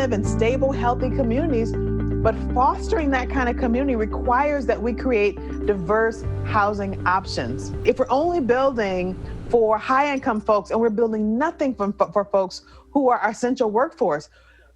live in stable, healthy communities, but fostering that kind of community requires that we create diverse housing options. If we're only building for high-income folks and we're building nothing for folks who are our essential workforce,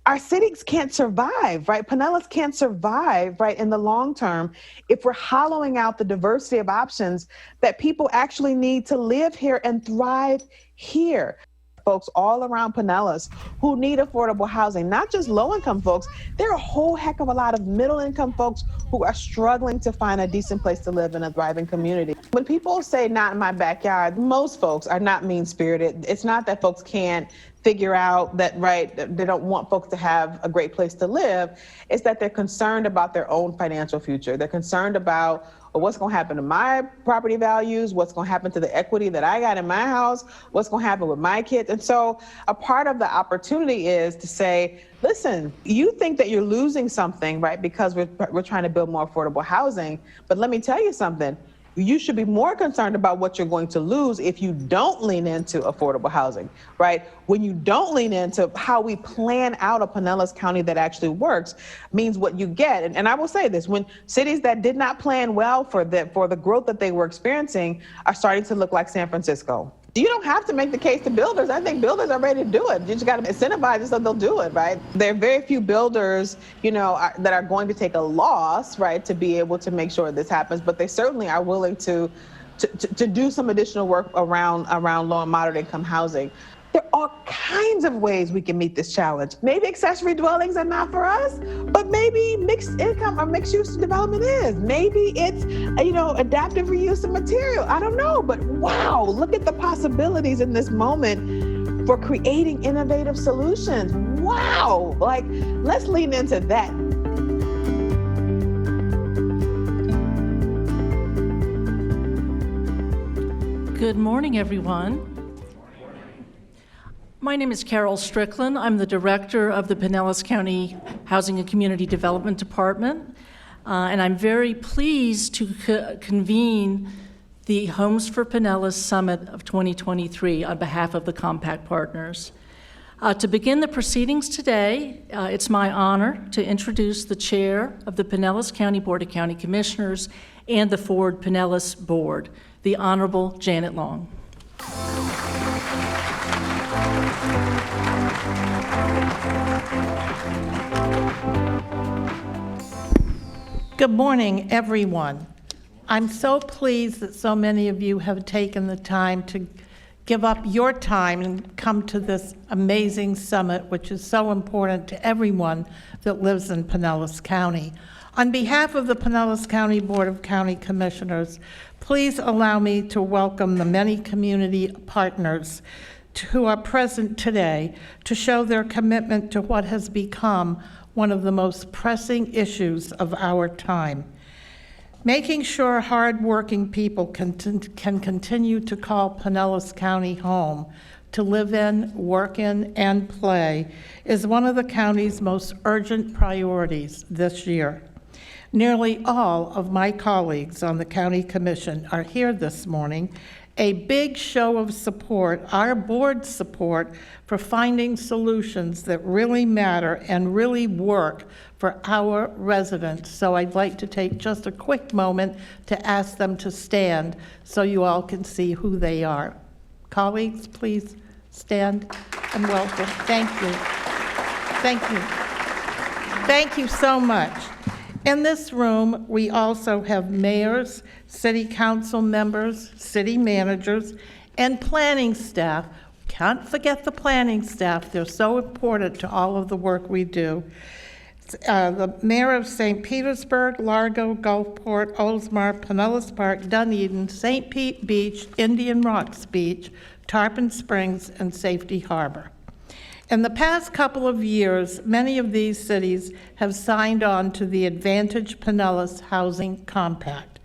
our cities can't survive, right? Pinellas can't survive, right, in the long term if we're hollowing out the diversity of options that people actually need to live here and thrive here. Folks all around Pinellas who need affordable housing, not just low-income folks. There are a whole heck of a lot of middle-income folks who are struggling to find a decent place to live in a thriving community. When people say not in my backyard, most folks are not mean-spirited. It's not that folks can't figure out that, right, they don't want folks to have a great place to live. It's that they're concerned about their own financial future. They're concerned about what's going to happen to my property values, what's going to happen to the equity that I got in my house, what's going to happen with my kids. And so a part of the opportunity is to say, listen, you think that you're losing something, right, because we're trying to build more affordable housing. But let me tell you something. You should be more concerned about what you're going to lose if you don't lean into affordable housing, right? When you don't lean into how we plan out a Pinellas County that actually works, means what you get. And I will say this, when cities that did not plan well for the growth that they were experiencing are starting to look like San Francisco. You don't have to make the case to builders. I think builders are ready to do it. You just got to incentivize it so they'll do it, right? There are very few builders, that are going to take a loss, right, to be able to make sure this happens. But they certainly are willing to do some additional work around low and moderate income housing. There are all kinds of ways we can meet this challenge. Maybe accessory dwellings are not for us, but maybe mixed income or mixed use development is. Maybe it's, adaptive reuse of material. I don't know, but wow, look at the possibilities in this moment for creating innovative solutions. Wow, let's lean into that. Good morning, everyone. My name is Carol Strickland. I'm the director of the Pinellas County Housing and Community Development Department, and I'm very pleased to convene the Homes for Pinellas Summit of 2023 on behalf of the Compact Partners. To begin the proceedings today, it's my honor to introduce the chair of the Pinellas County Board of County Commissioners and the Forward Pinellas Board, the Honorable Janet Long. Good morning, everyone. I'm so pleased that so many of you have taken the time to give up your time and come to this amazing summit, which is so important to everyone that lives in Pinellas County. On behalf of the Pinellas County Board of County Commissioners, please allow me to welcome the many community partners who are present today to show their commitment to what has become one of the most pressing issues of our time. Making sure hardworking people can continue to call Pinellas County home, to live in, work in, and play is one of the county's most urgent priorities this year. Nearly all of my colleagues on the County Commission are here this morning, a big show of support, our board's support, for finding solutions that really matter and really work for our residents. So I'd like to take just a quick moment to ask them to stand so you all can see who they are. Colleagues, please stand and welcome. Thank you. Thank you. Thank you so much. In this room, we also have mayors, city council members, city managers, and planning staff. Can't forget the planning staff. They're so important to all of the work we do. The mayor of St. Petersburg, Largo, Gulfport, Oldsmar, Pinellas Park, Dunedin, St. Pete Beach, Indian Rocks Beach, Tarpon Springs, and Safety Harbor. In the past couple of years, many of these cities have signed on to the Advantage Pinellas Housing Compact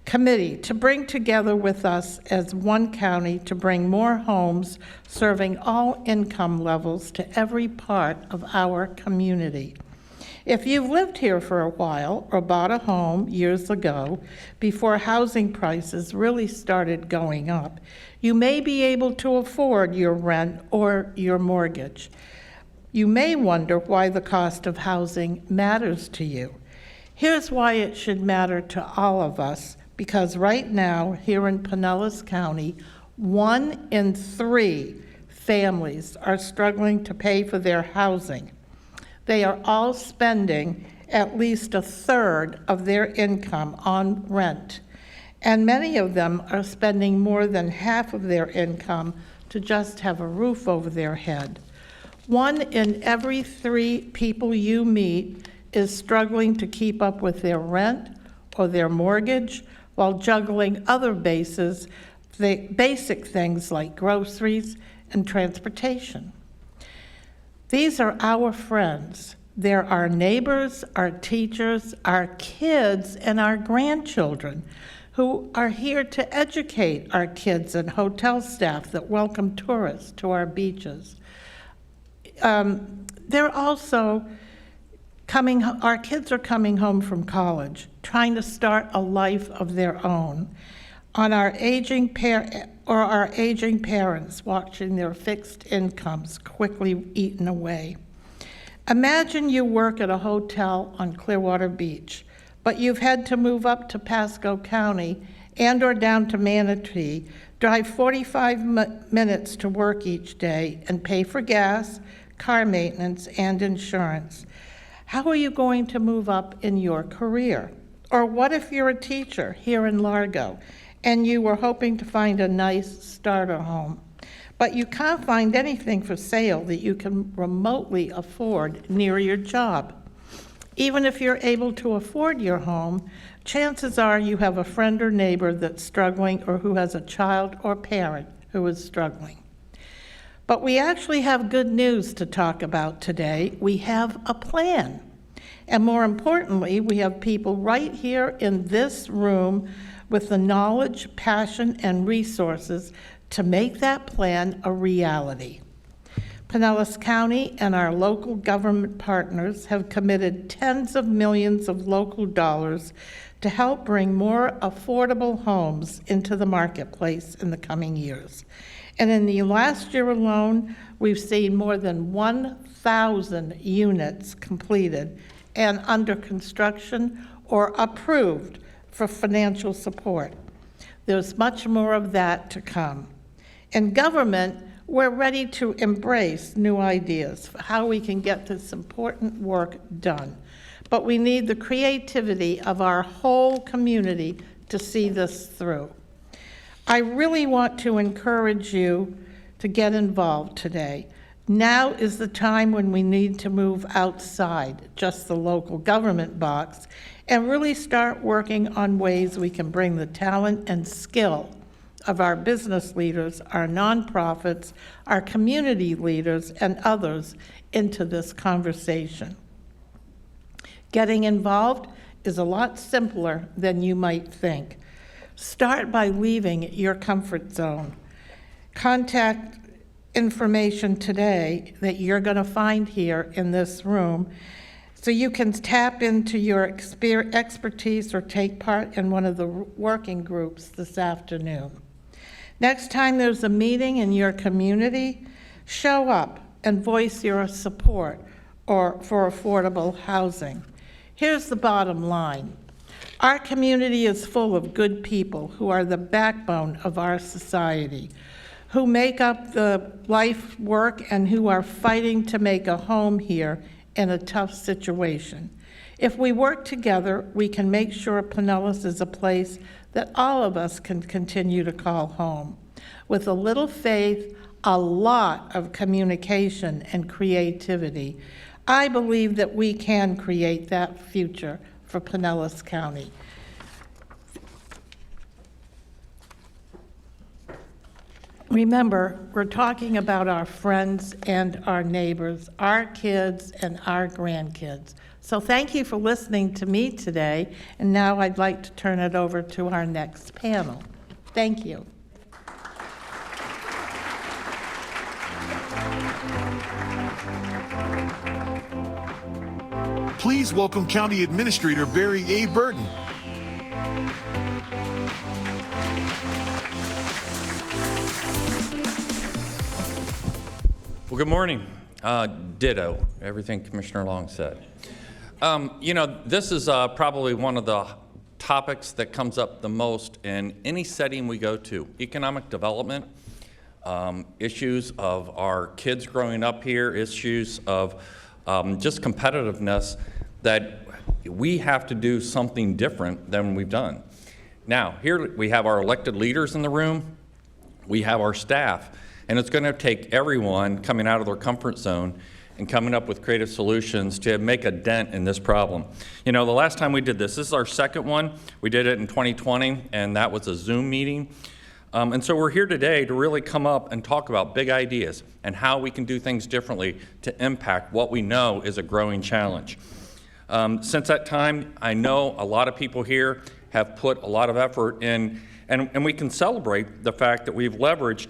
Committee to bring together with us as one county to bring more homes serving all income levels to every part of our community. If you've lived here for a while or bought a home years ago, before housing prices really started going up, you may be able to afford your rent or your mortgage. You may wonder why the cost of housing matters to you. Here's why it should matter to all of us, because right now, here in Pinellas County, 1 in 3 families are struggling to pay for their housing. They are all spending at least a third of their income on rent, and many of them are spending more than half of their income to just have a roof over their head. 1 in every 3 people you meet is struggling to keep up with their rent or their mortgage while juggling other basic things like groceries and transportation. These are our friends. They're our neighbors, our teachers, our kids, and our grandchildren who are here to educate our kids and hotel staff that welcome tourists to our beaches. They're also our kids are coming home from college, trying to start a life of their own, on our aging parents watching their fixed incomes quickly eaten away. Imagine you work at a hotel on Clearwater Beach, but you've had to move up to Pasco County and or down to Manatee, drive 45 minutes to work each day, and pay for gas, car maintenance, and insurance. How are you going to move up in your career? Or what if you're a teacher here in Largo and you were hoping to find a nice starter home, but you can't find anything for sale that you can remotely afford near your job? Even if you're able to afford your home, chances are you have a friend or neighbor that's struggling or who has a child or parent who is struggling. But we actually have good news to talk about today. We have a plan. And more importantly, we have people right here in this room with the knowledge, passion, and resources to make that plan a reality. Pinellas County and our local government partners have committed tens of millions of local dollars to help bring more affordable homes into the marketplace in the coming years. And in the last year alone, we've seen more than 1,000 units completed and under construction or approved for financial support. There's much more of that to come. In government, we're ready to embrace new ideas for how we can get this important work done. But we need the creativity of our whole community to see this through. I really want to encourage you to get involved today. Now is the time when we need to move outside just the local government box and really start working on ways we can bring the talent and skill of our business leaders, our nonprofits, our community leaders, and others into this conversation. Getting involved is a lot simpler than you might think. Start by leaving your comfort zone. Contact information today that you're going to find here in this room so you can tap into your expertise or take part in one of the working groups this afternoon. Next time there's a meeting in your community, show up and voice your support for affordable housing. Here's the bottom line. Our community is full of good people who are the backbone of our society, who make up the life work and who are fighting to make a home here in a tough situation. If we work together, we can make sure Pinellas is a place that all of us can continue to call home. With a little faith, a lot of communication and creativity, I believe that we can create that future for Pinellas County. Remember, we're talking about our friends and our neighbors, our kids and our grandkids. So thank you for listening to me today, and now I'd like to turn it over to our next panel. Thank you. Please welcome County Administrator Barry A. Burton. Well, good morning. Ditto, everything Commissioner Long said. You know, this is probably one of the topics that comes up the most in any setting we go to. Economic development, issues of our kids growing up here, issues of just competitiveness, that we have to do something different than we've done. Now, here we have our elected leaders in the room, we have our staff, and it's going to take everyone coming out of their comfort zone and coming up with creative solutions to make a dent in this problem. You know, the last time we did this is our second one. We did it in 2020, and that was a Zoom meeting. And so we're here today to really come up and talk about big ideas and how we can do things differently to impact what we know is a growing challenge. Since that time, I know a lot of people here have put a lot of effort in, and we can celebrate the fact that we've leveraged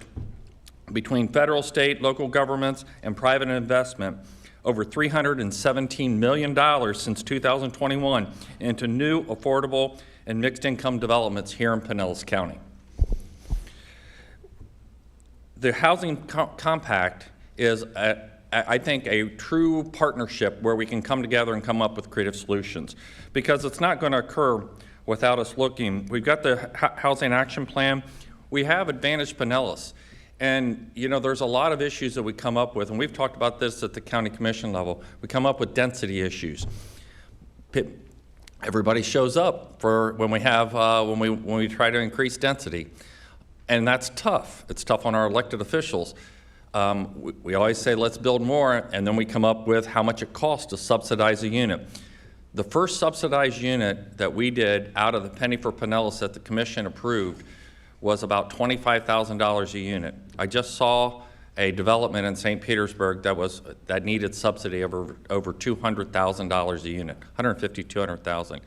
between federal, state, local governments, and private investment over $317 million since 2021 into new, affordable, and mixed-income developments here in Pinellas County. The Housing Compact is, I think, a true partnership where we can come together and come up with creative solutions, because it's not going to occur without us looking. We've got the Housing Action Plan. We have Advantage Pinellas. And, you know, there's a lot of issues that we come up with, and we've talked about this at the county commission level. We come up with density issues. Everybody shows up for when we have when we try to increase density, and that's tough. It's tough on our elected officials. We always say let's build more, and then we come up with how much it costs to subsidize a unit. The first subsidized unit that we did out of the penny for Pinellas that the commission approved was about $25,000 a unit. I just saw a development in St. Petersburg that needed subsidy over $200,000 a unit, $150,000,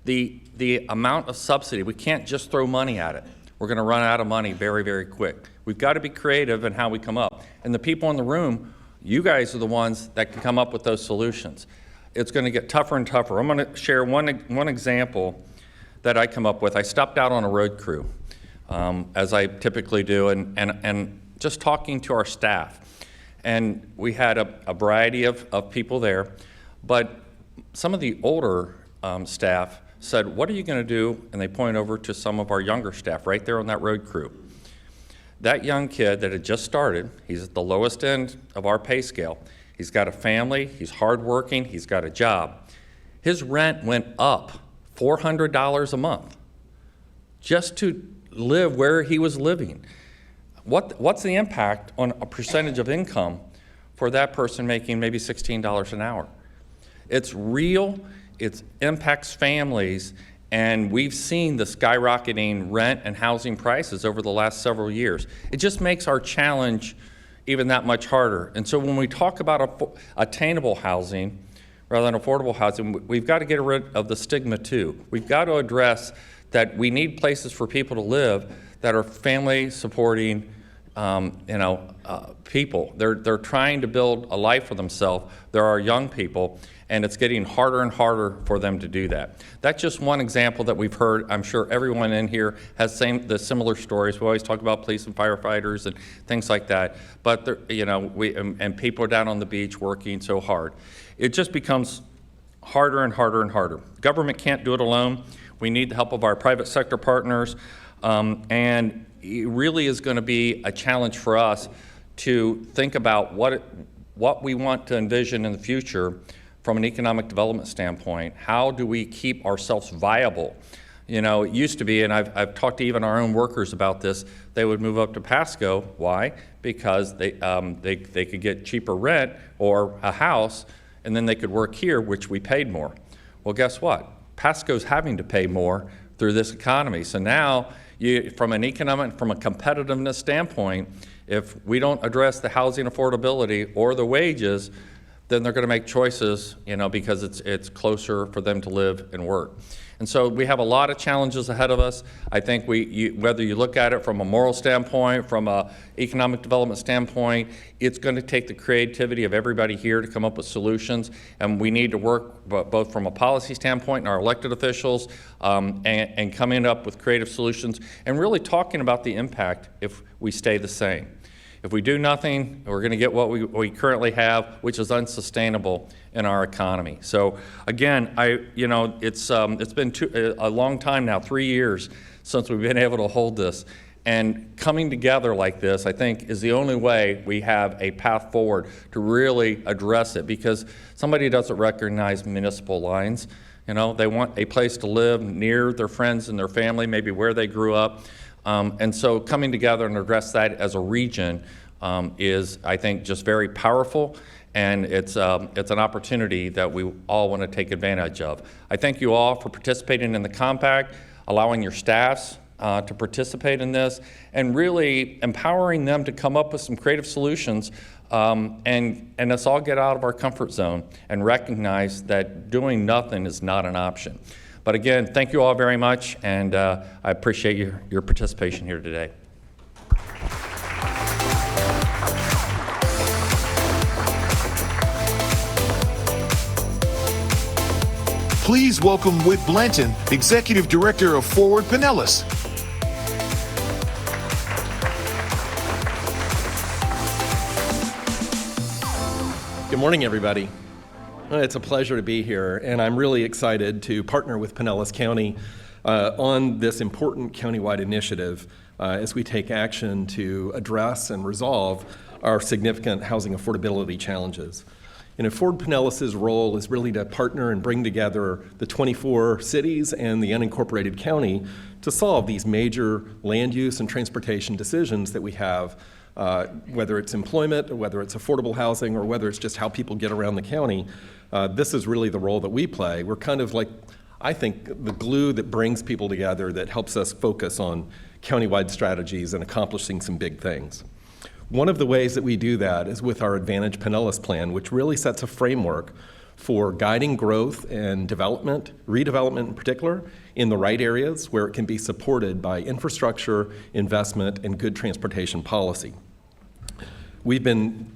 $200,000. The amount of subsidy, we can't just throw money at it. We're going to run out of money very, very quick. We've got to be creative in how we come up. And the people in the room, you guys are the ones that can come up with those solutions. It's going to get tougher and tougher. I'm going to share one example that I come up with. I stopped out on a road crew, as I typically do, and just talking to our staff. And we had a variety of people there, but some of the older staff said, what are you going to do? And they point over to some of our younger staff right there on that road crew. That young kid that had just started, he's at the lowest end of our pay scale. He's got a family, he's hardworking, he's got a job. His rent went up $400 a month just to live where he was living. What's the impact on a percentage of income for that person making maybe $16 an hour? It's real, it impacts families, and we've seen the skyrocketing rent and housing prices over the last several years. It just makes our challenge even that much harder. And so when we talk about attainable housing rather than affordable housing, we've got to get rid of the stigma too. We've got to address that we need places for people to live that are family supporting people. They're trying to build a life for themselves. There are young people, and it's getting harder and harder for them to do that. That's just one example that we've heard. I'm sure everyone in here has the similar stories. We always talk about police and firefighters and things like that, but and people are down on the beach working so hard. It just becomes harder and harder and harder. Government can't do it alone. We need the help of our private sector partners, and it really is going to be a challenge for us to think about what we want to envision in the future from an economic development standpoint. How do we keep ourselves viable? You know, it used to be, and I've talked to even our own workers about this, they would move up to Pasco. Why? Because they could get cheaper rent or a house, and then they could work here, which we paid more. Well, guess what? Pasco's having to pay more through this economy. So now, from a competitiveness standpoint, if we don't address the housing affordability or the wages, then they're going to make choices, because it's closer for them to live and work. And so we have a lot of challenges ahead of us. I think whether you look at it from a moral standpoint, from an economic development standpoint, it's going to take the creativity of everybody here to come up with solutions. And we need to work both from a policy standpoint and our elected officials and coming up with creative solutions and really talking about the impact if we stay the same. If we do nothing, we're going to get what we currently have, which is unsustainable in our economy. So again, it's been a long time now, 3 years, since we've been able to hold this. And coming together like this, I think, is the only way we have a path forward to really address it, because somebody doesn't recognize municipal lines. They want a place to live near their friends and their family, maybe where they grew up. And so coming together and address that as a region is, I think, just very powerful, and it's an opportunity that we all want to take advantage of. I thank you all for participating in the compact, allowing your staffs to participate in this, and really empowering them to come up with some creative solutions, and let's all get out of our comfort zone and recognize that doing nothing is not an option. But again, thank you all very much, and I appreciate your participation here today. Please welcome Whit Blanton, Executive Director of Forward Pinellas. Good morning, everybody. It's a pleasure to be here, and I'm really excited to partner with Pinellas County on this important countywide initiative as we take action to address and resolve our significant housing affordability challenges. Forward Pinellas' role is really to partner and bring together the 24 cities and the unincorporated county to solve these major land use and transportation decisions that we have, whether it's employment, or whether it's affordable housing, or whether it's just how people get around the county. This is really the role that we play. We're kind of like, I think, the glue that brings people together, that helps us focus on countywide strategies and accomplishing some big things. One of the ways that we do that is with our Advantage Pinellas plan, which really sets a framework for guiding growth and development, redevelopment in particular, in the right areas where it can be supported by infrastructure, investment, and good transportation policy. We've been,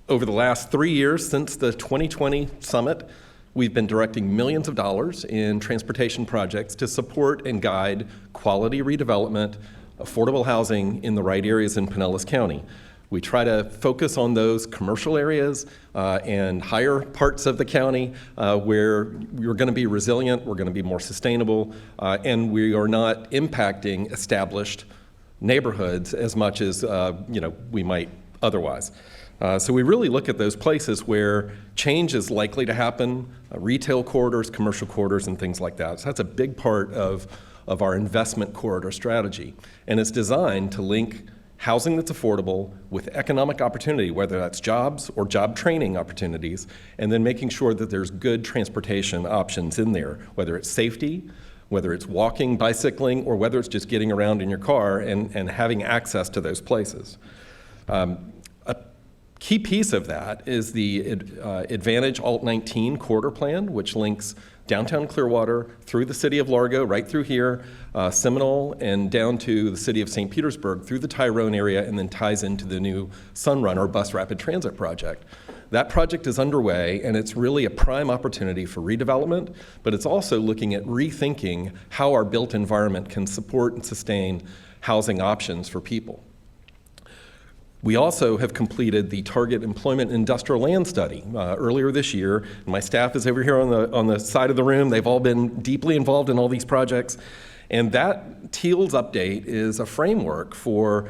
over the last 3 years since the 2020 summit, we've been directing millions of dollars in transportation projects to support and guide quality redevelopment, affordable housing in the right areas in Pinellas County. We try to focus on those commercial areas and higher parts of the county where we're going to be resilient, we're going to be more sustainable, and we are not impacting established neighborhoods as much as we might otherwise. So we really look at those places where change is likely to happen, retail corridors, commercial corridors, and things like that. So that's a big part of our investment corridor strategy. And it's designed to link housing that's affordable with economic opportunity, whether that's jobs or job training opportunities, and then making sure that there's good transportation options in there, whether it's safety, whether it's walking, bicycling, or whether it's just getting around in your car and having access to those places. A key piece of that is the Advantage Alt 19 corridor plan, which links downtown Clearwater through the city of Largo, right through here, Seminole, and down to the city of St. Petersburg through the Tyrone area, and then ties into the new Sunrunner bus rapid transit project. That project is underway, and it's really a prime opportunity for redevelopment, but it's also looking at rethinking how our built environment can support and sustain housing options for people. We also have completed the Target Employment Industrial Land Study earlier this year. My staff is over here on the side of the room. They've all been deeply involved in all these projects. And that TEALS update is a framework for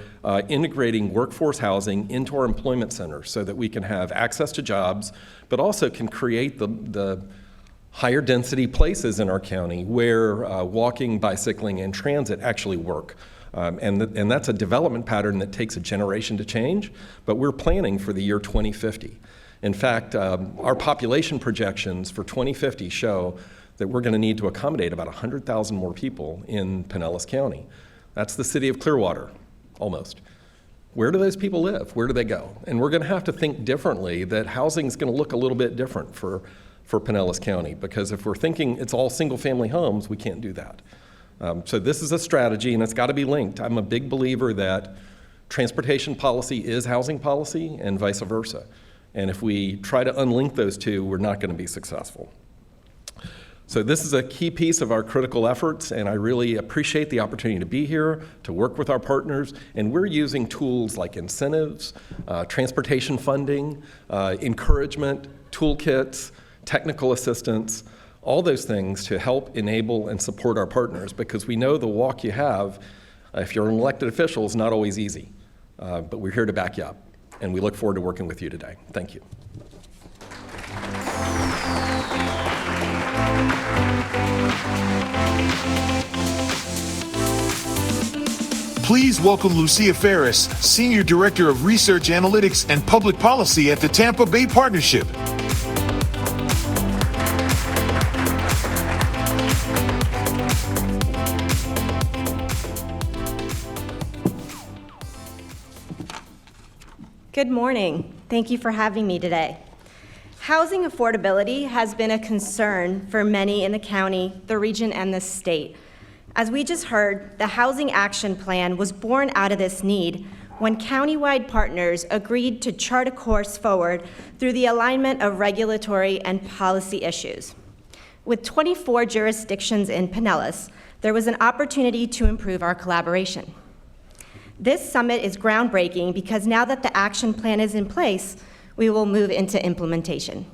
integrating workforce housing into our employment centers so that we can have access to jobs, but also can create the higher density places in our county where walking, bicycling, and transit actually work. And that's a development pattern that takes a generation to change, but we're planning for the year 2050. In fact, our population projections for 2050 show that we're going to need to accommodate about 100,000 more people in Pinellas County. That's the city of Clearwater, almost. Where do those people live? Where do they go? And we're going to have to think differently, that housing is going to look a little bit different for Pinellas County, because if we're thinking it's all single-family homes, we can't do that. So this is a strategy, and it's got to be linked. I'm a big believer that transportation policy is housing policy and vice versa. And if we try to unlink those two, we're not going to be successful. So this is a key piece of our critical efforts, and I really appreciate the opportunity to be here, to work with our partners, and we're using tools like incentives, transportation funding, encouragement, toolkits, technical assistance, all those things to help enable and support our partners, because we know the walk you have, if you're an elected official, is not always easy. But we're here to back you up, and we look forward to working with you today. Thank you. Please welcome Lucia Ferris, Senior Director of Research Analytics and Public Policy at the Tampa Bay Partnership. Good morning. Thank you for having me today. Housing affordability has been a concern for many in the county, the region, and the state. As we just heard, the Housing Action Plan was born out of this need when countywide partners agreed to chart a course forward through the alignment of regulatory and policy issues. With 24 jurisdictions in Pinellas, there was an opportunity to improve our collaboration. This summit is groundbreaking because now that the action plan is in place, we will move into implementation.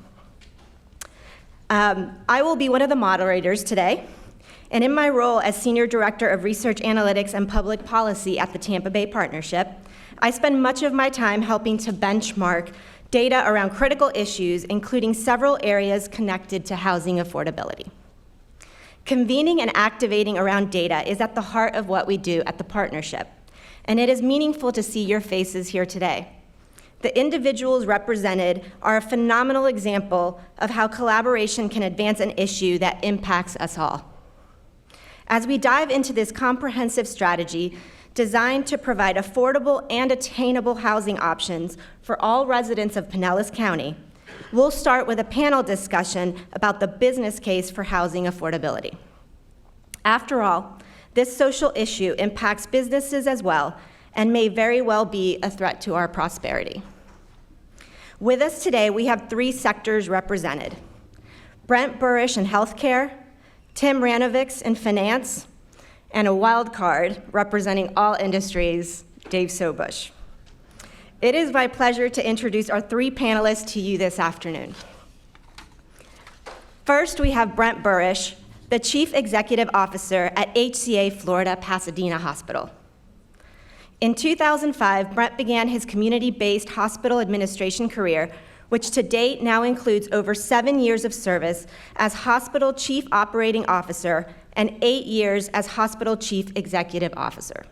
I will be one of the moderators today, and in my role as Senior Director of Research Analytics and Public Policy at the Tampa Bay Partnership, I spend much of my time helping to benchmark data around critical issues, including several areas connected to housing affordability. Convening and activating around data is at the heart of what we do at the Partnership, and it is meaningful to see your faces here today. The individuals represented are a phenomenal example of how collaboration can advance an issue that impacts us all. As we dive into this comprehensive strategy designed to provide affordable and attainable housing options for all residents of Pinellas County, we'll start with a panel discussion about the business case for housing affordability. After all, this social issue impacts businesses as well and may very well be a threat to our prosperity. With us today, we have three sectors represented: Brent Burish in healthcare, Tim Ranovics in finance, and a wild card representing all industries, Dave Sobush. It is my pleasure to introduce our three panelists to you this afternoon. First, we have Brent Burish, the Chief Executive Officer at HCA Florida Pasadena Hospital. In 2005, Brent began his community-based hospital administration career, which to date now includes over 7 years of service as Hospital Chief Operating Officer and 8 years as Hospital Chief Executive Officer.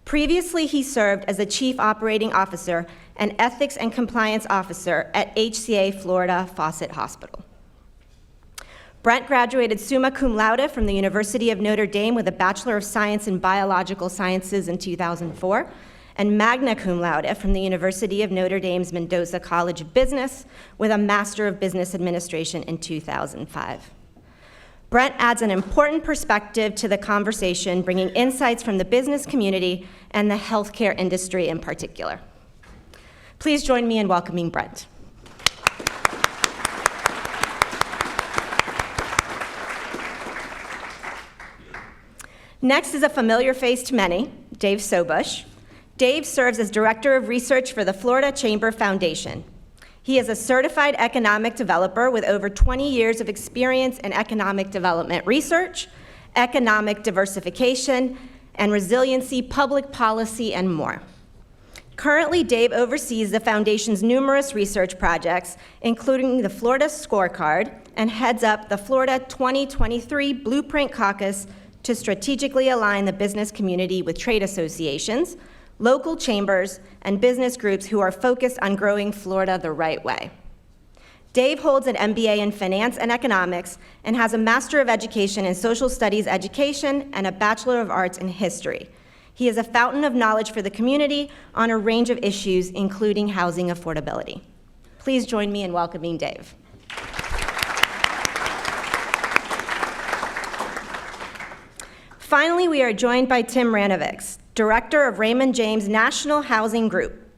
Previously, he served as a Chief Operating Officer and Ethics and Compliance Officer at HCA Florida Fawcett Hospital. Brent graduated summa cum laude from the University of Notre Dame with a Bachelor of Science in Biological Sciences in 2004, and magna cum laude from the University of Notre Dame's Mendoza College of Business with a Master of Business Administration in 2005. Brent adds an important perspective to the conversation, bringing insights from the business community and the healthcare industry in particular. Please join me in welcoming Brent. Next is a familiar face to many, Dave Sobush. Dave serves as Director of Research for the Florida Chamber Foundation. He is a certified economic developer with over 20 years of experience in economic development research, economic diversification, and resiliency, public policy, and more. Currently, Dave oversees the Foundation's numerous research projects, including the Florida Scorecard, and heads up the Florida 2023 Blueprint Caucus to strategically align the business community with trade associations, local chambers, and business groups who are focused on growing Florida the right way. Dave holds an MBA in Finance and Economics and has a Master of Education in Social Studies Education and a Bachelor of Arts in History. He is a fountain of knowledge for the community on a range of issues, including housing affordability. Please join me in welcoming Dave. Finally, we are joined by Tim Ranovics, Director of Raymond James National Housing Group.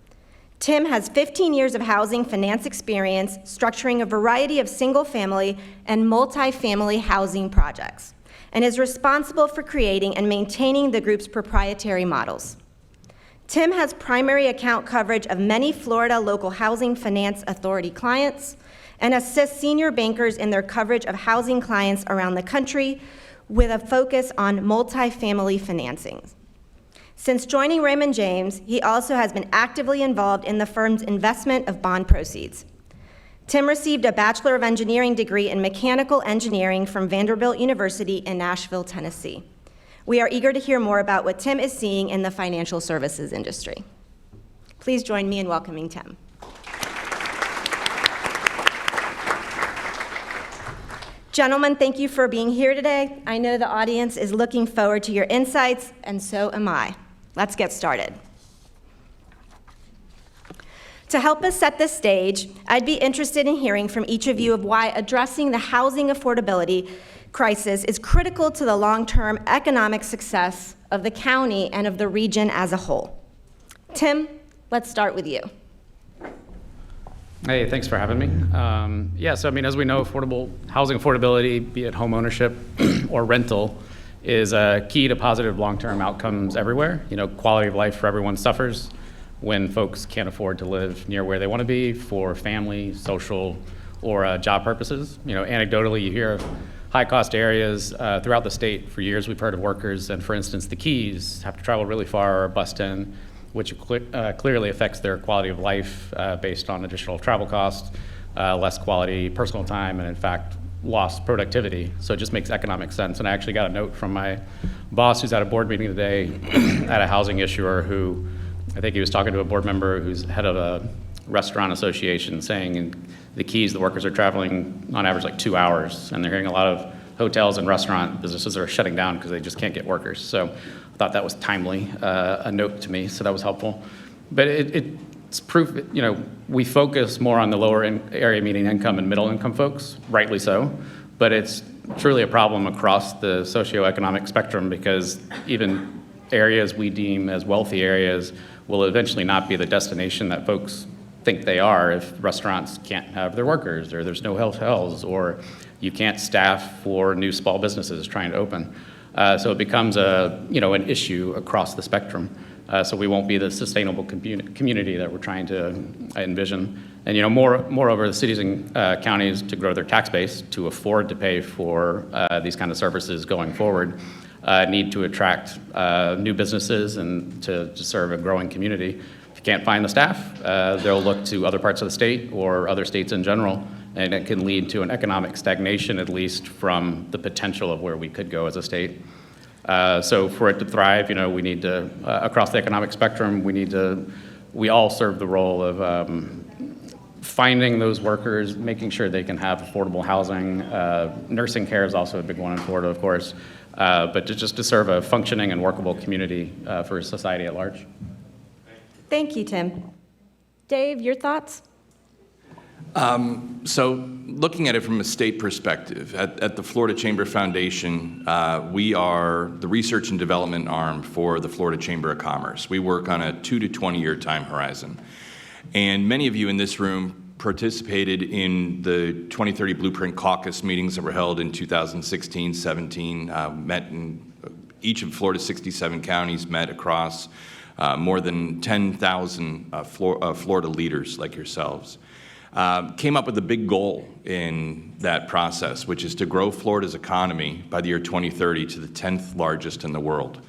Tim has 15 years of housing finance experience, structuring a variety of single-family and multi-family housing projects, and is responsible for creating and maintaining the group's proprietary models. Tim has primary account coverage of many Florida Local Housing Finance Authority clients and assists senior bankers in their coverage of housing clients around the country with a focus on multifamily financings. Since joining Raymond James, he also has been actively involved in the firm's investment of bond proceeds. Tim received a Bachelor of Engineering degree in Mechanical Engineering from Vanderbilt University in Nashville, Tennessee. We are eager to hear more about what Tim is seeing in the financial services industry. Please join me in welcoming Tim. Gentlemen, thank you for being here today. I know the audience is looking forward to your insights, and so am I. Let's get started. To help us set the stage, I'd be interested in hearing from each of you of why addressing the housing affordability crisis is critical to the long-term economic success of the county and of the region as a whole. Tim, let's start with you. Hey, thanks for having me. So as we know, housing affordability, be it home ownership or rental, is a key to positive long-term outcomes everywhere. Quality of life for everyone suffers when folks can't afford to live near where they want to be for family, social, or job purposes. Anecdotally, you hear of high-cost areas throughout the state. For years, we've heard of workers, and for instance, the Keys have to travel really far or bust in, which clearly affects their quality of life based on additional travel costs, less quality personal time, and in fact, lost productivity. So it just makes economic sense. And I actually got a note from my boss who's at a board meeting today at a housing issuer who, I think he was talking to a board member who's head of a restaurant association saying in the Keys, the workers are traveling on average like 2 hours, and they're hearing a lot of hotels and restaurant businesses are shutting down because they just can't get workers. So I thought that was timely, a note to me, so that was helpful. But it's proof, we focus more on the lower area median income and middle income folks, rightly so, but it's truly a problem across the socioeconomic spectrum because even areas we deem as wealthy areas will eventually not be the destination that folks think they are if restaurants can't have their workers, or there's no hotels, or you can't staff for new small businesses trying to open. So it becomes an issue across the spectrum. So we won't be the sustainable community that we're trying to envision. And moreover, the cities and counties, to grow their tax base to afford to pay for these kind of services going forward, need to attract new businesses and to serve a growing community. If you can't find the staff, they'll look to other parts of the state or other states in general, and it can lead to an economic stagnation, at least from the potential of where we could go as a state. So for it to thrive, we need to, across the economic spectrum, we all serve the role of finding those workers, making sure they can have affordable housing. Nursing care is also a big one in Florida, of course, but just to serve a functioning and workable community for society at large. Thank you, Tim. Dave, your thoughts? So looking at it from a state perspective, at the Florida Chamber Foundation, we are the research and development arm for the Florida Chamber of Commerce. We work on a 2 to 20 year time horizon. And many of you in this room participated in the 2030 Blueprint Caucus meetings that were held in 2016, 17, met in each of Florida's 67 counties, met across more than 10,000 Florida leaders like yourselves. Came up with a big goal in that process, which is to grow Florida's economy by the year 2030 to the 10th largest in the world.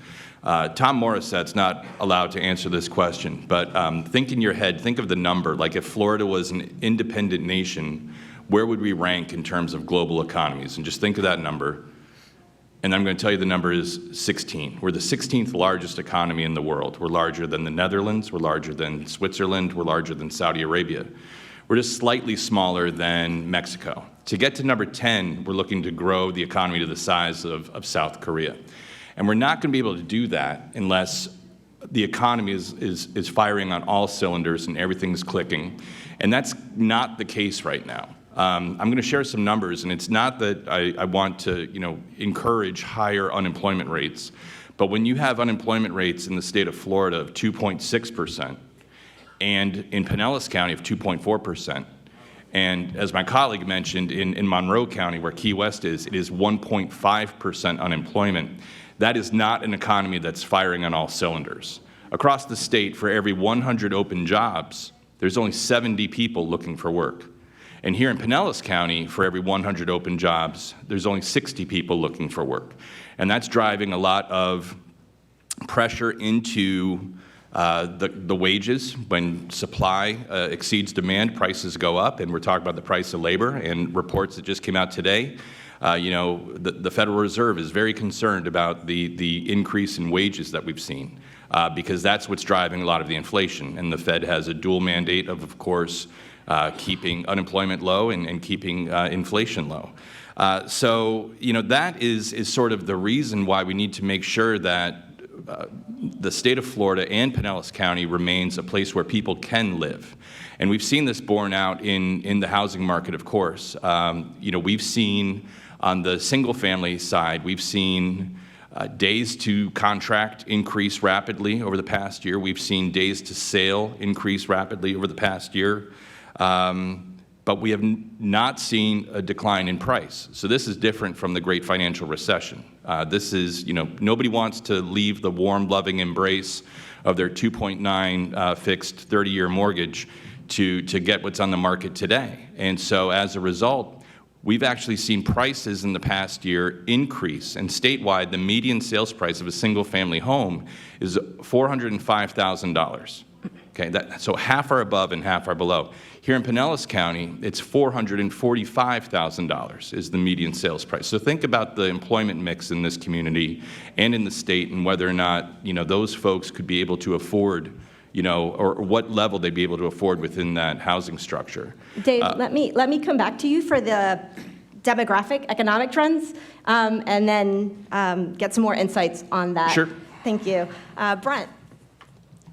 Tom Morissette's not allowed to answer this question, but think in your head, think of the number. Like if Florida was an independent nation, where would we rank in terms of global economies? And just think of that number. And I'm going to tell you the number is 16. We're the 16th largest economy in the world. We're larger than the Netherlands. We're larger than Switzerland. We're larger than Saudi Arabia. We're just slightly smaller than Mexico. To get to number 10, we're looking to grow the economy to the size of South Korea. And we're not going to be able to do that unless the economy is firing on all cylinders and everything's clicking. And that's not the case right now. I'm going to share some numbers, and it's not that I want to encourage higher unemployment rates, but when you have unemployment rates in the state of Florida of 2.6%, and in Pinellas County of 2.4%. And as my colleague mentioned, in Monroe County, where Key West is, it is 1.5% unemployment. That is not an economy that's firing on all cylinders. Across the state, for every 100 open jobs, there's only 70 people looking for work. And here in Pinellas County, for every 100 open jobs, there's only 60 people looking for work. And that's driving a lot of pressure into the wages. When supply exceeds demand, prices go up, and we're talking about the price of labor. And reports that just came out today, the Federal Reserve is very concerned about the increase in wages that we've seen, because that's what's driving a lot of the inflation. And the Fed has a dual mandate of course, keeping unemployment low and keeping inflation low. So that is sort of the reason why we need to make sure that the state of Florida and Pinellas County remains a place where people can live. And we've seen this borne out in the housing market, of course. We've seen on the single-family side, we've seen days to contract increase rapidly over the past year. We've seen days to sale increase rapidly over the past year. But we have not seen a decline in price. So this is different from the great financial recession. This is, nobody wants to leave the warm, loving embrace of their 2.9 fixed 30-year mortgage to get what's on the market today. And so as a result, we've actually seen prices in the past year increase. And statewide, the median sales price of a single-family home is $405,000. Okay, so half are above and half are below. Here in Pinellas County, it's $445,000 is the median sales price. So think about the employment mix in this community and in the state, and whether or not those folks could be able to afford, or what level they'd be able to afford within that housing structure. Dave, let me come back to you for the demographic economic trends, and then get some more insights on that. Sure. Thank you, Brent.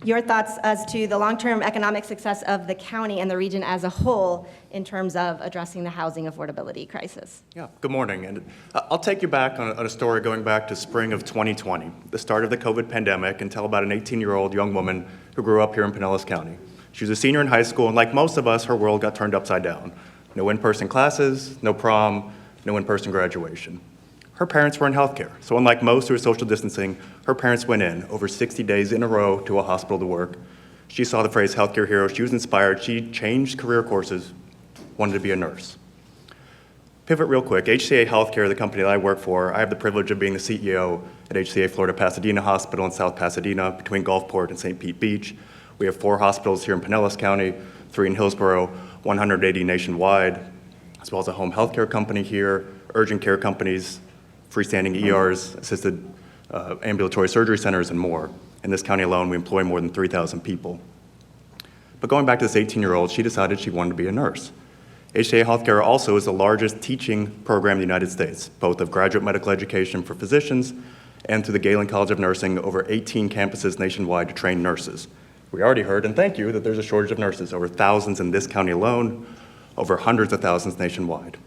Your thoughts as to the long-term economic success of the county and the region as a whole in terms of addressing the housing affordability crisis. Yeah, good morning. And I'll take you back on a story going back to spring of 2020, the start of the COVID pandemic, and tell about an 18-year-old young woman who grew up here in Pinellas County. She was a senior in high school, and like most of us, her world got turned upside down. No in-person classes, no prom, no in-person graduation. Her parents were in healthcare, so unlike most who are social distancing, her parents went in over 60 days in a row to a hospital to work. She saw the phrase healthcare hero, she was inspired, she changed career courses, wanted to be a nurse. Pivot real quick, HCA Healthcare, the company that I work for, I have the privilege of being the CEO at HCA Florida Pasadena Hospital in South Pasadena between Gulfport and St. Pete Beach. We have 4 hospitals here in Pinellas County, 3 in Hillsborough, 180 nationwide, as well as a home health care company here, urgent care companies, freestanding ERs, assisted ambulatory surgery centers, and more. In this county alone, we employ more than 3,000 people. But going back to this 18-year-old, she decided she wanted to be a nurse. HCA Healthcare also is the largest teaching program in the United States, both of graduate medical education for physicians and through the Galen College of Nursing, over 18 campuses nationwide to train nurses. We already heard, and thank you, that there's a shortage of nurses, over thousands in this county alone, over hundreds of thousands nationwide.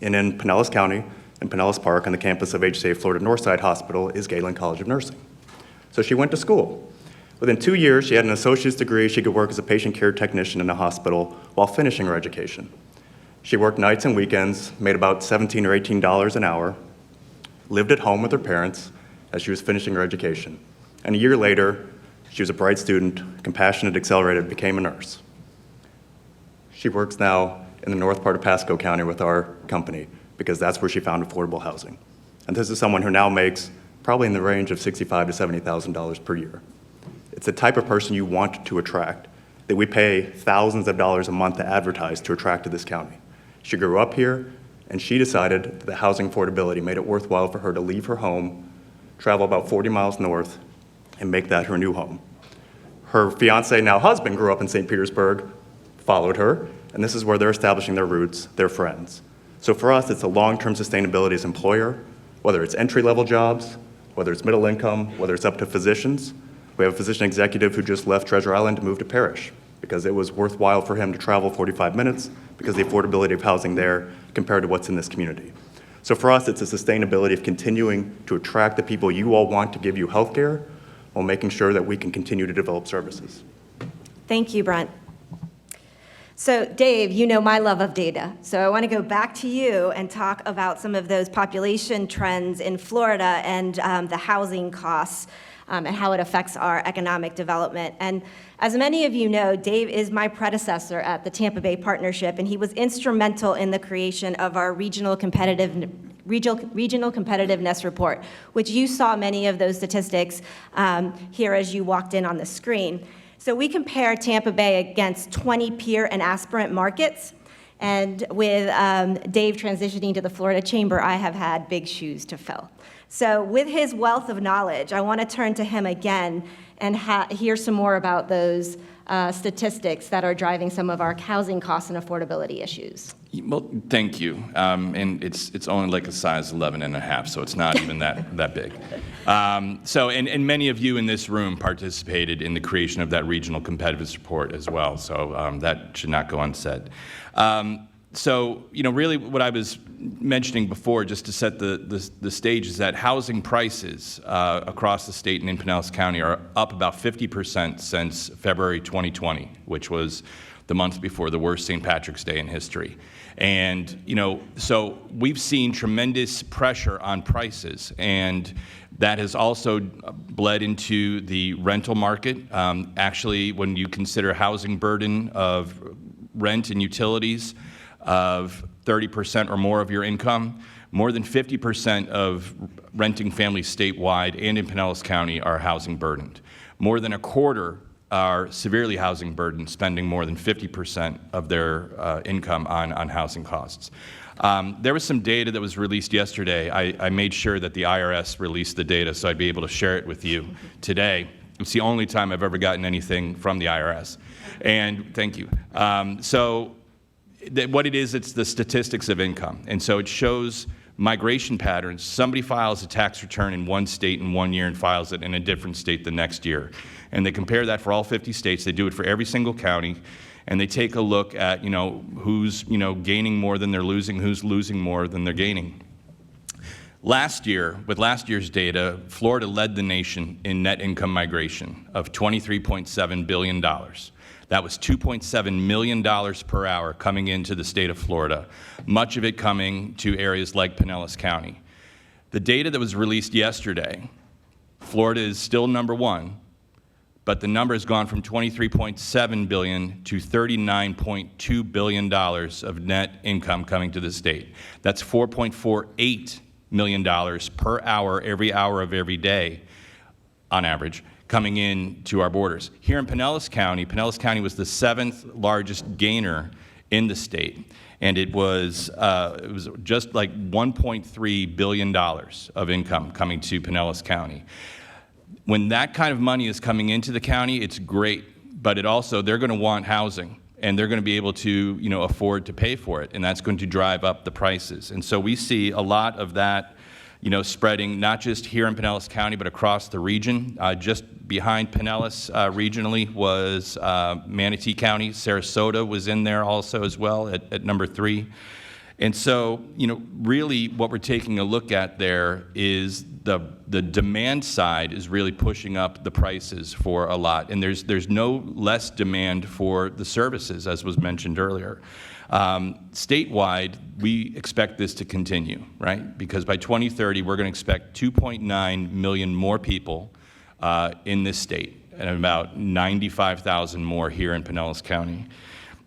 And in Pinellas County, in Pinellas Park on the campus of HCA Florida Northside Hospital is Galen College of Nursing. So she went to school. Within 2 years, she had an associate's degree. She could work as a patient care technician in a hospital while finishing her education. She worked nights and weekends, made about $17 or $18 an hour, lived at home with her parents as she was finishing her education. And a year later, she was a bright student, compassionate, accelerated, became a nurse. She works now in the north part of Pasco County with our company, because that's where she found affordable housing. And this is someone who now makes probably in the range of $65,000 to $70,000 per year. It's the type of person you want to attract, that we pay thousands of dollars a month to advertise to attract to this county. She grew up here, and she decided that the housing affordability made it worthwhile for her to leave her home, travel about 40 miles north, and make that her new home. Her fiance, now husband, grew up in St. Petersburg, followed her, and this is where they're establishing their roots, their friends. So for us, it's a long-term sustainability as employer, whether it's entry-level jobs, whether it's middle income, whether it's up to physicians. We have a physician executive who just left Treasure Island to move to Parrish because it was worthwhile for him to travel 45 minutes because of the affordability of housing there compared to what's in this community. So for us, it's a sustainability of continuing to attract the people you all want to give you health care while making sure that we can continue to develop services. Thank you, Brent. So Dave, you know my love of data. So I want to go back to you and talk about some of those population trends in Florida and the housing costs and how it affects our economic development. And as many of you know, Dave is my predecessor at the Tampa Bay Partnership, and he was instrumental in the creation of our regional competitiveness report, which you saw many of those statistics here as you walked in on the screen. So we compare Tampa Bay against 20 peer and aspirant markets, and with Dave transitioning to the Florida Chamber, I have had big shoes to fill. So with his wealth of knowledge, I want to turn to him again and hear some more about those statistics that are driving some of our housing costs and affordability issues. Well, thank you. And it's only like a size 11.5, so it's not even that big. And many of you in this room participated in the creation of that regional competitiveness report as well, so that should not go unsaid. Really what I was mentioning before, just to set the stage, is that housing prices across the state and in Pinellas County are up about 50% since February 2020, which was the month before the worst St. Patrick's Day in history. And, so we've seen tremendous pressure on prices, and that has also bled into the rental market. Actually, when you consider housing burden of rent and utilities of 30% or more of your income, more than 50% of renting families statewide and in Pinellas County are housing burdened. More than a quarter are severely housing burdened, spending more than 50% of their income on housing costs. There was some data that was released yesterday. I made sure that the IRS released the data so I'd be able to share it with you today. It's the only time I've ever gotten anything from the IRS. And thank you. What it is, it's the statistics of income. And so it shows migration patterns. Somebody files a tax return in one state in 1 year and files it in a different state the next year. And they compare that for all 50 states. They do it for every single county. And they take a look at, who's, gaining more than they're losing, who's losing more than they're gaining. Last year, with last year's data, Florida led the nation in net income migration of $23.7 billion. That was $2.7 million per hour coming into the state of Florida, much of it coming to areas like Pinellas County. The data that was released yesterday, Florida is still number one, but the number has gone from $23.7 billion to $39.2 billion of net income coming to the state. That's $4.48 million per hour, every hour of every day, on average, coming in to our borders. Here in Pinellas County was the 7th largest gainer in the state, and it was just like $1.3 billion of income coming to Pinellas County. When that kind of money is coming into the county, it's great, but they're going to want housing, and they're going to be able to, afford to pay for it, and that's going to drive up the prices. And so we see a lot of that, spreading not just here in Pinellas County, but across the region. Just behind Pinellas regionally was Manatee County. Sarasota was in there also as well at number 3. And so, really what we're taking a look at there is the demand side is really pushing up the prices for a lot. And there's no less demand for the services, as was mentioned earlier. Statewide, we expect this to continue, right? Because by 2030, we're going to expect 2.9 million more people in this state, and about 95,000 more here in Pinellas County.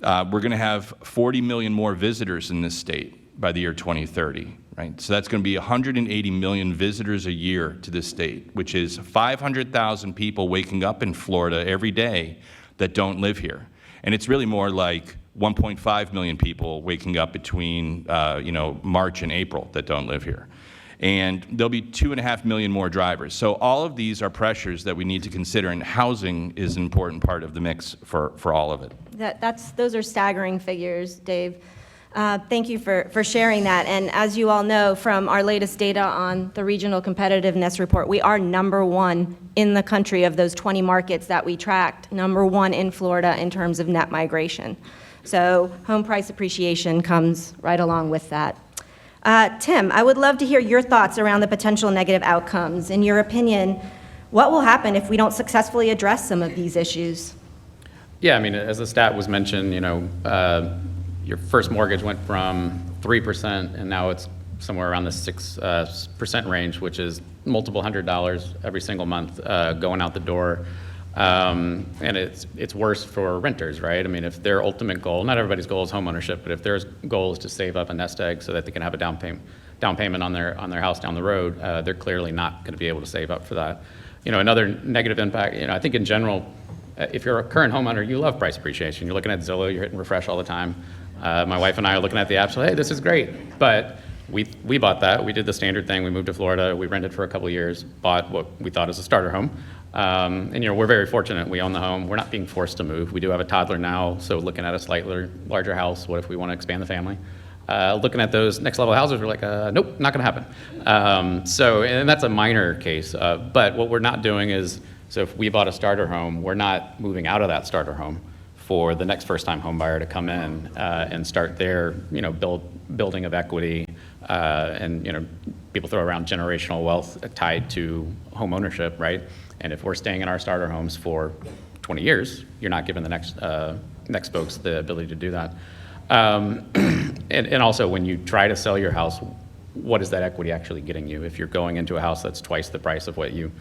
We're going to have 40 million more visitors in this state by the year 2030, right? So that's going to be 180 million visitors a year to this state, which is 500,000 people waking up in Florida every day that don't live here. And it's really more like 1.5 million people waking up between March and April that don't live here. And there'll be 2.5 million more drivers. So all of these are pressures that we need to consider, and housing is an important part of the mix for all of it. Those are staggering figures, Dave. Thank you for sharing that. And as you all know from our latest data on the Regional Competitiveness Report, we are number 1 in the country of those 20 markets that we tracked, number 1 in Florida in terms of net migration. So home price appreciation comes right along with that. Tim, I would love to hear your thoughts around the potential negative outcomes. In your opinion, what will happen if we don't successfully address some of these issues? Yeah, I mean, as the stat was mentioned, your first mortgage went from 3%, and now it's somewhere around the 6% range, which is multiple $100s every single month going out the door. And it's worse for renters, right? I mean, if their ultimate goal, not everybody's goal is homeownership, but if their goal is to save up a nest egg so that they can have a down payment on their house down the road, they're clearly not going to be able to save up for that. Another negative impact, I think in general, if you're a current homeowner, you love price appreciation. You're looking at Zillow, you're hitting refresh all the time. My wife and I are looking at the app, so hey, this is great. But we bought that. We did the standard thing. We moved to Florida. We rented for a couple of years, bought what we thought is a starter home. And we're very fortunate. We own the home. We're not being forced to move. We do have a toddler now, so looking at a slightly larger house. What if we want to expand the family? Looking at those next level houses, we're like, nope, not going to happen. And that's a minor case. But what we're not doing is, so if we bought a starter home, we're not moving out of that starter home for the next first-time home buyer to come in and start their, building of equity. And people throw around generational wealth tied to home ownership, right? And if we're staying in our starter homes for 20 years, you're not giving the next folks the ability to do that. And also, when you try to sell your house, what is that equity actually getting you? If you're going into a house that's twice the price of what you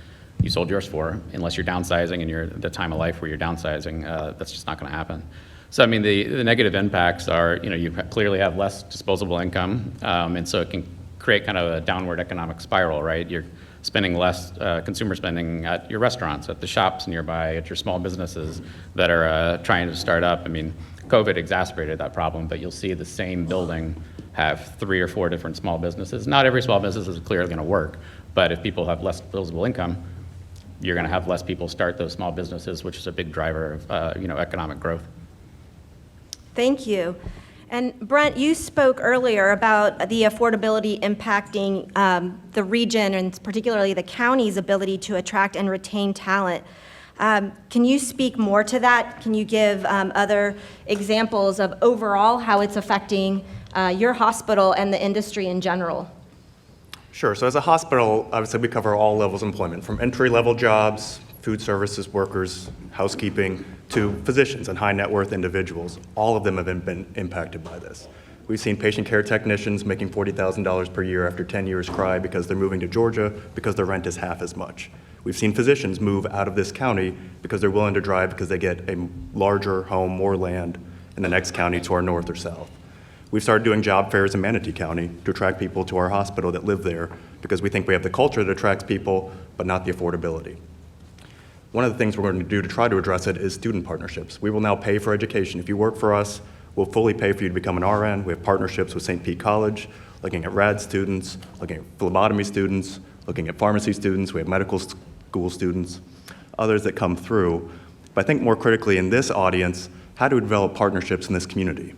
sold yours for, unless you're downsizing and you're at the time of life where you're downsizing, that's just not going to happen. So, I mean, the negative impacts are, you clearly have less disposable income, and so it can create kind of a downward economic spiral, right? You're spending less consumer spending at your restaurants, at the shops nearby, at your small businesses that are trying to start up. I mean, COVID exacerbated that problem, but you'll see the same building have 3 or 4 different small businesses. Not every small business is clearly going to work, but if people have less disposable income, you're going to have less people start those small businesses, which is a big driver of economic growth. Thank you. And Brent, you spoke earlier about the affordability impacting the region and particularly the county's ability to attract and retain talent. Can you speak more to that? Can you give other examples of overall how it's affecting your hospital and the industry in general? Sure. So as a hospital, obviously we cover all levels of employment, from entry-level jobs, food services workers, housekeeping, to physicians and high net worth individuals. All of them have been impacted by this. We've seen patient care technicians making $40,000 per year after 10 years cry because they're moving to Georgia because their rent is half as much. We've seen physicians move out of this county because they're willing to drive because they get a larger home, more land in the next county to our north or south. We've started doing job fairs in Manatee County to attract people to our hospital that live there because we think we have the culture that attracts people, but not the affordability. One of the things we're going to do to try to address it is student partnerships. We will now pay for education. If you work for us, we'll fully pay for you to become an RN. We have partnerships with St. Pete College, looking at rad students, looking at phlebotomy students, looking at pharmacy students. We have medical school students, others that come through. But I think more critically in this audience, how do we develop partnerships in this community?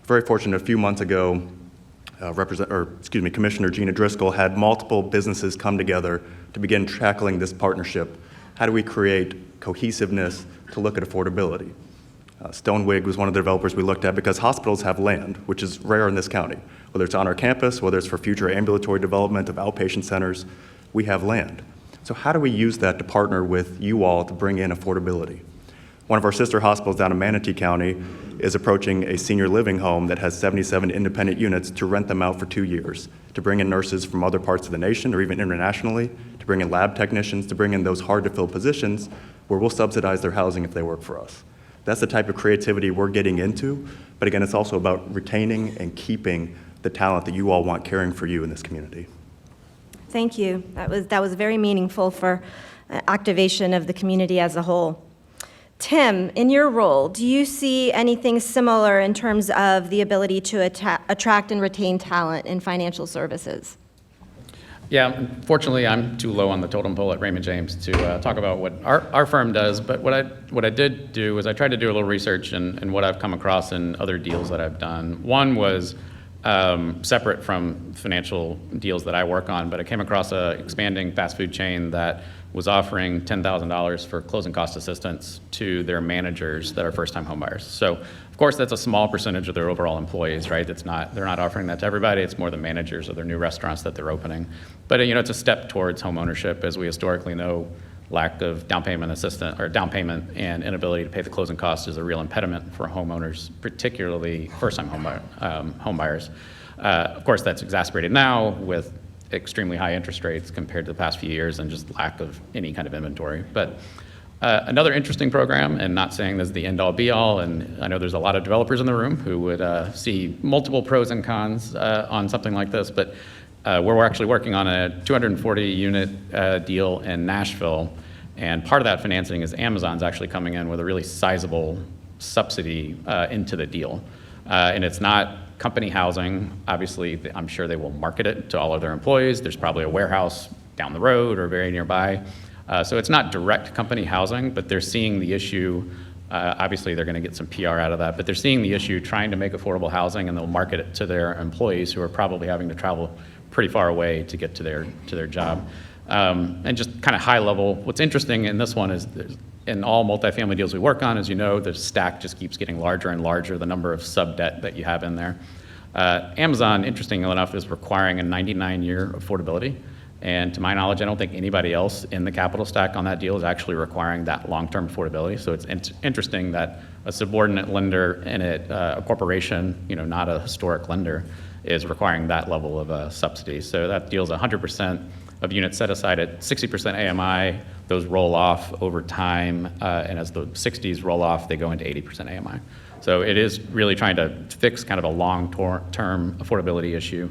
Very fortunate, a few months ago, Commissioner Gina Driscoll had multiple businesses come together to begin tackling this partnership. How do we create cohesiveness to look at affordability? Stonewig was one of the developers we looked at because hospitals have land, which is rare in this county. Whether it's on our campus, whether it's for future ambulatory development of outpatient centers, we have land. So how do we use that to partner with you all to bring in affordability? One of our sister hospitals down in Manatee County is approaching a senior living home that has 77 independent units to rent them out for 2 years, to bring in nurses from other parts of the nation or even internationally, to bring in lab technicians, to bring in those hard-to-fill positions where we'll subsidize their housing if they work for us. That's the type of creativity we're getting into, but again, it's also about retaining and keeping the talent that you all want caring for you in this community. Thank you. That was very meaningful for activation of the community as a whole. Tim, in your role, do you see anything similar in terms of the ability to attract and retain talent in financial services? Yeah, unfortunately, I'm too low on the totem pole at Raymond James to talk about what our firm does, but what I did do is I tried to do a little research in what I've come across in other deals that I've done. One was separate from financial deals that I work on, but I came across an expanding fast food chain that was offering $10,000 for closing cost assistance to their managers that are first-time homebuyers. So, of course, that's a small percentage of their overall employees, right? They're not offering that to everybody. It's more the managers of their new restaurants that they're opening. But it's a step towards home ownership. As we historically know, lack of down payment and inability to pay the closing costs is a real impediment for homeowners, particularly first-time home buyers. Of course, that's exacerbated now with extremely high interest rates compared to the past few years and just lack of any kind of inventory. But another interesting program, and not saying this is the end-all be-all, and I know there's a lot of developers in the room who would see multiple pros and cons on something like this, but we're actually working on a 240-unit deal in Nashville, and part of that financing is Amazon's actually coming in with a really sizable subsidy into the deal. And it's not company housing. Obviously, I'm sure they will market it to all of their employees. There's probably a warehouse down the road or very nearby. So it's not direct company housing, but they're seeing the issue. Obviously, they're going to get some PR out of that, but they're seeing the issue trying to make affordable housing, and they'll market it to their employees who are probably having to travel pretty far away to get to their job. And just kind of high level, what's interesting in this one is in all multifamily deals we work on, as you know, the stack just keeps getting larger and larger, the number of sub-debt that you have in there. Amazon, interestingly enough, is requiring a 99-year affordability. And to my knowledge, I don't think anybody else in the capital stack on that deal is actually requiring that long-term affordability. So it's interesting that a subordinate lender in it, a corporation, not a historic lender, is requiring that level of subsidy. So that deal's 100% of units set aside at 60% AMI. Those roll off over time, and as the 60s roll off, they go into 80% AMI. So it is really trying to fix kind of a long-term affordability issue.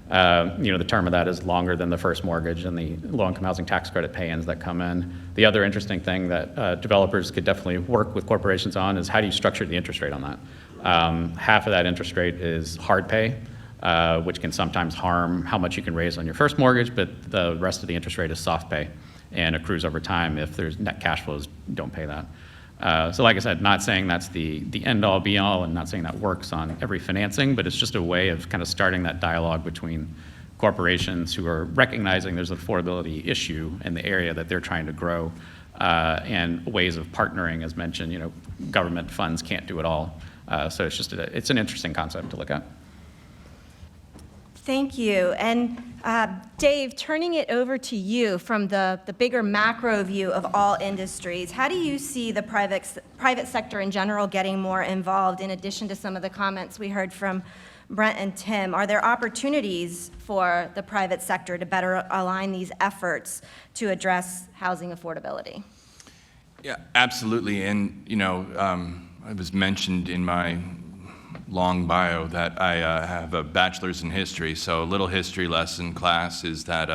The term of that is longer than the first mortgage and the low-income housing tax credit pay-ins that come in. The other interesting thing that developers could definitely work with corporations on is how do you structure the interest rate on that? Half of that interest rate is hard pay, which can sometimes harm how much you can raise on your first mortgage, but the rest of the interest rate is soft pay and accrues over time if there's net cash flows don't pay that. So like I said, not saying that's the end-all be-all and not saying that works on every financing, but it's just a way of kind of starting that dialogue between corporations who are recognizing there's an affordability issue in the area that they're trying to grow, and ways of partnering, as mentioned. Government funds can't do it all. So it's an interesting concept to look at. Thank you. And Dave, turning it over to you from the bigger macro view of all industries, how do you see the private sector in general getting more involved, in addition to some of the comments we heard from Brent and Tim? Are there opportunities for the private sector to better align these efforts to address housing affordability? Yeah, absolutely. And, it was mentioned in my long bio that I have a bachelor's in history. So a little history lesson class is that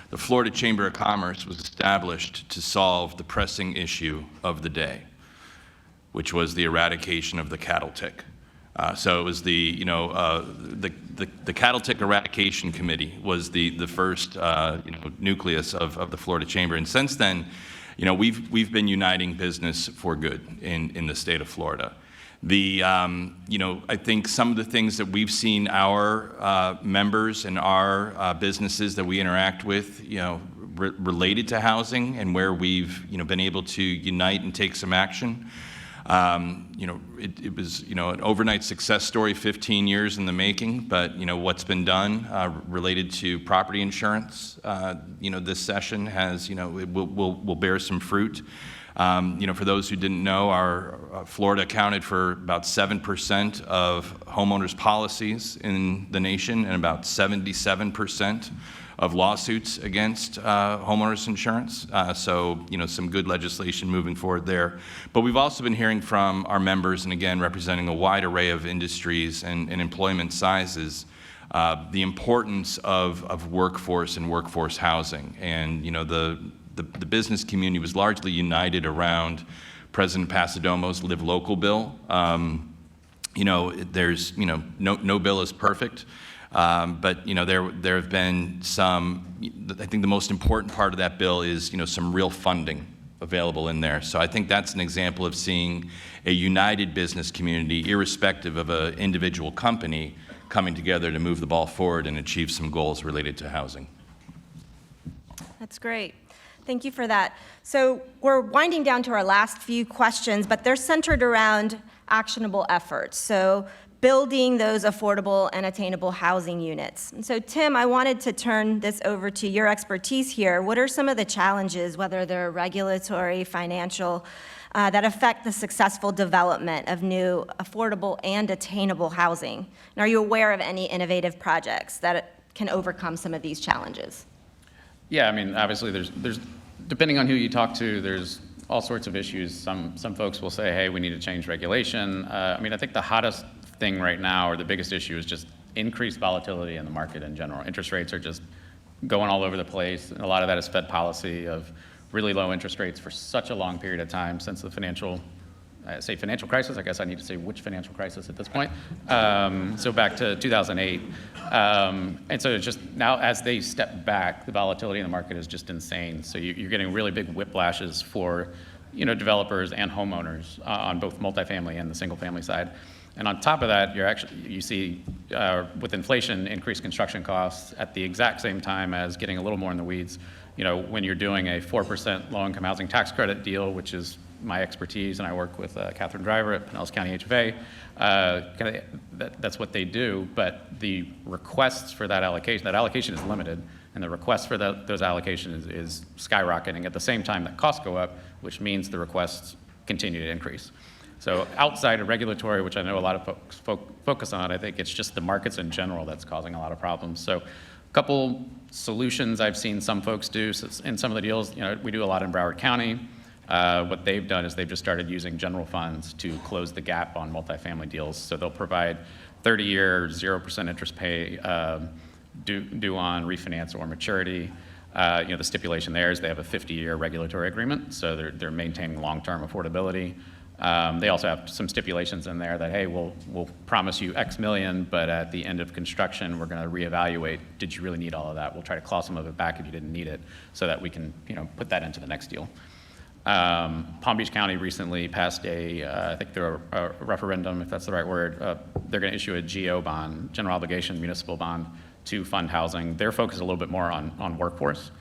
the Florida Chamber of Commerce was established to solve the pressing issue of the day, which was the eradication of the cattle tick. So it was the cattle tick eradication committee was the first nucleus of the Florida Chamber, and since then, we've been uniting business for good in the state of Florida. I think some of the things that we've seen our members and our businesses that we interact with, related to housing and where we've, been able to unite and take some action. It was, an overnight success story, 15 years in the making, but, what's been done related to property insurance, this session has, it will bear some fruit. For those who didn't know, our Florida accounted for about 7% of homeowners' policies in the nation and about 77% of lawsuits against homeowners insurance. So, some good legislation moving forward there. But we've also been hearing from our members, and again, representing a wide array of industries and employment sizes, the importance of workforce and workforce housing. And, the business community was largely united around President Pasadomo's Live Local bill. There's, no bill is perfect, but, there have been some, I think the most important part of that bill is, some real funding available in there. So I think that's an example of seeing a united business community, irrespective of an individual company, coming together to move the ball forward and achieve some goals related to housing. That's great. Thank you for that. So we're winding down to our last few questions, but they're centered around actionable efforts. So building those affordable and attainable housing units. And so, Tim, I wanted to turn this over to your expertise here. What are some of the challenges, whether they're regulatory, financial, that affect the successful development of new affordable and attainable housing? And are you aware of any innovative projects that can overcome some of these challenges? Yeah, I mean, obviously, there's depending on who you talk to, there's all sorts of issues. Some folks will say, hey, we need to change regulation. I mean, I think the hottest thing right now, or the biggest issue, is just increased volatility in the market in general. Interest rates are just going all over the place. And a lot of that is Fed policy of really low interest rates for such a long period of time since the financial crisis. I guess I need to say which financial crisis at this point. So back to 2008. And so it's just now, as they step back, the volatility in the market is just insane. So you're getting really big whiplashes for, developers and homeowners on both multifamily and the single family side. And on top of that, you see with inflation, increased construction costs at the exact same time as getting a little more in the weeds. When you're doing a 4% low-income housing tax credit deal, which is my expertise, and I work with Catherine Driver at Pinellas County HFA, that's what they do, but the requests for that allocation is limited, and the request for those allocations is skyrocketing at the same time that costs go up, which means the requests continue to increase. So outside of regulatory, which I know a lot of folks focus on, I think it's just the markets in general that's causing a lot of problems. So a couple solutions I've seen some folks do in some of the deals. We do a lot in Broward County. What they've done is they've just started using general funds to close the gap on multifamily deals. So they'll provide 30-year 0% interest pay due on refinance or maturity. The stipulation there is they have a 50-year regulatory agreement, so they're maintaining long-term affordability. They also have some stipulations in there that, hey, we'll promise you X million, but at the end of construction, we're going to reevaluate. Did you really need all of that? We'll try to claw some of it back if you didn't need it, so that we can, put that into the next deal. Palm Beach County recently passed I think through a referendum, if that's the right word. They're going to issue a GO bond, general obligation municipal bond, to fund housing. Their focus is a little bit more on workforce,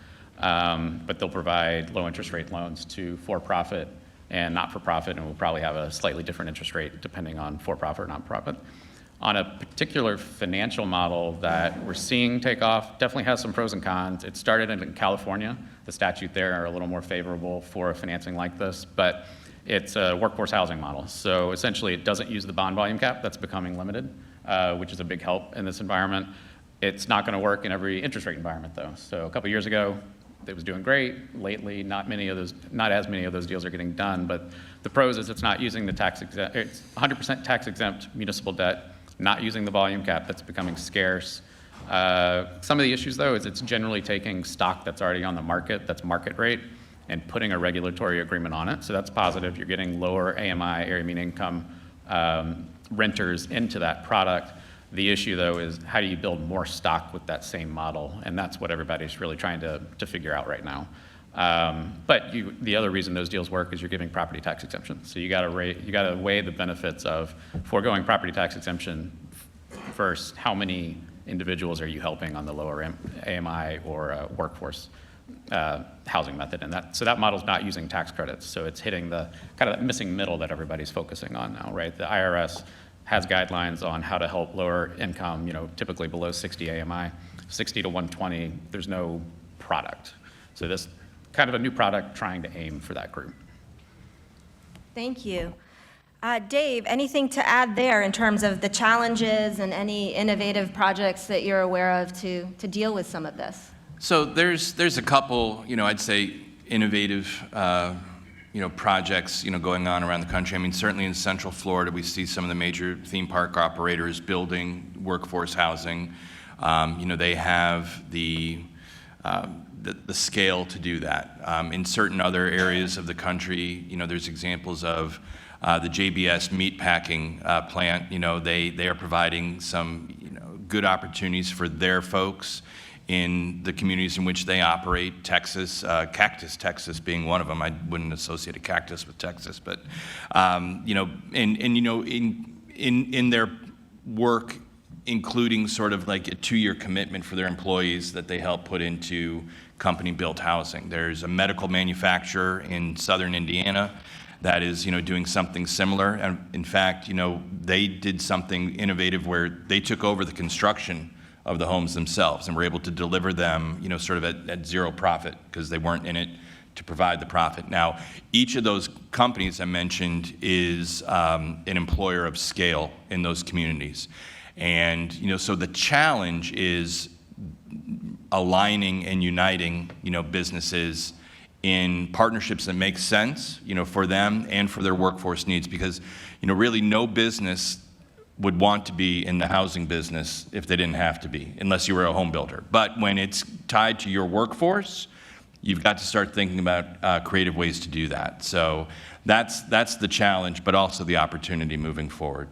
but they'll provide low interest rate loans to for-profit and not-for-profit, and we'll probably have a slightly different interest rate depending on for-profit or not-for-profit. On a particular financial model that we're seeing take off, definitely has some pros and cons. It started in California. The statute there are a little more favorable for financing like this, but it's a workforce housing model. So essentially it doesn't use the bond volume cap. That's becoming limited, which is a big help in this environment. It's not going to work in every interest rate environment though. So a couple years ago, it was doing great. Lately, not as many of those deals are getting done, but the pros is it's not using the it's 100% tax exempt municipal debt, not using the volume cap. That's becoming scarce. Some of the issues though is it's generally taking stock that's already on the market, that's market rate, and putting a regulatory agreement on it. So that's positive. You're getting lower AMI, area median income renters into that product. The issue, though, is how do you build more stock with that same model? And that's what everybody's really trying to figure out right now. But the other reason those deals work is you're giving property tax exemption. So you got to weigh the benefits of foregoing property tax exemption versus how many individuals are you helping on the lower AMI or workforce housing method. And so that model's not using tax credits. So it's hitting the kind of that missing middle that everybody's focusing on now, right? The IRS has guidelines on how to help lower income, typically below 60 AMI, 60 to 120, there's no product. So this kind of a new product trying to aim for that group. Thank you. Dave, anything to add there in terms of the challenges and any innovative projects that you're aware of to deal with some of this? So there's a couple, I'd say innovative projects, going on around the country. I mean, certainly in Central Florida, we see some of the major theme park operators building workforce housing. They have the scale to do that. In certain other areas of the country, there's examples of the JBS meatpacking plant. They are providing some, good opportunities for their folks in the communities in which they operate. Texas, Cactus, Texas being one of them. I wouldn't associate a cactus with Texas, but in their work, including sort of like a 2-year commitment for their employees that they help put into company-built housing. There's a medical manufacturer in southern Indiana that is, doing something similar. And in fact, they did something innovative where they took over the construction of the homes themselves and were able to deliver them, sort of at zero profit because they weren't in it to provide the profit. Now, each of those companies I mentioned is an employer of scale in those communities. And, so the challenge is aligning and uniting, businesses in partnerships that make sense, for them and for their workforce needs, because, really no business would want to be in the housing business if they didn't have to be, unless you were a home builder. But when it's tied to your workforce, you've got to start thinking about creative ways to do that. So that's the challenge, but also the opportunity moving forward.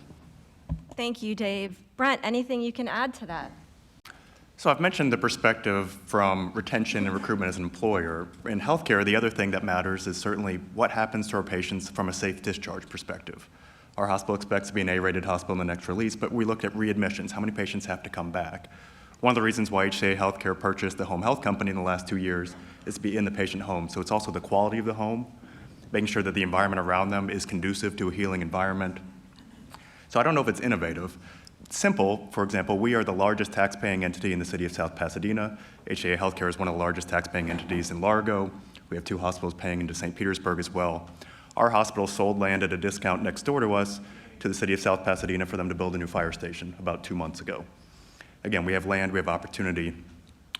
Thank you, Dave. Brent, anything you can add to that? So I've mentioned the perspective from retention and recruitment as an employer. In healthcare, the other thing that matters is certainly what happens to our patients from a safe discharge perspective. Our hospital expects to be an A-rated hospital in the next release, but we look at readmissions, how many patients have to come back. One of the reasons why HCA Healthcare purchased the home health company in the last 2 years is to be in the patient home. So it's also the quality of the home, making sure that the environment around them is conducive to a healing environment. So I don't know if it's innovative. Simple, for example, we are the largest taxpaying entity in the city of South Pasadena. HCA Healthcare is one of the largest taxpaying entities in Largo. We have 2 hospitals paying into St. Petersburg as well. Our hospital sold land at a discount next door to us to the city of South Pasadena for them to build a new fire station about 2 months ago. Again, we have land, we have opportunity,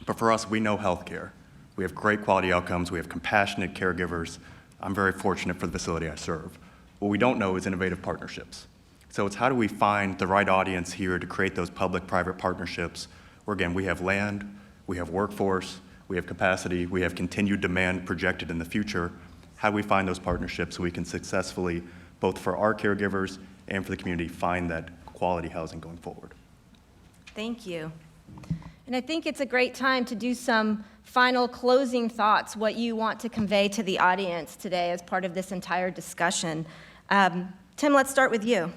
but for us, we know healthcare. We have great quality outcomes, we have compassionate caregivers. I'm very fortunate for the facility I serve. What we don't know is innovative partnerships. So it's how do we find the right audience here to create those public-private partnerships where, again, we have land, we have workforce, we have capacity, we have continued demand projected in the future. How do we find those partnerships so we can successfully, both for our caregivers and for the community, find that quality housing going forward? Thank you. And I think it's a great time to do some final closing thoughts, what you want to convey to the audience today as part of this entire discussion. Tim, let's start with you.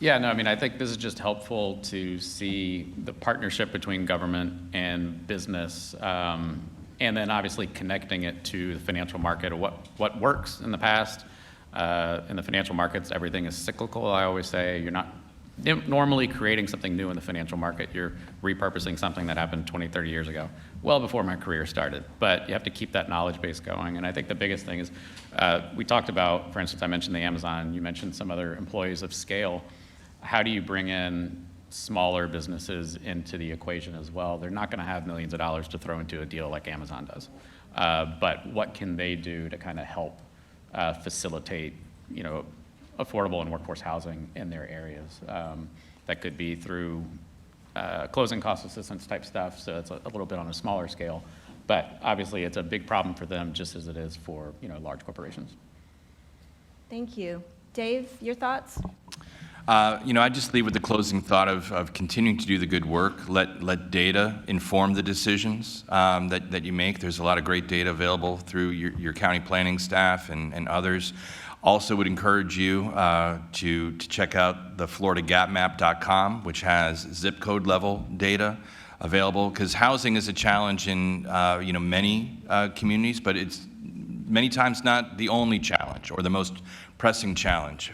Yeah, no, I think this is just helpful to see the partnership between government and business, and then obviously connecting it to the financial market, or what works in the past. In the financial markets, everything is cyclical. I always say you're not normally creating something new in the financial market. You're repurposing something that happened 20, 30 years ago, well before my career started. But you have to keep that knowledge base going. And I think the biggest thing is, we talked about, for instance, I mentioned the Amazon, you mentioned some other employees of scale. How do you bring in smaller businesses into the equation as well? They're not gonna have millions of dollars to throw into a deal like Amazon does. But what can they do to kind of help facilitate, affordable and workforce housing in their areas? That could be through closing cost assistance type stuff, so it's a little bit on a smaller scale. But obviously, it's a big problem for them just as it is for large corporations. Thank you. Dave, your thoughts? I just leave with the closing thought of continuing to do the good work. Let data inform the decisions that you make. There's a lot of great data available through your county planning staff and others. Also would encourage you to check out the FloridaGapMap.com, which has zip code level data available, because housing is a challenge in many communities, but it's many times not the only challenge or the most pressing challenge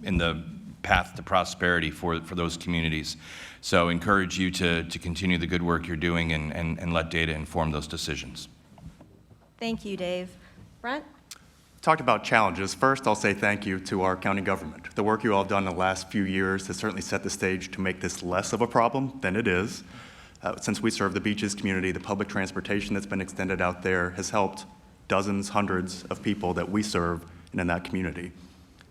in the path to prosperity for those communities. So encourage you to continue the good work you're doing and let data inform those decisions. Thank you, Dave. Brent? Talked about challenges. First, I'll say thank you to our county government. The work you all have done in the last few years has certainly set the stage to make this less of a problem than it is. Since we serve the beaches community, the public transportation that's been extended out there has helped dozens, hundreds of people that we serve in that community.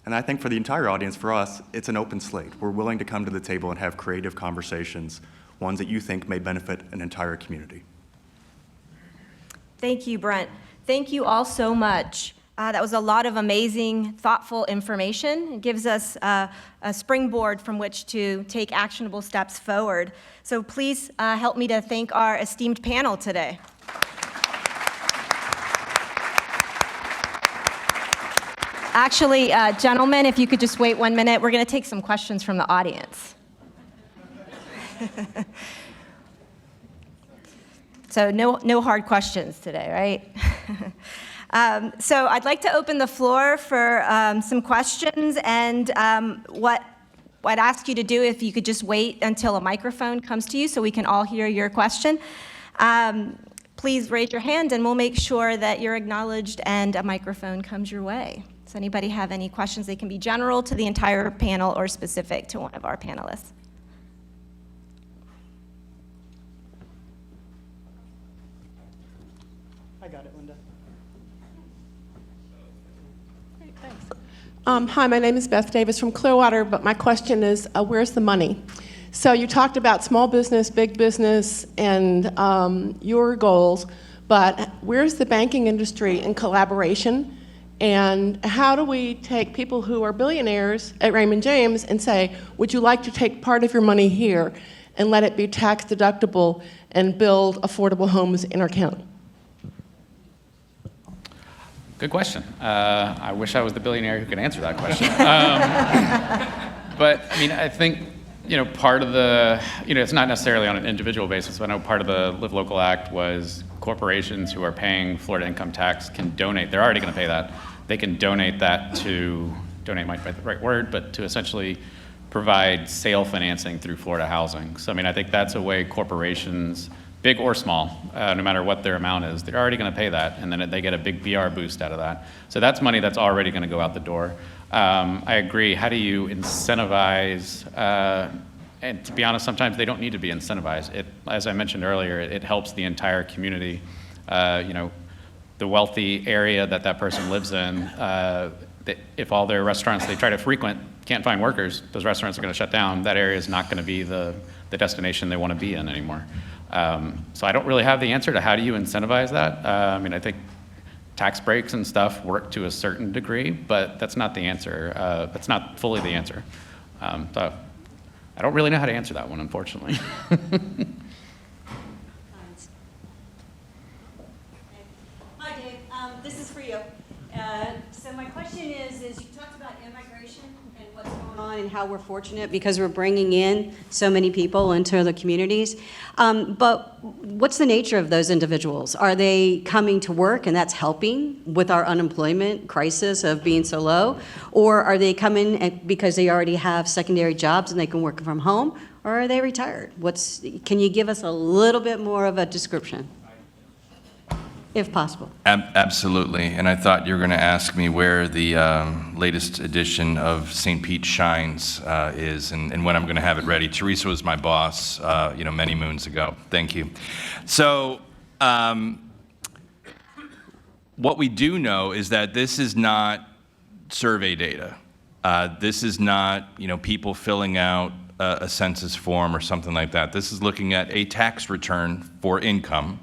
And I think for the entire audience, for us, it's an open slate. We're willing to come to the table and have creative conversations, ones that you think may benefit an entire community. Thank you, Brent. Thank you all so much. That was a lot of amazing, thoughtful information. It gives us a springboard from which to take actionable steps forward. So please help me to thank our esteemed panel today. Actually, gentlemen, if you could just wait 1 minute, we're going to take some questions from the audience. So no hard questions today, right? So I'd like to open the floor for some questions, and what I'd ask you to do, if you could just wait until a microphone comes to you so we can all hear your question. Please raise your hand and we'll make sure that you're acknowledged and a microphone comes your way. Does anybody have any questions? They can be general to the entire panel or specific to one of our panelists. I got it, Linda. Great, thanks. Hi, my name is Beth Davis from Clearwater, but my question is, where's the money? So you talked about small business, big business, and your goals, but where's the banking industry in collaboration? And how do we take people who are billionaires at Raymond James and say, would you like to take part of your money here and let it be tax deductible and build affordable homes in our county? Good question. I wish I was the billionaire who could answer that question. But I mean, I think, part of the, it's not necessarily on an individual basis, but I know part of the Live Local Act was corporations who are paying Florida income tax can donate. They're already going to pay that. They can donate that to, donate might be the right word, but to essentially provide sale financing through Florida Housing. So, I mean, I think that's a way corporations, big or small, no matter what their amount is, they're already going to pay that, and then they get a big BR boost out of that. So that's money that's already going to go out the door. I agree. How do you incentivize? And to be honest, sometimes they don't need to be incentivized. As I mentioned earlier, it helps the entire community. The wealthy area that person lives in, if all their restaurants they try to frequent can't find workers, those restaurants are going to shut down. That area is not going to be the destination they want to be in anymore. So I don't really have the answer to how do you incentivize that. I mean, I think tax breaks and stuff work to a certain degree, but that's not the answer. That's not fully the answer. So I don't really know how to answer that one, unfortunately. Hi, Dave. This is for you. So my question is you talked about immigration and what's going on and how we're fortunate because we're bringing in so many people into the communities. But what's the nature of those individuals? Are they coming to work and that's helping with our unemployment crisis of being so low? Or are they coming because they already have secondary jobs and they can work from home? Or are they retired? Can you give us a little bit more of a description, if possible? Absolutely. And I thought you were going to ask me where the latest edition of St. Pete Shines is and when I'm going to have it ready. Teresa was my boss, many moons ago. Thank you. So what we do know is that this is not survey data. This is not, people filling out a census form or something like that. This is looking at a tax return for income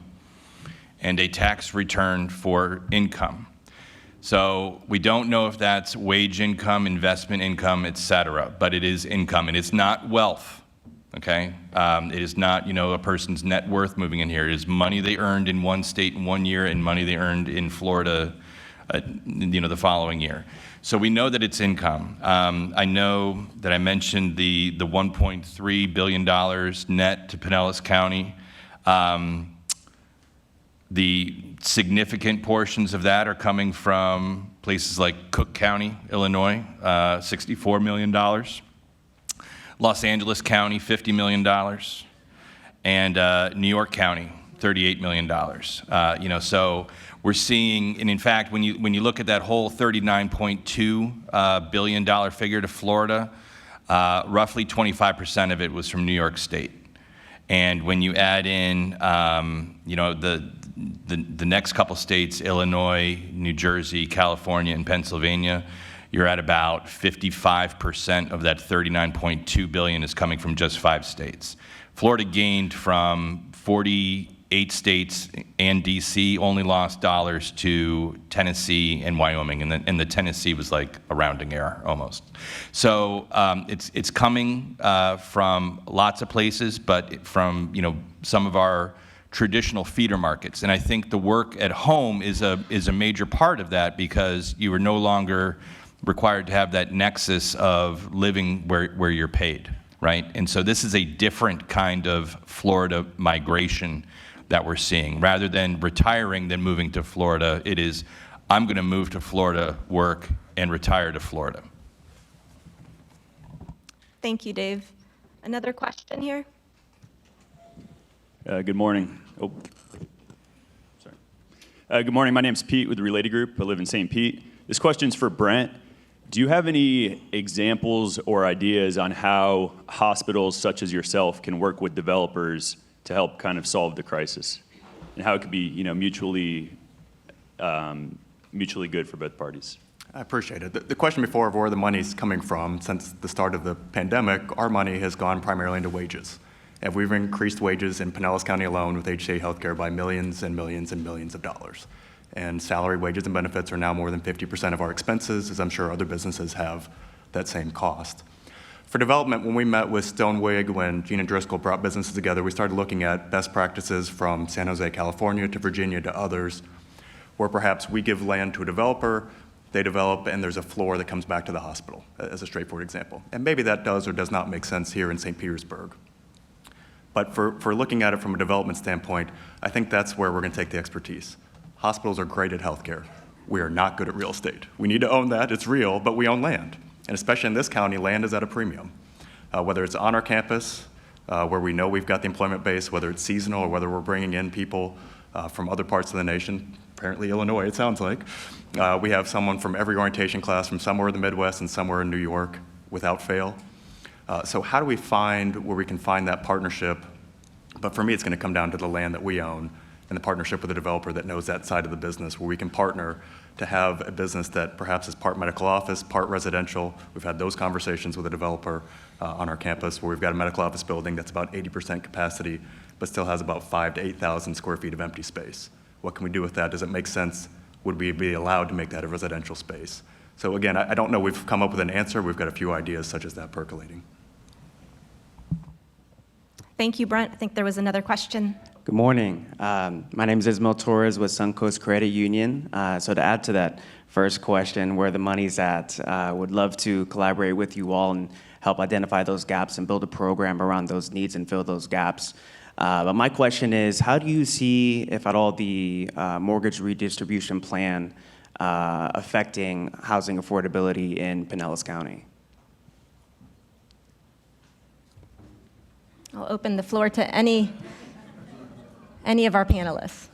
and a tax return for income. So we don't know if that's wage income, investment income, et cetera, but it is income, and it's not wealth, okay? It is not, a person's net worth moving in here. It is money they earned in one state in 1 year and money they earned in Florida, the following year. So we know that it's income. I know that I mentioned the $1.3 billion net to Pinellas County. The significant portions of that are coming from places like Cook County, Illinois, $64 million. Los Angeles County, $50 million. And New York County, $38 million. So we're seeing, and in fact, when you look at that whole $39.2 billion figure to Florida, roughly 25% of it was from New York State. And when you add in, the next couple states, Illinois, New Jersey, California, and Pennsylvania, you're at about 55% of that $39.2 billion is coming from just 5 states. Florida gained from 48 states, and DC only lost dollars to Tennessee and Wyoming, and the Tennessee was like a rounding error almost. So it's coming from lots of places, but from some of our traditional feeder markets. And I think the work at home is a major part of that, because you are no longer required to have that nexus of living where you're paid, right? And so this is a different kind of Florida migration that we're seeing. Rather than retiring, then moving to Florida, it is, I'm going to move to Florida, work, and retire to Florida. Thank you, Dave. Another question here? Good morning. Oh, sorry. Good morning. My name's Pete with the Related Group. I live in St. Pete. This question's for Brent. Do you have any examples or ideas on how hospitals such as yourself can work with developers to help kind of solve the crisis, and how it could be, you know, mutually good for both parties? I appreciate it. The question before of where the money's coming from, since the start of the pandemic, our money has gone primarily into wages. And we've increased wages in Pinellas County alone with HCA Healthcare by millions and millions and millions of dollars. And salary, wages, and benefits are now more than 50% of our expenses, as I'm sure other businesses have that same cost. For development, when we met with Stonewig, when Gina Driscoll brought businesses together, we started looking at best practices from San Jose, California to Virginia to others, where perhaps we give land to a developer, they develop, and there's a floor that comes back to the hospital, as a straightforward example. And maybe that does or does not make sense here in St. Petersburg. But for looking at it from a development standpoint, I think that's where we're going to take the expertise. Hospitals are great at healthcare. We are not good at real estate. We need to own that, it's real, but we own land. And especially in this county, land is at a premium. Whether it's on our campus, where we know we've got the employment base, whether it's seasonal or whether we're bringing in people from other parts of the nation, apparently Illinois, it sounds like. We have someone from every orientation class from somewhere in the Midwest and somewhere in New York without fail. So how do we find where we can find that partnership? But for me, it's going to come down to the land that we own and the partnership with a developer that knows that side of the business, where we can partner to have a business that perhaps is part medical office, part residential. We've had those conversations with a developer on our campus where we've got a medical office building that's about 80% capacity, but still has about 5,000 to 8,000 square feet of empty space. What can we do with that? Does it make sense? Would we be allowed to make that a residential space? So again, I don't know we've come up with an answer. We've got a few ideas such as that percolating. Thank you, Brent. I think there was another question. Good morning. My name is Ismail Torres with Suncoast Credit Union. So to add to that first question, where the money's at, would love to collaborate with you all and help identify those gaps and build a program around those needs and fill those gaps. But my question is, how do you see, if at all, the mortgage redistribution plan affecting housing affordability in Pinellas County? I'll open the floor to any of our panelists.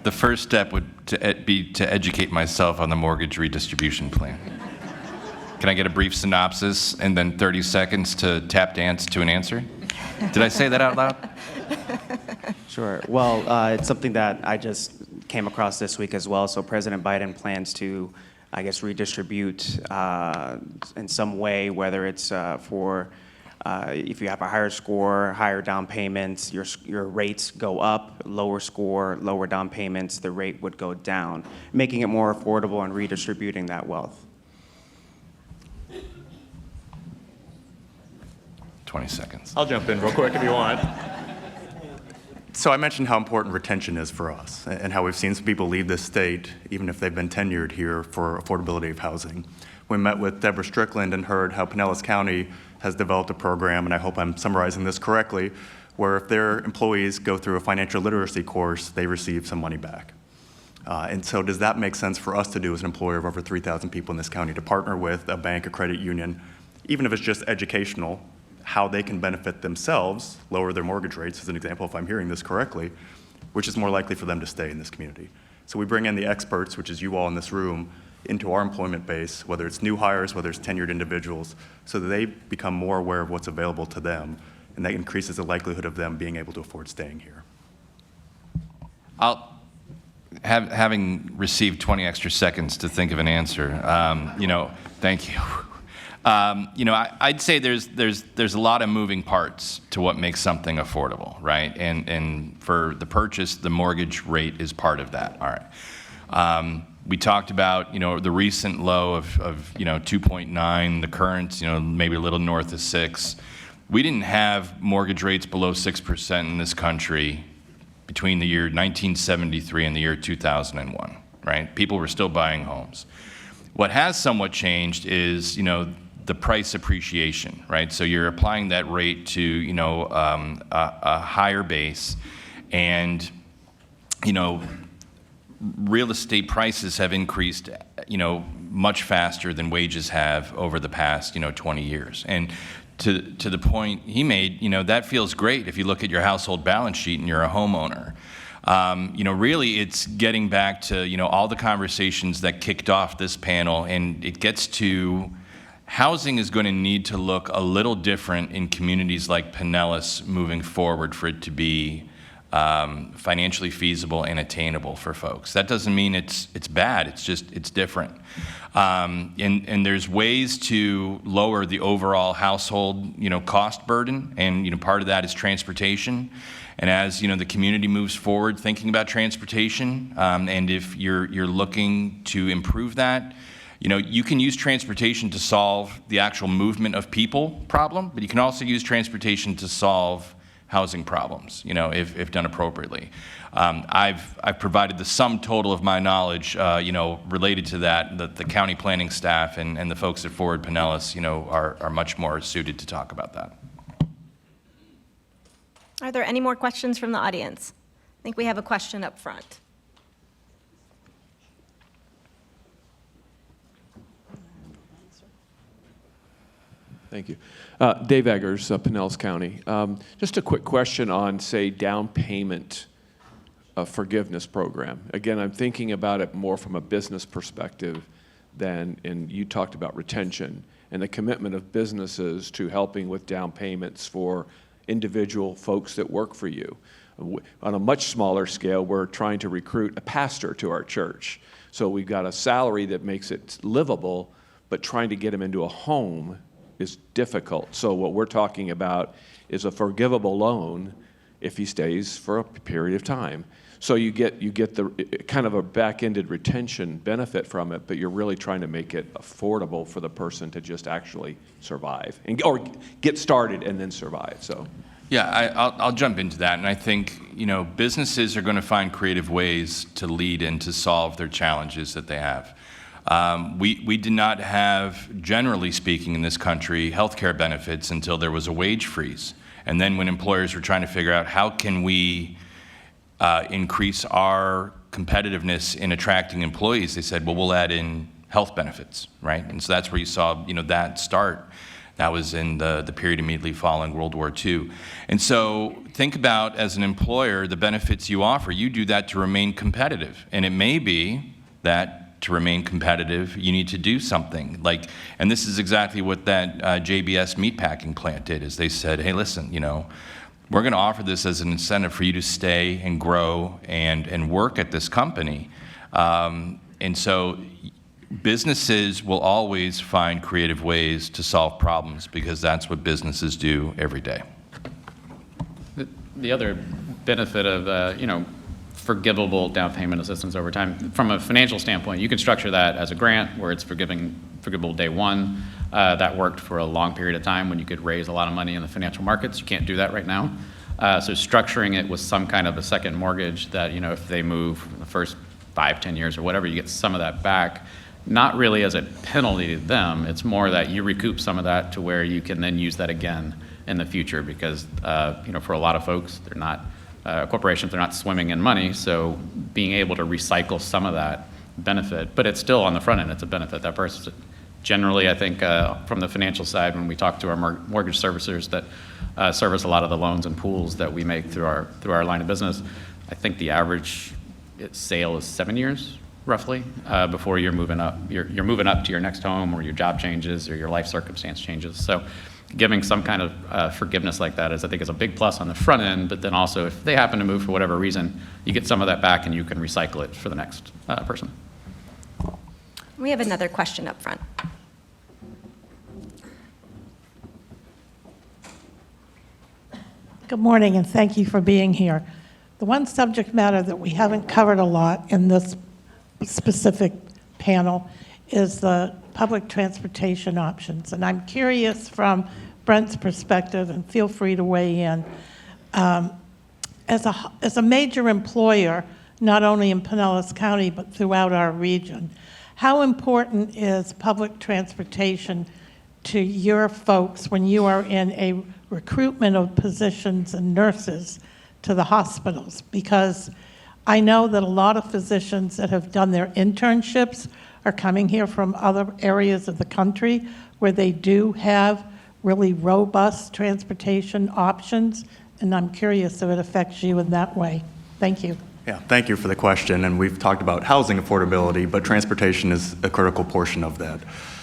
The first step would be to educate myself on the mortgage redistribution plan. Can I get a brief synopsis and then 30 seconds to tap dance to an answer? Did I say that out loud? Sure. Well, it's something that I just came across this week as well. So President Biden plans to, I guess, redistribute in some way, whether it's for if you have a higher score, higher down payments, your rates go up, lower score, lower down payments, the rate would go down, making it more affordable and redistributing that wealth. 20 seconds. I'll jump in real quick if you want. So I mentioned how important retention is for us and how we've seen some people leave this state, even if they've been tenured here, for affordability of housing. We met with Deborah Strickland and heard how Pinellas County has developed a program, and I hope I'm summarizing this correctly, where if their employees go through a financial literacy course, they receive some money back. And so does that make sense for us to do as an employer of over 3,000 people in this county, to partner with a bank, a credit union, even if it's just educational, how they can benefit themselves, lower their mortgage rates, as an example, if I'm hearing this correctly, which is more likely for them to stay in this community. So we bring in the experts, which is you all in this room, into our employment base, whether it's new hires, whether it's tenured individuals, so that they become more aware of what's available to them, and that increases the likelihood of them being able to afford staying here. Having received 20 extra seconds to think of an answer, thank you. I'd say there's a lot of moving parts to what makes something affordable, right? And for the purchase, the mortgage rate is part of that. All right. We talked about the recent low of 2.9, the current maybe a little north of 6. We didn't have mortgage rates below 6% in this country between the year 1973 and the year 2001, right? People were still buying homes. What has somewhat changed is the price appreciation, right? So you're applying that rate to, a higher base, and, real estate prices have increased, much faster than wages have over the past, 20 years. And to the point he made, that feels great if you look at your household balance sheet and you're a homeowner. Really it's getting back to, all the conversations that kicked off this panel, and it gets to housing is going to need to look a little different in communities like Pinellas moving forward for it to be financially feasible and attainable for folks. That doesn't mean it's bad. It's just it's different. And there's ways to lower the overall household cost burden, and part of that is transportation. And as the community moves forward thinking about transportation, and if you're looking to improve that, you can use transportation to solve the actual movement of people problem, but you can also use transportation to solve housing problems, if done appropriately. I've provided the sum total of my knowledge, related to that. The county planning staff and the folks at Forward Pinellas, are much more suited to talk about that. Are there any more questions from the audience? I think we have a question up front. Thank you. Dave Eggers, Pinellas County. Just a quick question on, say, down payment forgiveness program. Again, I'm thinking about it more from a business perspective than, and you talked about retention and the commitment of businesses to helping with down payments for individual folks that work for you. On a much smaller scale, we're trying to recruit a pastor to our church. So we've got a salary that makes it livable, but trying to get him into a home is difficult. So what we're talking about is a forgivable loan if he stays for a period of time. So you get the kind of a back-ended retention benefit from it, but you're really trying to make it affordable for the person to just actually survive or get started and then survive. So. Yeah, I'll jump into that, and I think businesses are going to find creative ways to lead and to solve their challenges that they have. We did not have, generally speaking in this country, healthcare benefits until there was a wage freeze. And then when employers were trying to figure out how can we increase our competitiveness in attracting employees, they said, well, we'll add in health benefits, right? And so that's where you saw that start. That was in the period immediately following World War II. And so think about, as an employer, the benefits you offer. You do that to remain competitive. And it may be that to remain competitive, you need to do something like, and this is exactly what that JBS meatpacking plant did, is they said, hey, listen, we're going to offer this as an incentive for you to stay and grow and work at this company. And so businesses will always find creative ways to solve problems because that's what businesses do every day. The other benefit of, forgivable down payment assistance over time, from a financial standpoint, you can structure that as a grant where it's forgivable day one. That worked for a long period of time when you could raise a lot of money in the financial markets. You can't do that right now. So structuring it with some kind of a second mortgage that, if they move in the first 5-10 years or whatever, you get some of that back. Not really as a penalty to them. It's more that you recoup some of that to where you can then use that again in the future because, for a lot of folks, they're not corporations, they're not swimming in money, so being able to recycle some of that benefit, but it's still on the front end, it's a benefit. That person, generally, I think, from the financial side, when we talk to our mortgage servicers that service a lot of the loans and pools that we make through our line of business, I think the average sale is 7 years, roughly, before you're moving up. You're moving up to your next home, or your job changes, or your life circumstance changes. So giving some kind of forgiveness like that I think is a big plus on the front end, but then also if they happen to move for whatever reason, you get some of that back and you can recycle it for the next person. We have another question up front. Good morning, and thank you for being here. The one subject matter that we haven't covered a lot in this specific panel is the public transportation options. And I'm curious from Brent's perspective, and feel free to weigh in. As a major employer, not only in Pinellas County, but throughout our region, how important is public transportation to your folks when you are in a recruitment of positions and nurses to the hospitals? Because I know that a lot of physicians that have done their internships are coming here from other areas of the country where they do have really robust transportation options, and I'm curious if it affects you in that way. Thank you. Yeah, thank you for the question. And we've talked about housing affordability, but transportation is a critical portion of that.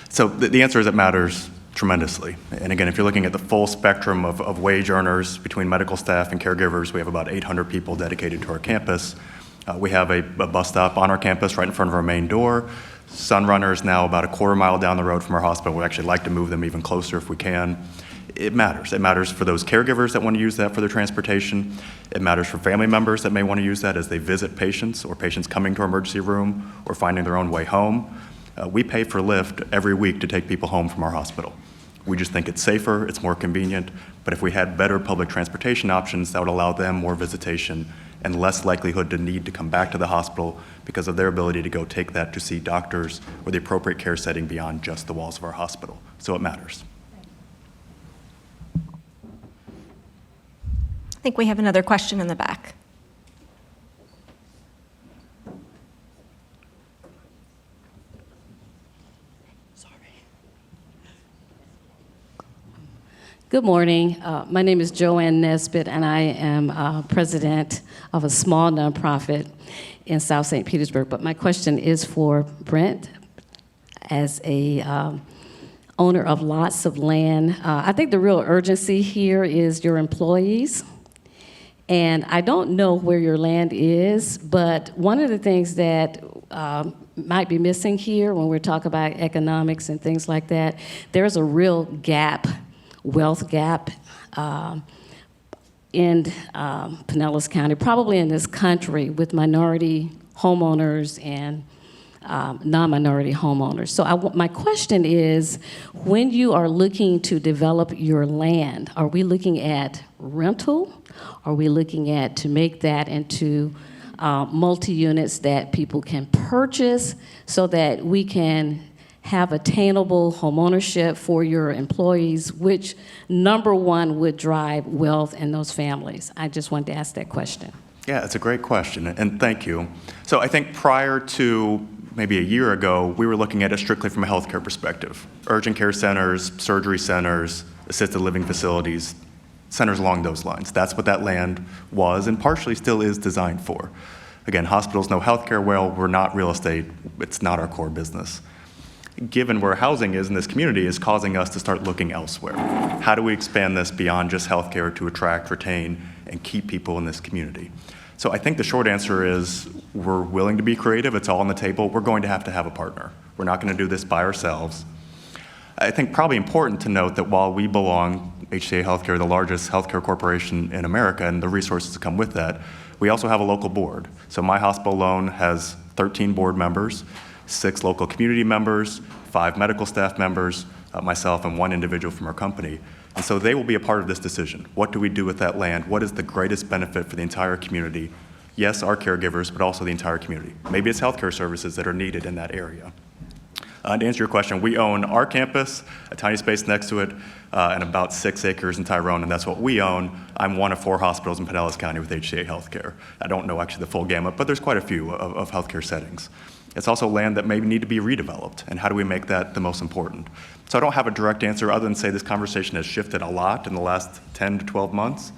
So the answer is it matters tremendously. And again, if you're looking at the full spectrum of wage earners between medical staff and caregivers, we have about 800 people dedicated to our campus. We have a bus stop on our campus right in front of our main door. Sunrunner is now about a quarter mile down the road from our hospital. We'd actually like to move them even closer if we can. It matters. It matters for those caregivers that want to use that for their transportation. It matters for family members that may want to use that as they visit patients or patients coming to our emergency room or finding their own way home. We pay for Lyft every week to take people home from our hospital. We just think it's safer, it's more convenient, but if we had better public transportation options, that would allow them more visitation and less likelihood to need to come back to the hospital because of their ability to go take that to see doctors or the appropriate care setting beyond just the walls of our hospital. So it matters. I think we have another question in the back. Good morning. My name is Joanne Nesbitt, and I am president of a small nonprofit in South St. Petersburg. But my question is for Brent, as a owner of lots of land. I think the real urgency here is your employees. And I don't know where your land is, but one of the things that might be missing here when we're talking about economics and things like that, there's a real gap, wealth gap in Pinellas County, probably in this country, with minority homeowners and non-minority homeowners. So my question is, when you are looking to develop your land, are we looking at rental? Are we looking at to make that into multi-units that people can purchase so that we can have attainable homeownership for your employees, which number one would drive wealth in those families? I just wanted to ask that question. Yeah, it's a great question, and thank you. So I think prior to maybe a year ago, we were looking at it strictly from a healthcare perspective. Urgent care centers, surgery centers, assisted living facilities, centers along those lines. That's what that land was and partially still is designed for. Again, hospitals know healthcare well. We're not real estate. It's not our core business. Given where housing is in this community is causing us to start looking elsewhere. How do we expand this beyond just healthcare to attract, retain, and keep people in this community? So I think the short answer is we're willing to be creative. It's all on the table. We're going to have a partner. We're not going to do this by ourselves. I think probably important to note that while we belong, HCA Healthcare, the largest healthcare corporation in America, and the resources that come with that, we also have a local board. So my hospital alone has 13 board members, 6 local community members, 5 medical staff members, myself, and 1 individual from our company. And so they will be a part of this decision. What do we do with that land? What is the greatest benefit for the entire community? Yes, our caregivers, but also the entire community. Maybe it's healthcare services that are needed in that area. To answer your question, we own our campus, a tiny space next to it, and about 6 acres in Tyrone, and that's what we own. I'm one of 4 hospitals in Pinellas County with HCA Healthcare. I don't know actually the full gamut, but there's quite a few of healthcare settings. It's also land that may need to be redeveloped, and how do we make that the most important? So I don't have a direct answer other than say this conversation has shifted a lot in the last 10 to 12 months.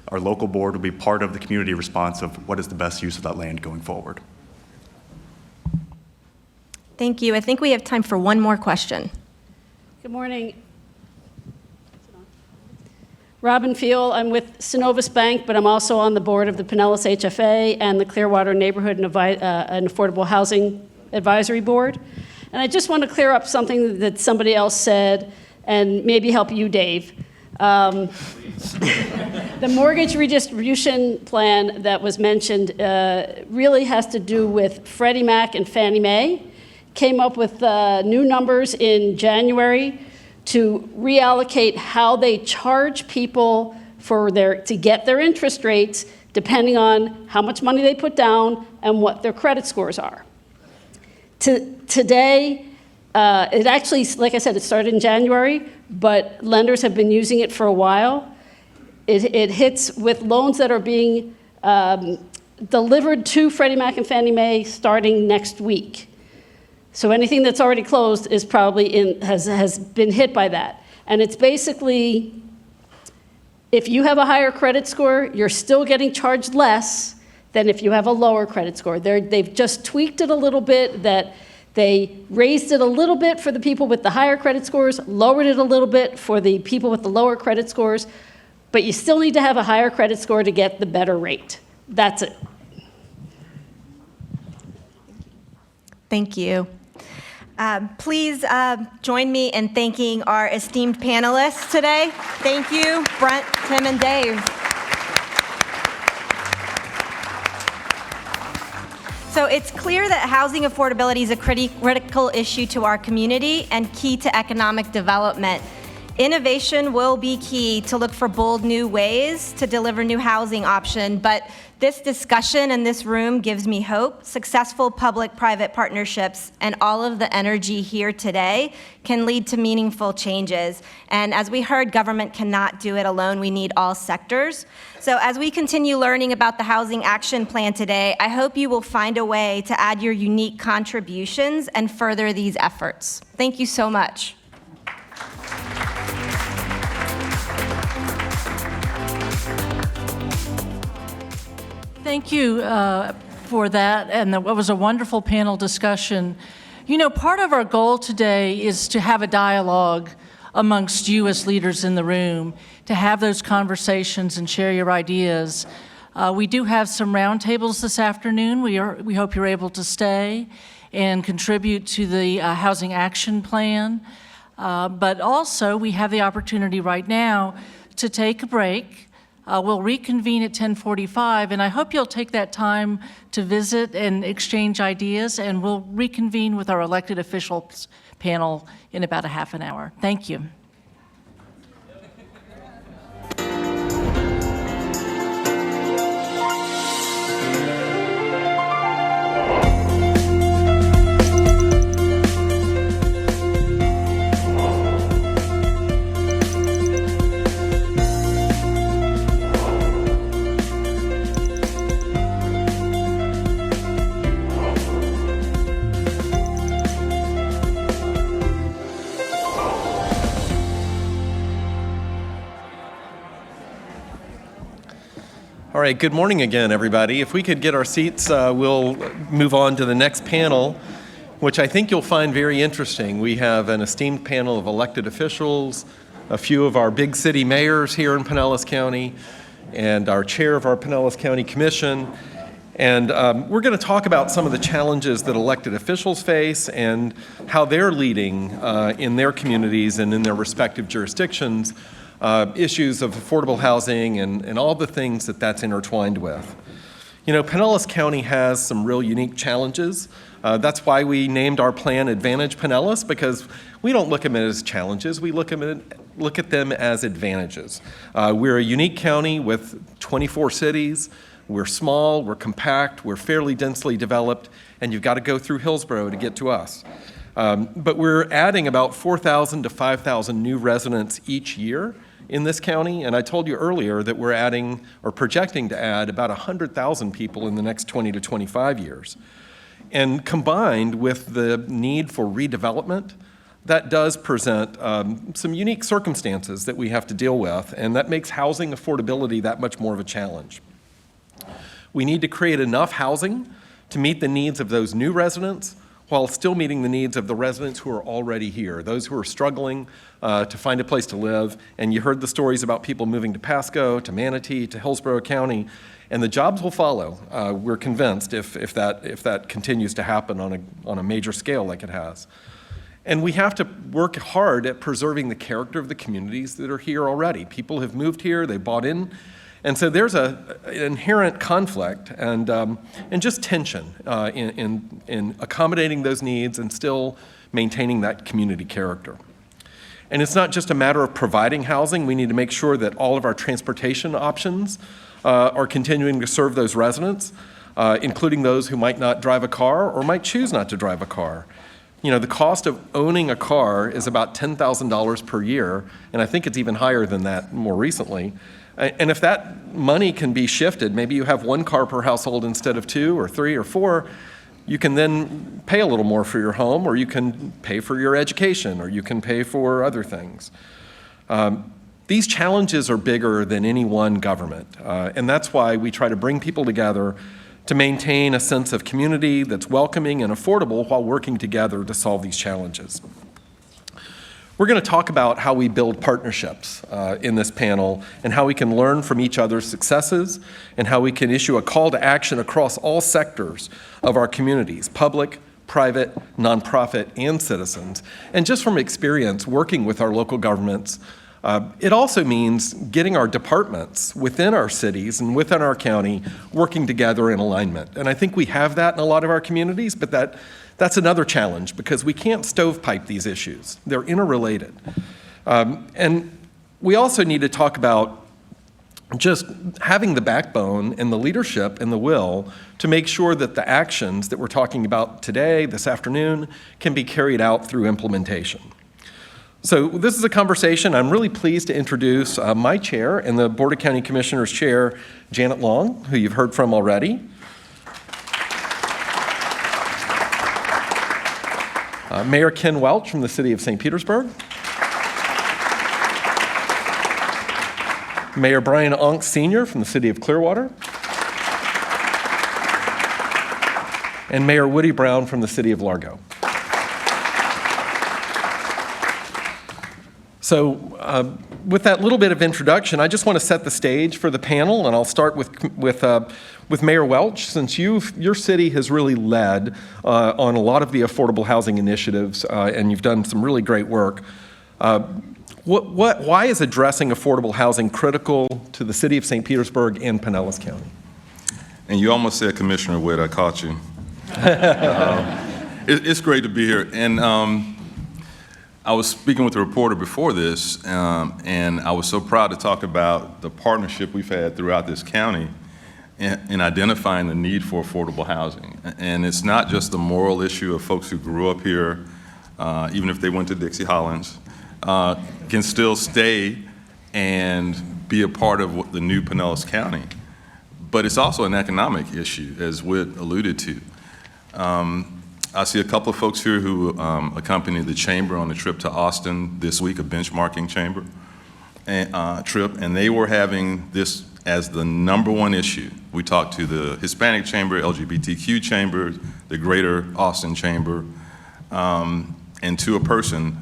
Our local board will be part of the community response of what is the best use of that land going forward. Thank you. I think we have time for one more question. Good morning. Robin Field. I'm with Synovus Bank, but I'm also on the board of the Pinellas HFA and the Clearwater Neighborhood and Affordable Housing Advisory Board. And I just want to clear up something that somebody else said and maybe help you, Dave. The mortgage redistribution plan that was mentioned really has to do with Freddie Mac and Fannie Mae. Came up with new numbers in January to reallocate how they charge people to get their interest rates, depending on how much money they put down and what their credit scores are. Today, It actually, like I said, it started in January, but lenders have been using it for a while. It hits with loans that are being delivered to Freddie Mac and Fannie Mae starting next week. So anything that's already closed is probably has been hit by that. And it's basically, if you have a higher credit score, you're still getting charged less than if you have a lower credit score. They've just tweaked it a little bit, that they raised it a little bit for the people with the higher credit scores, lowered it a little bit for the people with the lower credit scores, but you still need to have a higher credit score to get the better rate. That's it. Thank you. Please join me in thanking our esteemed panelists today. Thank you, Brent, Tim, and Dave. So it's clear that housing affordability is a critical issue to our community and key to economic development. Innovation will be key to look for bold new ways to deliver new housing option, but this discussion in this room gives me hope. Successful public-private partnerships and all of the energy here today can lead to meaningful changes. And as we heard, government cannot do it alone. We need all sectors. So as we continue learning about the Housing Action Plan today, I hope you will find a way to add your unique contributions and further these efforts. Thank you so much. Thank you for that, and that was a wonderful panel discussion. You know, part of our goal today is to have a dialogue amongst you as leaders in the room, to have those conversations and share your ideas. We do have some roundtables this afternoon. We hope you're able to stay and contribute to the Housing Action Plan. But also, we have the opportunity right now to take a break. We'll reconvene at 10:45, and I hope you'll take that time to visit and exchange ideas, and we'll reconvene with our elected officials panel in about a half an hour. Thank you. All right, good morning again, everybody. If we could get our seats, we'll move on to the next panel, which I think you'll find very interesting. We have an esteemed panel of elected officials, a few of our big city mayors here in Pinellas County, and our chair of our Pinellas County Commission. And we're going to talk about some of the challenges that elected officials face and how they're leading in their communities and in their respective jurisdictions, issues of affordable housing and all the things that that's intertwined with. You know, Pinellas County has some real unique challenges. That's why we named our plan Advantage Pinellas, because we don't look at them as challenges, we look at them as advantages. We're a unique county with 24 cities. We're small, we're compact, we're fairly densely developed, and you've got to go through Hillsborough to get to us. But we're adding about 4,000 to 5,000 new residents each year in this county, and I told you earlier that we're adding or projecting to add about 100,000 people in the next 20 to 25 years. And combined with the need for redevelopment, that does present some unique circumstances that we have to deal with, and that makes housing affordability that much more of a challenge. We need to create enough housing to meet the needs of those new residents while still meeting the needs of the residents who are already here, those who are struggling to find a place to live. And you heard the stories about people moving to Pasco, to Manatee, to Hillsborough County, and the jobs will follow. We're convinced if that continues to happen on a major scale like it has. And we have to work hard at preserving the character of the communities that are here already. People have moved here, they bought in, and so there's an inherent conflict and just tension in accommodating those needs and still maintaining that community character. And it's not just a matter of providing housing. We need to make sure that all of our transportation options are continuing to serve those residents, including those who might not drive a car or might choose not to drive a car. The cost of owning a car is about $10,000 per year, and I think it's even higher than that more recently. And if that money can be shifted, maybe you have one car per household instead of 2 or 3 or 4, you can then pay a little more for your home, or you can pay for your education, or you can pay for other things. These challenges are bigger than any one government, and that's why we try to bring people together to maintain a sense of community that's welcoming and affordable while working together to solve these challenges. We're going to talk about how we build partnerships in this panel, and how we can learn from each other's successes, and how we can issue a call to action across all sectors of our communities, public, private, nonprofit, and citizens. And just from experience working with our local governments, it also means getting our departments within our cities and within our county working together in alignment. And I think we have that in a lot of our communities, but that's another challenge, because we can't stovepipe these issues. They're interrelated. And we also need to talk about just having the backbone and the leadership and the will to make sure that the actions that we're talking about today, this afternoon, can be carried out through implementation. So this is a conversation. I'm really pleased to introduce my chair and the Board of County Commissioners Chair, Janet Long, who you've heard from already. Mayor Ken Welch from the City of St. Petersburg. Mayor Brian Onk Sr. from the City of Clearwater. And Mayor Woody Brown from the City of Largo. So with that little bit of introduction, I just want to set the stage for the panel, and I'll start with Mayor Welch, since your city has really led on a lot of the affordable housing initiatives, and you've done some really great work. Why is addressing affordable housing critical to the City of St. Petersburg and Pinellas County? And you almost said Commissioner Whit, I caught you. It's great to be here. And I was speaking with a reporter before this, and I was so proud to talk about the partnership we've had throughout this county in identifying the need for affordable housing. And it's not just the moral issue of folks who grew up here, even if they went to Dixie Hollins, can still stay and be a part of the new Pinellas County. But it's also an economic issue, as Whit alluded to. I see a couple of folks here who accompanied the chamber on a trip to Austin this week, a benchmarking chamber trip, and they were having this as the #1 issue. We talked to the Hispanic chamber, LGBTQ chamber, the Greater Austin chamber, and to a person,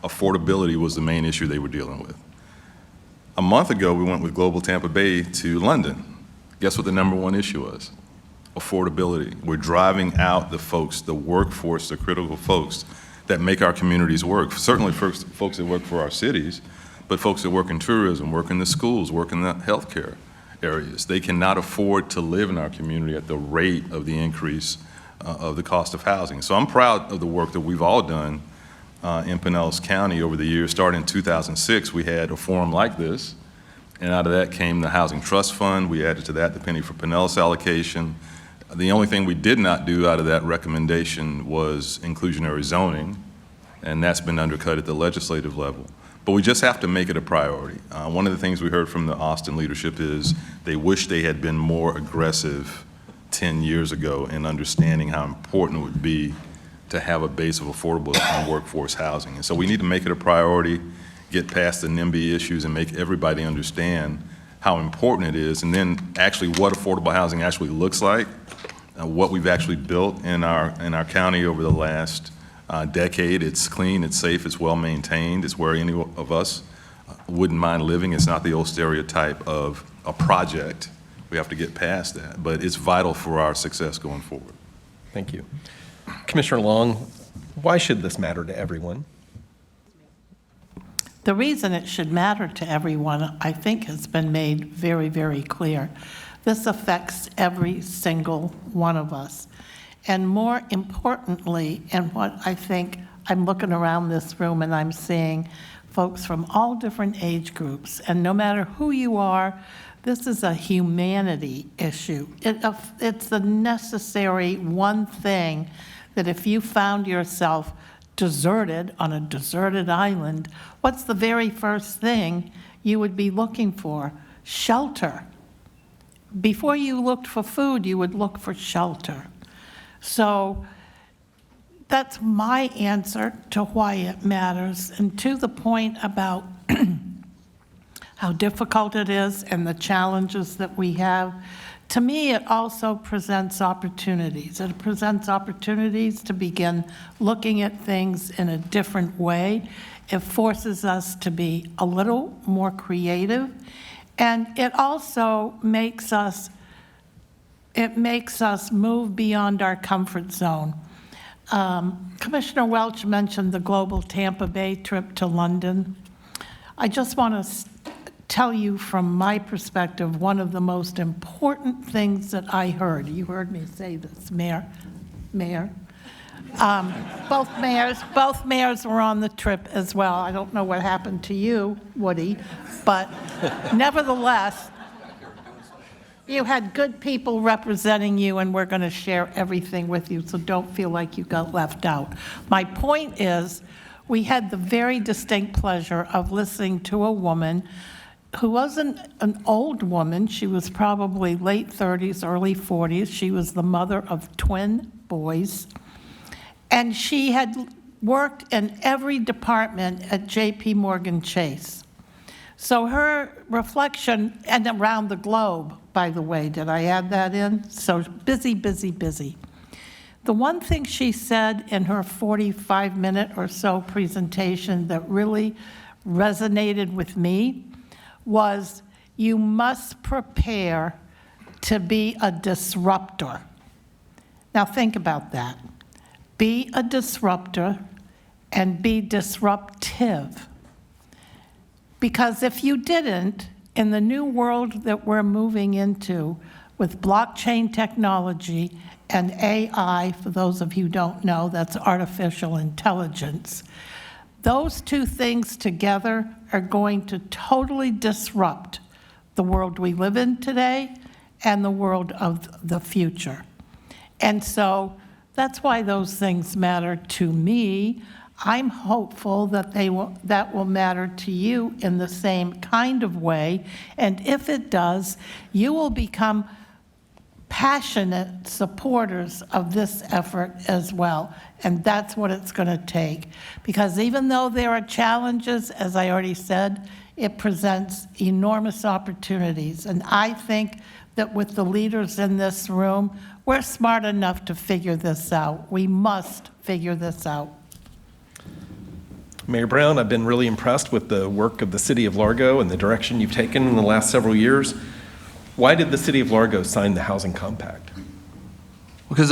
affordability was the main issue they were dealing with. A month ago, we went with Global Tampa Bay to London. Guess what the #1 issue was? Affordability. We're driving out the folks, the workforce, the critical folks that make our communities work. Certainly folks that work for our cities, but folks that work in tourism, work in the schools, work in the healthcare areas. They cannot afford to live in our community at the rate of the increase of the cost of housing. So I'm proud of the work that we've all done in Pinellas County over the years. Starting in 2006, we had a forum like this, and out of that came the Housing Trust Fund. We added to that the Penny for Pinellas allocation. The only thing we did not do out of that recommendation was inclusionary zoning, and that's been undercut at the legislative level. But we just have to make it a priority. One of the things we heard from the Austin leadership is they wish they had been more aggressive 10 years ago in understanding how important it would be to have a base of affordable workforce housing. And so we need to make it a priority, get past the NIMBY issues, and make everybody understand how important it is, and then actually what affordable housing actually looks like, what we've actually built in our county over the last decade. It's clean, it's safe, it's well maintained, it's where any of us wouldn't mind living. It's not the old stereotype of a project. We have to get past that, but it's vital for our success going forward. Thank you. Commissioner Long, why should this matter to everyone? The reason it should matter to everyone, I think, has been made very, very clear. This affects every single one of us. And more importantly, and what I think, I'm looking around this room and I'm seeing folks from all different age groups, and no matter who you are, this is a humanity issue. It's a necessary one thing that if you found yourself deserted on a deserted island, what's the very first thing you would be looking for? Shelter. Before you looked for food, you would look for shelter. So that's my answer to why it matters. And to the point about how difficult it is and the challenges that we have, to me, it also presents opportunities. It presents opportunities to begin looking at things in a different way. It forces us to be a little more creative, and it also makes us move beyond our comfort zone. Commissioner Welch mentioned the global Tampa Bay trip to London. I just want to tell you from my perspective, one of the most important things that I heard, you heard me say this, Mayor, both mayors were on the trip as well. I don't know what happened to you, Woody, but nevertheless, you had good people representing you, and we're going to share everything with you, so don't feel like you got left out. My point is, we had the very distinct pleasure of listening to a woman who wasn't an old woman. She was probably late 30s, early 40s. She was the mother of twin boys. And she had worked in every department at J.P. Morgan Chase. So her reflection, and around the globe, by the way, did I add that in? So busy, busy, busy. The one thing she said in her 45-minute or so presentation that really resonated with me was, you must prepare to be a disruptor. Now think about that. Be a disruptor and be disruptive. Because if you didn't, in the new world that we're moving into with blockchain technology and AI, for those of you who don't know, that's artificial intelligence, those two things together are going to totally disrupt the world we live in today and the world of the future. And so that's why those things matter to me. I'm hopeful that that will matter to you in the same kind of way. And if it does, you will become passionate supporters of this effort as well. And that's what it's going to take. Because even though there are challenges, as I already said, it presents enormous opportunities. And I think that with the leaders in this room, we're smart enough to figure this out. We must figure this out. Mayor Brown, I've been really impressed with the work of the City of Largo and the direction you've taken in the last several years. Why did the City of Largo sign the Housing Compact? Because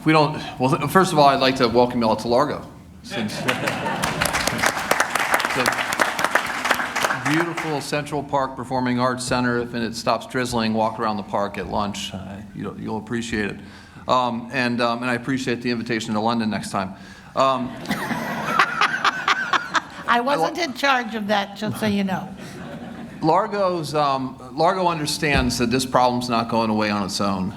we don't, well, first of all, I'd like to welcome you all to Largo. Since it's a beautiful Central Park Performing Arts Center. If it stops drizzling, walk around the park at lunch. You'll appreciate it. And I appreciate the invitation to London next time. I wasn't in charge of that, just so you know. Largo understands that this problem's not going away on its own.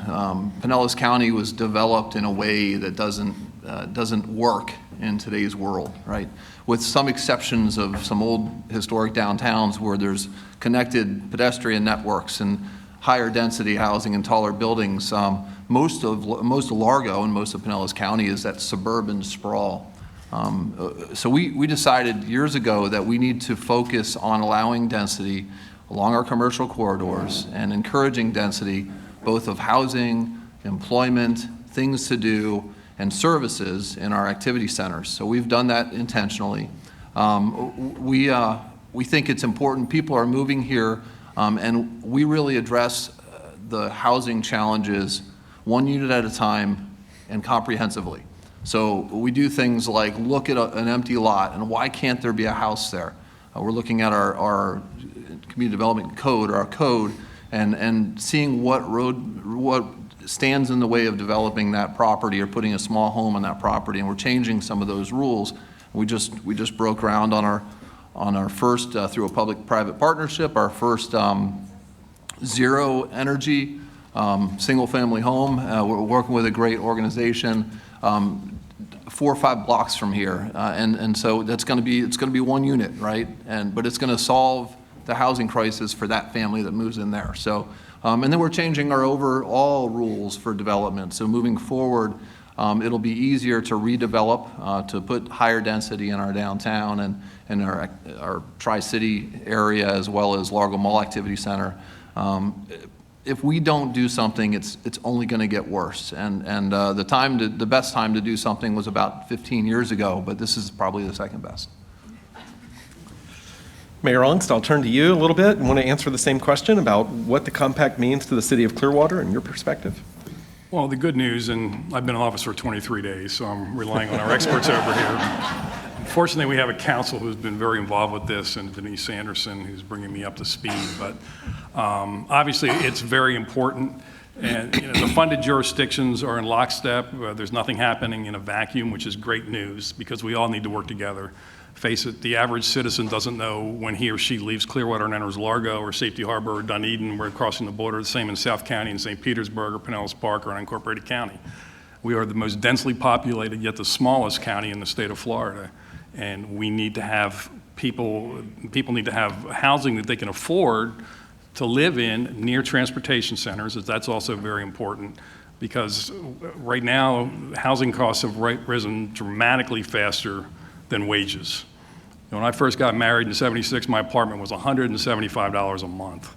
Pinellas County was developed in a way that doesn't work in today's world, right? With some exceptions of some old historic downtowns where there's connected pedestrian networks and higher density housing and taller buildings, most of Largo and most of Pinellas County is that suburban sprawl. So we decided years ago that we need to focus on allowing density along our commercial corridors and encouraging density both of housing, employment, things to do, and services in our activity centers. So we've done that intentionally. We think it's important. People are moving here, and we really address the housing challenges one unit at a time and comprehensively. So we do things like look at an empty lot and why can't there be a house there? We're looking at our community development code, or our code, and seeing what stands in the way of developing that property or putting a small home on that property, and we're changing some of those rules. We just broke ground on our first through a public-private partnership, our first zero energy single-family home. We're working with a great organization. 4 or 5 blocks from here, and so it's going to be one unit, right? But it's going to solve the housing crisis for that family that moves in there. So, and then we're changing our overall rules for development. So moving forward, it'll be easier to redevelop, to put higher density in our downtown and our Tri-City area, as well as Largo Mall Activity Center. If we don't do something, it's only going to get worse. And the best time to do something was about 15 years ago, but this is probably the second best. Mayor Ongst, I'll turn to you a little bit and want to answer the same question about what the compact means to the city of Clearwater and your perspective. Well, the good news, and I've been in office for 23 days, so I'm relying on our experts over here. Fortunately, we have a council who's been very involved with this, and Denise Sanderson, who's bringing me up to speed. But obviously, it's very important. And the funded jurisdictions are in lockstep. There's nothing happening in a vacuum, which is great news, because we all need to work together. Face it, the average citizen doesn't know when he or she leaves Clearwater and enters Largo or Safety Harbor or Dunedin. We're crossing the border, the same in South County and St. Petersburg or Pinellas Park or unincorporated county. We are the most densely populated, yet the smallest county in the state of Florida. And we need to have people need to have housing that they can afford to live in near transportation centers. That's also very important, because right now housing costs have risen dramatically faster than wages. When I first got married in '76, my apartment was $175 a month.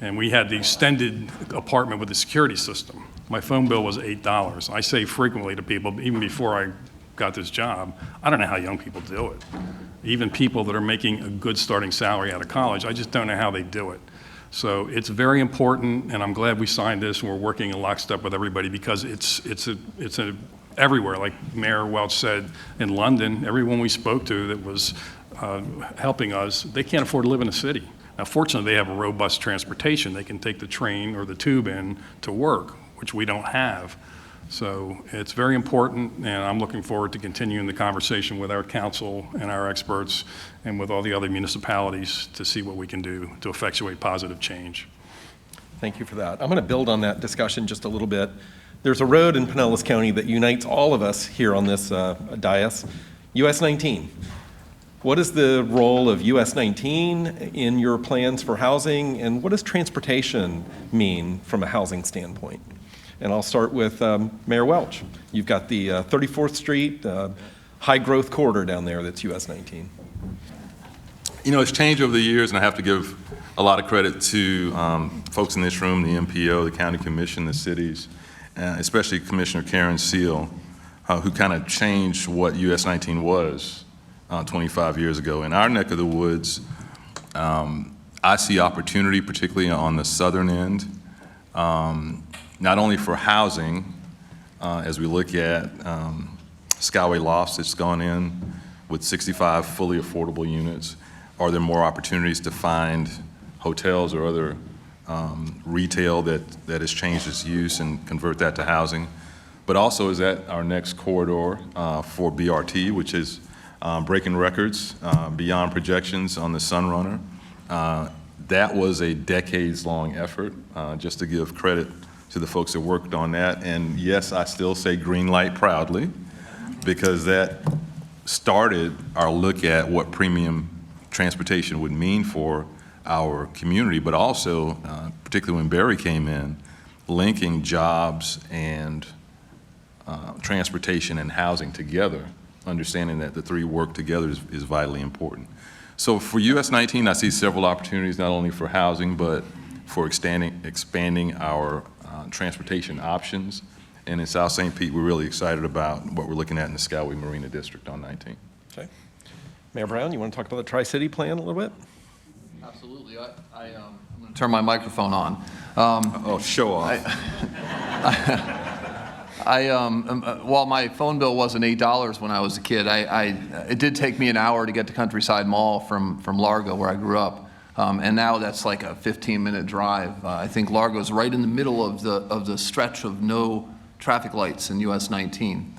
And we had the extended apartment with the security system. My phone bill was $8. I say frequently to people, even before I got this job, I don't know how young people do it. Even people that are making a good starting salary out of college, I just don't know how they do it. So it's very important, and I'm glad we signed this and we're working in lockstep with everybody, because it's everywhere. Like Mayor Welch said, in London, everyone we spoke to that was helping us, they can't afford to live in a city. Now, fortunately, they have a robust transportation. They can take the train or the tube in to work, which we don't have. So it's very important, and I'm looking forward to continuing the conversation with our council and our experts and with all the other municipalities to see what we can do to effectuate positive change. Thank you for that. I'm going to build on that discussion just a little bit. There's a road in Pinellas County that unites all of us here on this dais, US 19. What is the role of US 19 in your plans for housing, and what does transportation mean from a housing standpoint? And I'll start with Mayor Welch. You've got the 34th Street high growth corridor down there that's US 19. You know, it's changed over the years, and I have to give a lot of credit to folks in this room, the MPO, the County Commission, the cities, especially Commissioner Karen Seal, who kind of changed what US 19 was 25 years ago. In our neck of the woods, I see opportunity, particularly on the southern end, not only for housing, as we look at Skyway Lofts that's gone in with 65 fully affordable units. Are there more opportunities to find hotels or other retail that has changed its use and convert that to housing? But also is that our next corridor for BRT, which is breaking records beyond projections on the Sunrunner. That was a decades-long effort, just to give credit to the folks that worked on that. And yes, I still say green light proudly, because that started our look at what premium transportation would mean for our community, but also, particularly when Barry came in, linking jobs and transportation and housing together, understanding that the three work together is vitally important. So for US 19, I see several opportunities, not only for housing, but for expanding our transportation options. And in South St. Pete, we're really excited about what we're looking at in the Skyway Marina District on 19. Okay. Mayor Brown, you want to talk about the Tri-City plan a little bit? Absolutely. I'm going to turn my microphone on. Show off. While my phone bill wasn't $8 when I was a kid, it did take me an hour to get to Countryside Mall from Largo, where I grew up. And now that's like a 15-minute drive. I think Largo's right in the middle of the stretch of no traffic lights in US 19.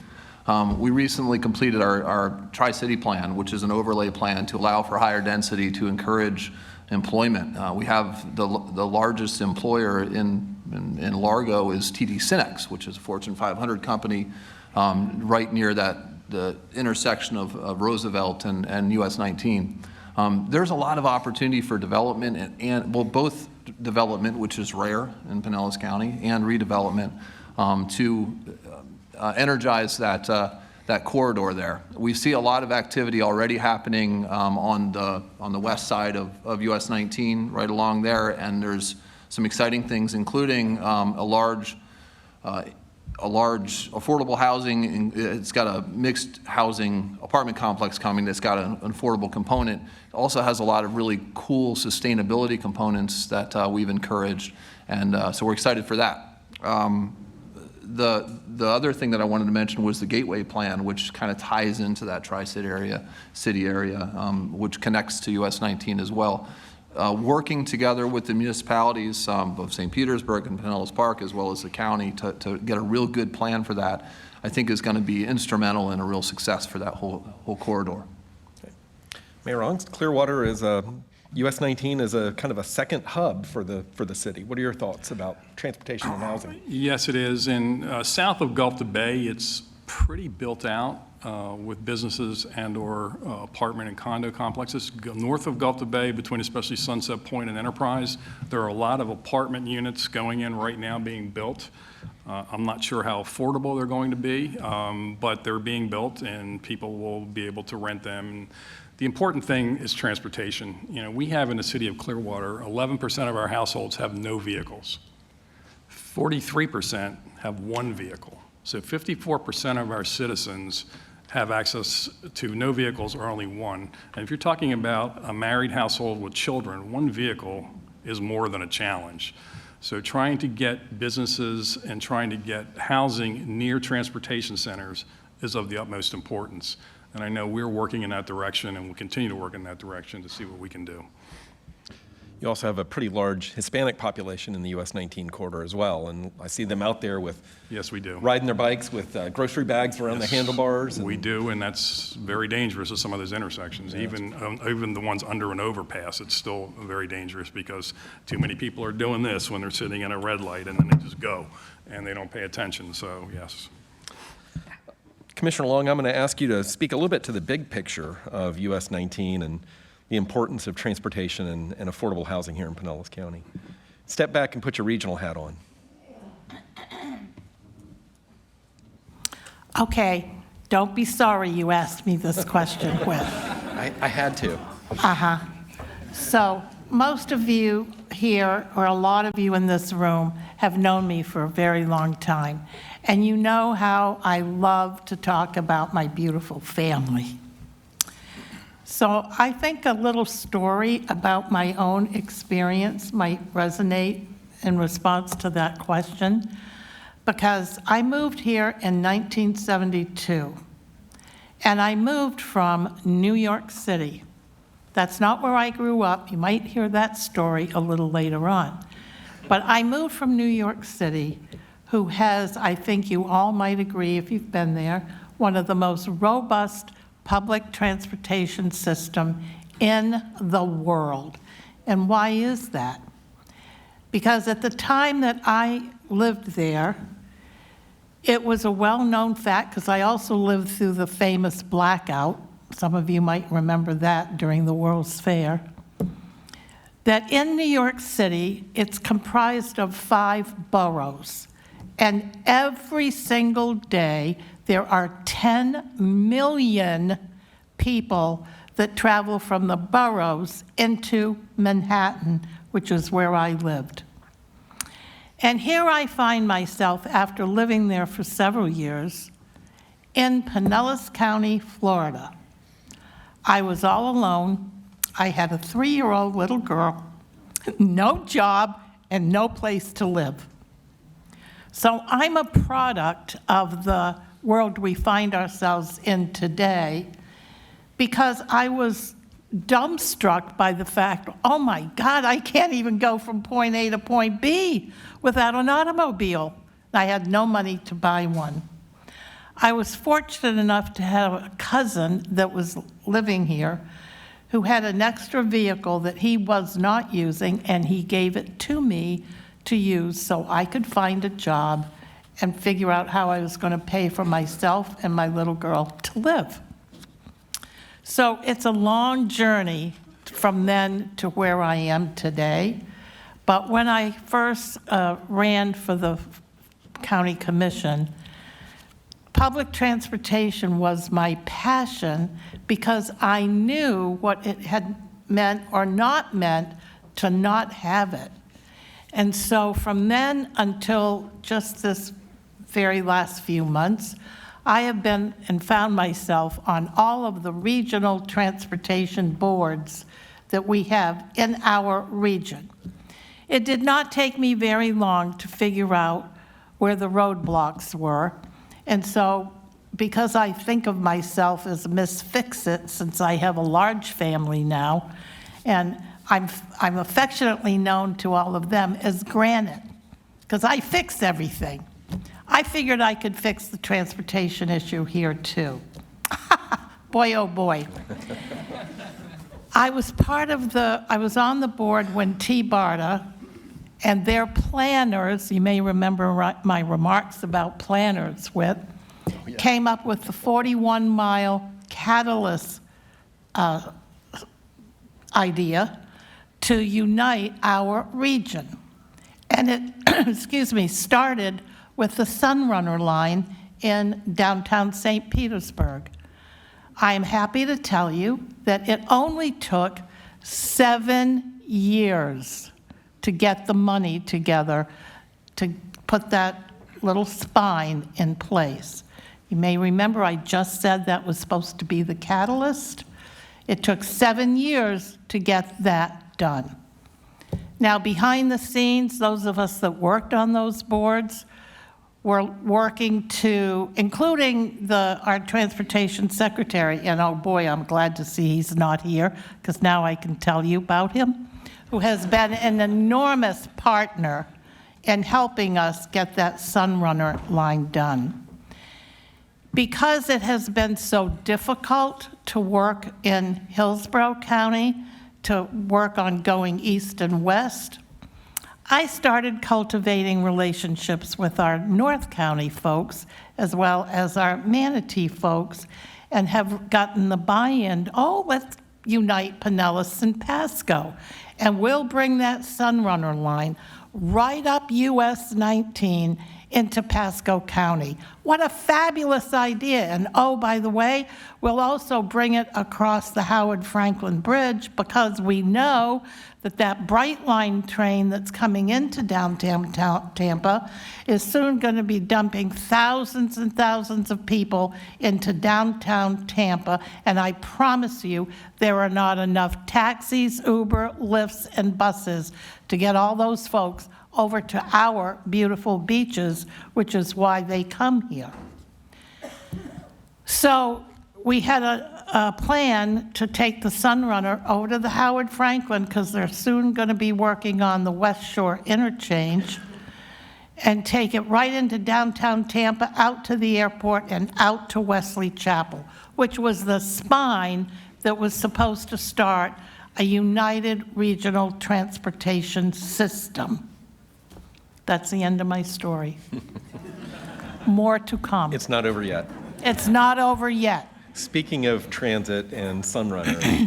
We recently completed our Tri-City plan, which is an overlay plan to allow for higher density to encourage employment. We have the largest employer in Largo is TD SYNNEX, which is a Fortune 500 company, right near that the intersection of Roosevelt and US 19. There's a lot of opportunity for development and both development, which is rare in Pinellas County, and redevelopment to energize that corridor there. We see a lot of activity already happening on the west side of US 19, right along there, and there's some exciting things, including a large affordable housing. It's got a mixed housing apartment complex coming that's got an affordable component. It also has a lot of really cool sustainability components that we've encouraged, and so we're excited for that. The other thing that I wanted to mention was the Gateway Plan, which kind of ties into that Tri-City area, which connects to US 19 as well. Working together with the municipalities of St. Petersburg and Pinellas Park, as well as the county, to get a real good plan for that, I think is going to be instrumental in a real success for that whole corridor. Okay. Mayor Ongst, Clearwater is US 19 is a kind of a second hub for the city. What are your thoughts about transportation and housing? Yes, it is. And south of Gulf to Bay, it's pretty built out with businesses and/or apartment and condo complexes. North of Gulf to Bay, between especially Sunset Point and Enterprise, there are a lot of apartment units going in right now being built. I'm not sure how affordable they're going to be, but they're being built and people will be able to rent them. And the important thing is transportation. You know, we have in the city of Clearwater, 11% of our households have no vehicles. 43% have one vehicle. So 54% of our citizens have access to no vehicles or only one. And if you're talking about a married household with children, one vehicle is more than a challenge. So trying to get businesses and trying to get housing near transportation centers is of the utmost importance. And I know we're working in that direction and we'll continue to work in that direction to see what we can do. You also have a pretty large Hispanic population in the US 19 corridor as well, and I see them out there with yes, we do, riding their bikes with grocery bags around the handlebars. We do, and that's very dangerous at some of those intersections. Yeah, even the ones under an overpass, it's still very dangerous because too many people are doing this when they're sitting in a red light and then they just go and they don't pay attention. So yes. Commissioner Long, I'm going to ask you to speak a little bit to the big picture of US 19 and the importance of transportation and affordable housing here in Pinellas County. Step back and put your regional hat on. Okay, don't be sorry you asked me this question, Whit. I had to. Uh-huh. So most of you here, or a lot of you in this room, have known me for a very long time. And you know how I love to talk about my beautiful family. So I think a little story about my own experience might resonate in response to that question, because I moved here in 1972, and I moved from New York City. That's not where I grew up. You might hear that story a little later on. But I moved from New York City, who has, I think you all might agree if you've been there, one of the most robust public transportation system in the world. And why is that? Because at the time that I lived there, it was a well-known fact, because I also lived through the famous blackout, some of you might remember that during the World's Fair, that in New York City, it's comprised of 5 boroughs. And every single day, there are 10 million people that travel from the boroughs into Manhattan, which is where I lived. And here I find myself, after living there for several years, in Pinellas County, Florida. I was all alone. I had a 3-year-old little girl, no job, and no place to live. So I'm a product of the world we find ourselves in today, because I was dumbstruck by the fact, oh my God, I can't even go from point A to point B without an automobile. I had no money to buy one. I was fortunate enough to have a cousin that was living here who had an extra vehicle that he was not using, and he gave it to me to use so I could find a job and figure out how I was going to pay for myself and my little girl to live. So it's a long journey from then to where I am today. But when I first ran for the county commission, public transportation was my passion because I knew what it had meant or not meant to not have it. And so from then until just this very last few months, I have been and found myself on all of the regional transportation boards that we have in our region. It did not take me very long to figure out where the roadblocks were. And so, because I think of myself as Miss Fix-It, since I have a large family now, and I'm affectionately known to all of them as Granite, because I fix everything. I figured I could fix the transportation issue here too. Boy, oh boy. I was on the board when T-BARTA and their planners, you may remember my remarks about planners, Whit, came up with the 41-mile catalyst idea to unite our region. And it, started with the Sunrunner line in downtown St. Petersburg. I am happy to tell you that it only took 7 years to get the money together to put that little spine in place. You may remember I just said that was supposed to be the catalyst. It took 7 years to get that done. Now, behind the scenes, those of us that worked on those boards were working to, including our transportation secretary, and oh boy, I'm glad to see he's not here, because now I can tell you about him, who has been an enormous partner in helping us get that Sunrunner line done. Because it has been so difficult to work in Hillsborough County, to work on going east and west, I started cultivating relationships with our North County folks as well as our Manatee folks, and have gotten the buy-in, let's unite Pinellas and Pasco, and we'll bring that Sunrunner line right up US 19 into Pasco County. What a fabulous idea. And oh, by the way, we'll also bring it across the Howard Franklin Bridge, because we know that Brightline train that's coming into downtown Tampa is soon going to be dumping thousands and thousands of people into downtown Tampa. And I promise you, there are not enough taxis, Uber, Lyfts, and buses to get all those folks over to our beautiful beaches, which is why they come here. So we had a plan to take the Sunrunner over to the Howard Franklin, because they're soon going to be working on the West Shore interchange, and take it right into downtown Tampa, out to the airport, and out to Wesley Chapel, which was the spine that was supposed to start a united regional transportation system. That's the end of my story. More to come. It's not over yet. It's not over yet. Speaking of transit and Sunrunner,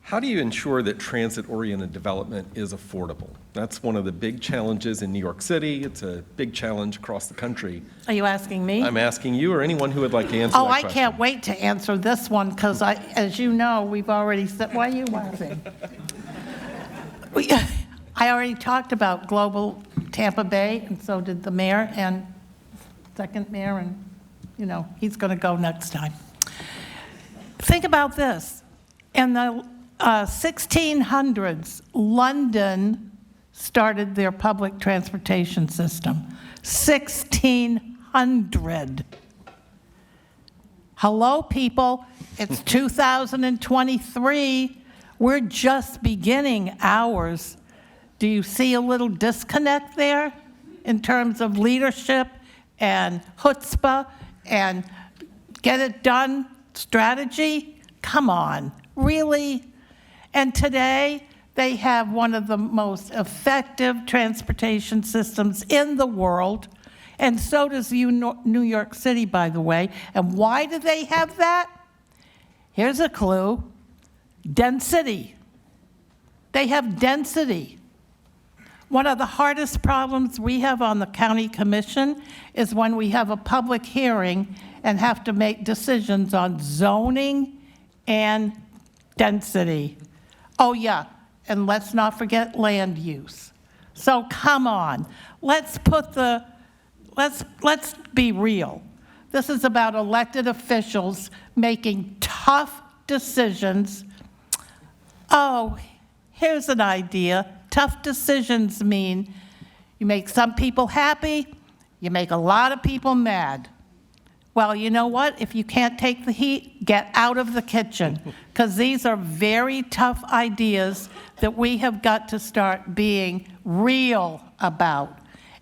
how do you ensure that transit-oriented development is affordable? That's one of the big challenges in New York City. It's a big challenge across the country. Are you asking me? I'm asking you or anyone who would like to answer that question. I can't wait to answer this one, because as you know, we've already said, why are you laughing? I already talked about Global Tampa Bay, and so did the mayor and second mayor, and he's going to go next time. Think about this. In the 1600s, London started their public transportation system. 1600. Hello, people. It's 2023. We're just beginning ours. Do you see a little disconnect there in terms of leadership and chutzpah and get it done strategy? Come on, really? And today, they have one of the most effective transportation systems in the world. And so does New York City, by the way. And why do they have that? Here's a clue. Density. They have density. One of the hardest problems we have on the county commission is when we have a public hearing and have to make decisions on zoning and density. Oh yeah, and let's not forget land use. So come on, let's be real. This is about elected officials making tough decisions. Oh, here's an idea. Tough decisions mean you make some people happy, you make a lot of people mad. Well, you know what? If you can't take the heat, get out of the kitchen, because these are very tough ideas that we have got to start being real about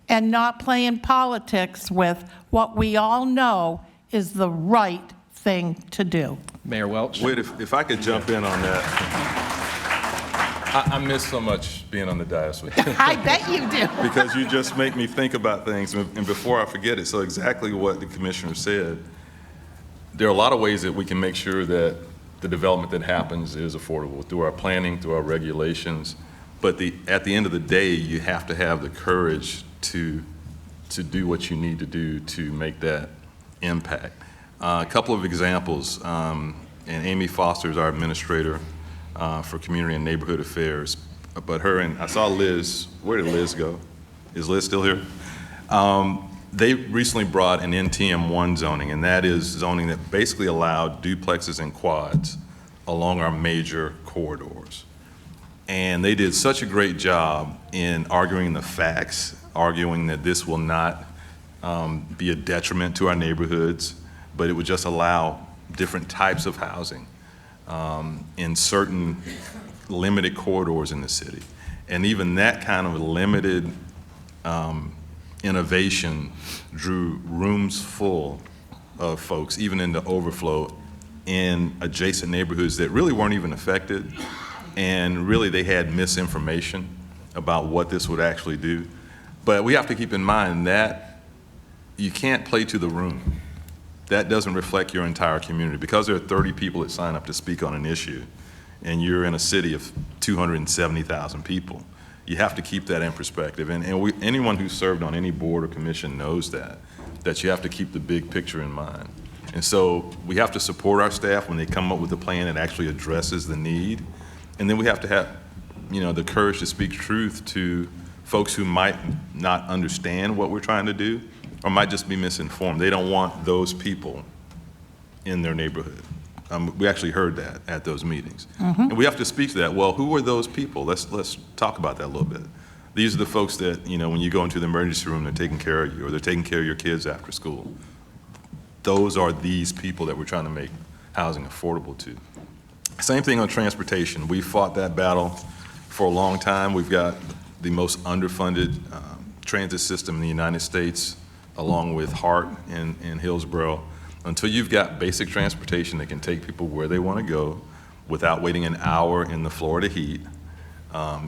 and not playing politics with what we all know is the right thing to do. Mayor Welch. Whit, if I could jump in on that. I miss so much being on the dais with you. I bet you do. Because you just make me think about things, and before I forget it, so exactly what the commissioner said, there are a lot of ways that we can make sure that the development that happens is affordable, through our planning, through our regulations, but at the end of the day, you have to have the courage to do what you need to do to make that impact. A couple of examples, and Amy Foster is our administrator for Community and Neighborhood Affairs, but her and I saw Liz. Where did Liz go? Is Liz still here? They recently brought an NTM1 zoning, and that is zoning that basically allowed duplexes and quads along our major corridors. And they did such a great job in arguing the facts, arguing that this will not be a detriment to our neighborhoods, but it would just allow different types of housing in certain limited corridors in the city. And even that kind of limited innovation drew rooms full of folks, even in the overflow, in adjacent neighborhoods that really weren't even affected. And really they had misinformation about what this would actually do. But we have to keep in mind that you can't play to the room. That doesn't reflect your entire community. Because there are 30 people that sign up to speak on an issue, and you're in a city of 270,000 people, you have to keep that in perspective. And anyone who's served on any board or commission knows that you have to keep the big picture in mind. And so we have to support our staff when they come up with a plan that actually addresses the need. And then we have to have, the courage to speak truth to folks who might not understand what we're trying to do, or might just be misinformed. They don't want those people in their neighborhood. We actually heard that at those meetings. Mm-hmm. And we have to speak to that. Well, who are those people? Let's talk about that a little bit. These are the folks that, when you go into the emergency room, they're taking care of you, or they're taking care of your kids after school. Those are these people that we're trying to make housing affordable to. Same thing on transportation. We fought that battle for a long time. We've got the most underfunded transit system in the United States, along with Hart and Hillsborough. Until you've got basic transportation that can take people where they want to go without waiting an hour in the Florida heat.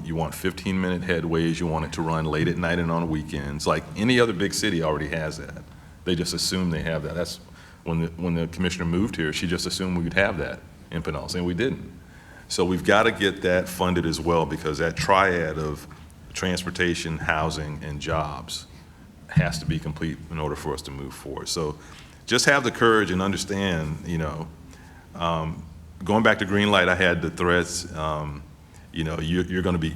You want 15-minute headways. You want it to run late at night and on weekends. Like any other big city already has that. They just assume they have that. That's when the commissioner moved here, she just assumed we'd have that in Pinellas, and we didn't. So we've got to get that funded as well, because that triad of transportation, housing, and jobs has to be complete in order for us to move forward. So just have the courage and understand, going back to green light, I had the threats, you're going to be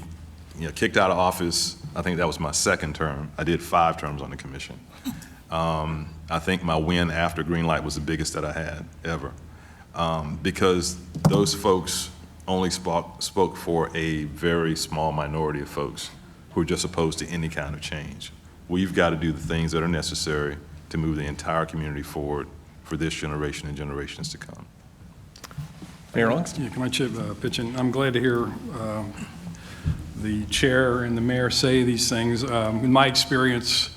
kicked out of office. I think that was my second term. I did 5 terms on the commission. I think my win after green light was the biggest that I had ever, because those folks only spoke for a very small minority of folks who are just opposed to any kind of change. We've got to do the things that are necessary to move the entire community forward for this generation and generations to come. Mayor Owens? Yeah, can I pitch in? I'm glad to hear the chair and the mayor say these things. In my experience,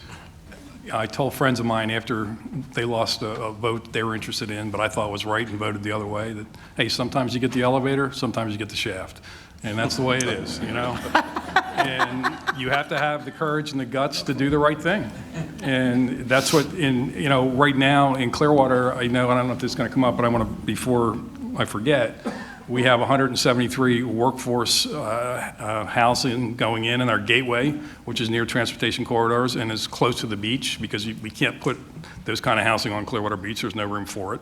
I told friends of mine after they lost a vote they were interested in, but I thought was right and voted the other way, that, hey, sometimes you get the elevator, sometimes you get the shaft. And that's the way it is, And you have to have the courage and the guts to do the right thing. And that's what, right now in Clearwater, I don't know if this is going to come up, but I want to, before I forget, we have 173 workforce housing going in our gateway, which is near transportation corridors and is close to the beach, because we can't put those kind of housing on Clearwater Beach. There's no room for it.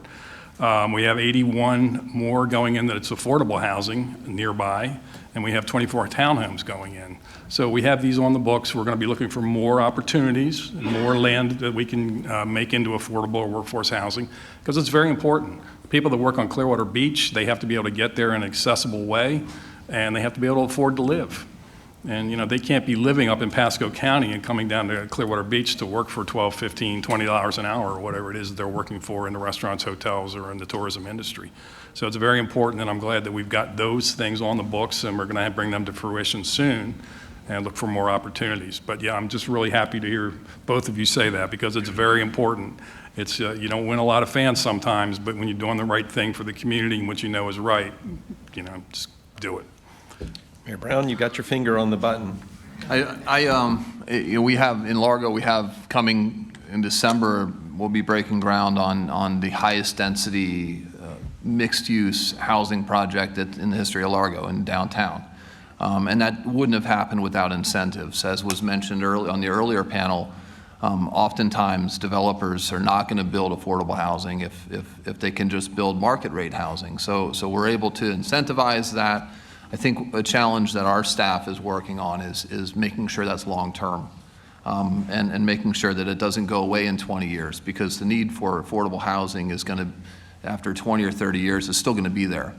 We have 81 more going in that it's affordable housing nearby, and we have 24 townhomes going in. So we have these on the books. We're going to be looking for more opportunities and more land that we can make into affordable or workforce housing, because it's very important. People that work on Clearwater Beach, they have to be able to get there in an accessible way, and they have to be able to afford to live. And they can't be living up in Pasco County and coming down to Clearwater Beach to work for $12, $15, $20 an hour, or whatever it is that they're working for in the restaurants, hotels, or in the tourism industry. So it's very important, and I'm glad that we've got those things on the books, and we're going to bring them to fruition soon and look for more opportunities. But yeah, I'm just really happy to hear both of you say that, because it's very important. It's you don't win a lot of fans sometimes, but when you're doing the right thing for the community and what you know is right, just do it. Mayor Brown, you got your finger on the button. We have in Largo, we have coming in December, we'll be breaking ground on the highest density mixed-use housing project in the history of Largo in downtown. And that wouldn't have happened without incentives. As was mentioned on the earlier panel, oftentimes developers are not going to build affordable housing if they can just build market rate housing. So we're able to incentivize that. I think a challenge that our staff is working on is making sure that's long-term, and making sure that it doesn't go away in 20 years, because the need for affordable housing is going to, after 20 or 30 years, is still going to be there.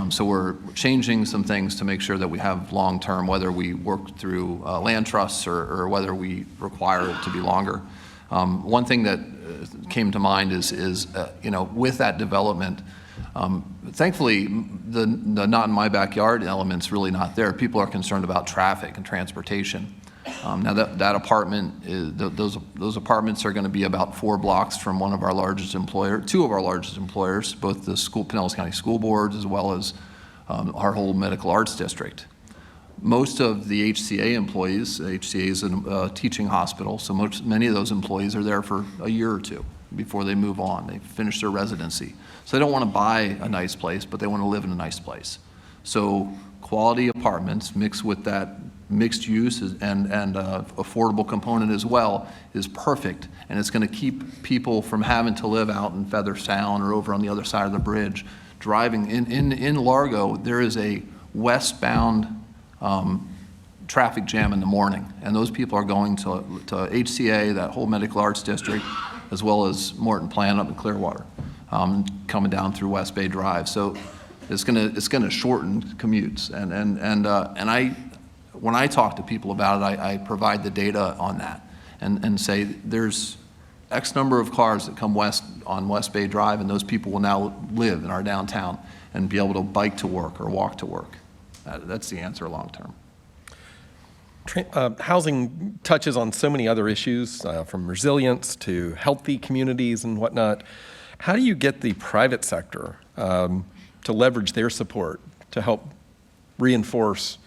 So we're changing some things to make sure that we have long-term, whether we work through land trusts or whether we require it to be longer. One thing that came to mind is with that development, thankfully, the not in my backyard element's really not there. People are concerned about traffic and transportation. Now that apartment, those apartments are going to be about 4 blocks from one of our largest employers, 2 of our largest employers, both the Pinellas County School Boards as well as our whole medical arts district. Most of the HCA employees, HCA is a teaching hospital, so many of those employees are there for a year or 2 before they move on. They finish their residency. So they don't want to buy a nice place, but they want to live in a nice place. So quality apartments mixed with that mixed use and affordable component as well is perfect, and it's going to keep people from having to live out in Feather Sound or over on the other side of the bridge. Driving in Largo, there is a westbound traffic jam in the morning, and those people are going to HCA, that whole medical arts district, as well as Morton Plant up in Clearwater, coming down through West Bay Drive. So it's gonna shorten commutes, and when I talk to people about it, I provide the data on that and say there's X number of cars that come west on West Bay Drive, and those people will now live in our downtown and be able to bike to work or walk to work. That's the answer long term. Housing touches on so many other issues, from resilience to healthy communities and whatnot. How do you get the private sector to leverage their support to help reinforce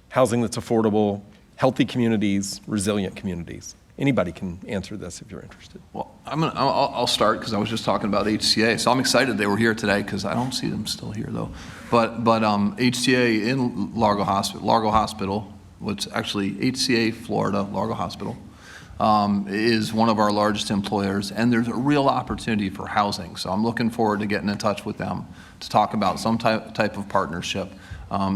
housing that's affordable, healthy communities, resilient communities? Anybody can answer this if you're interested. Well, I'll start because I was just talking about HCA. So I'm excited they were here today because I don't see them still here though. But HCA in Largo Hospital, what's actually HCA Florida, Largo Hospital, is one of our largest employers, and there's a real opportunity for housing. So I'm looking forward to getting in touch with them to talk about some type of partnership.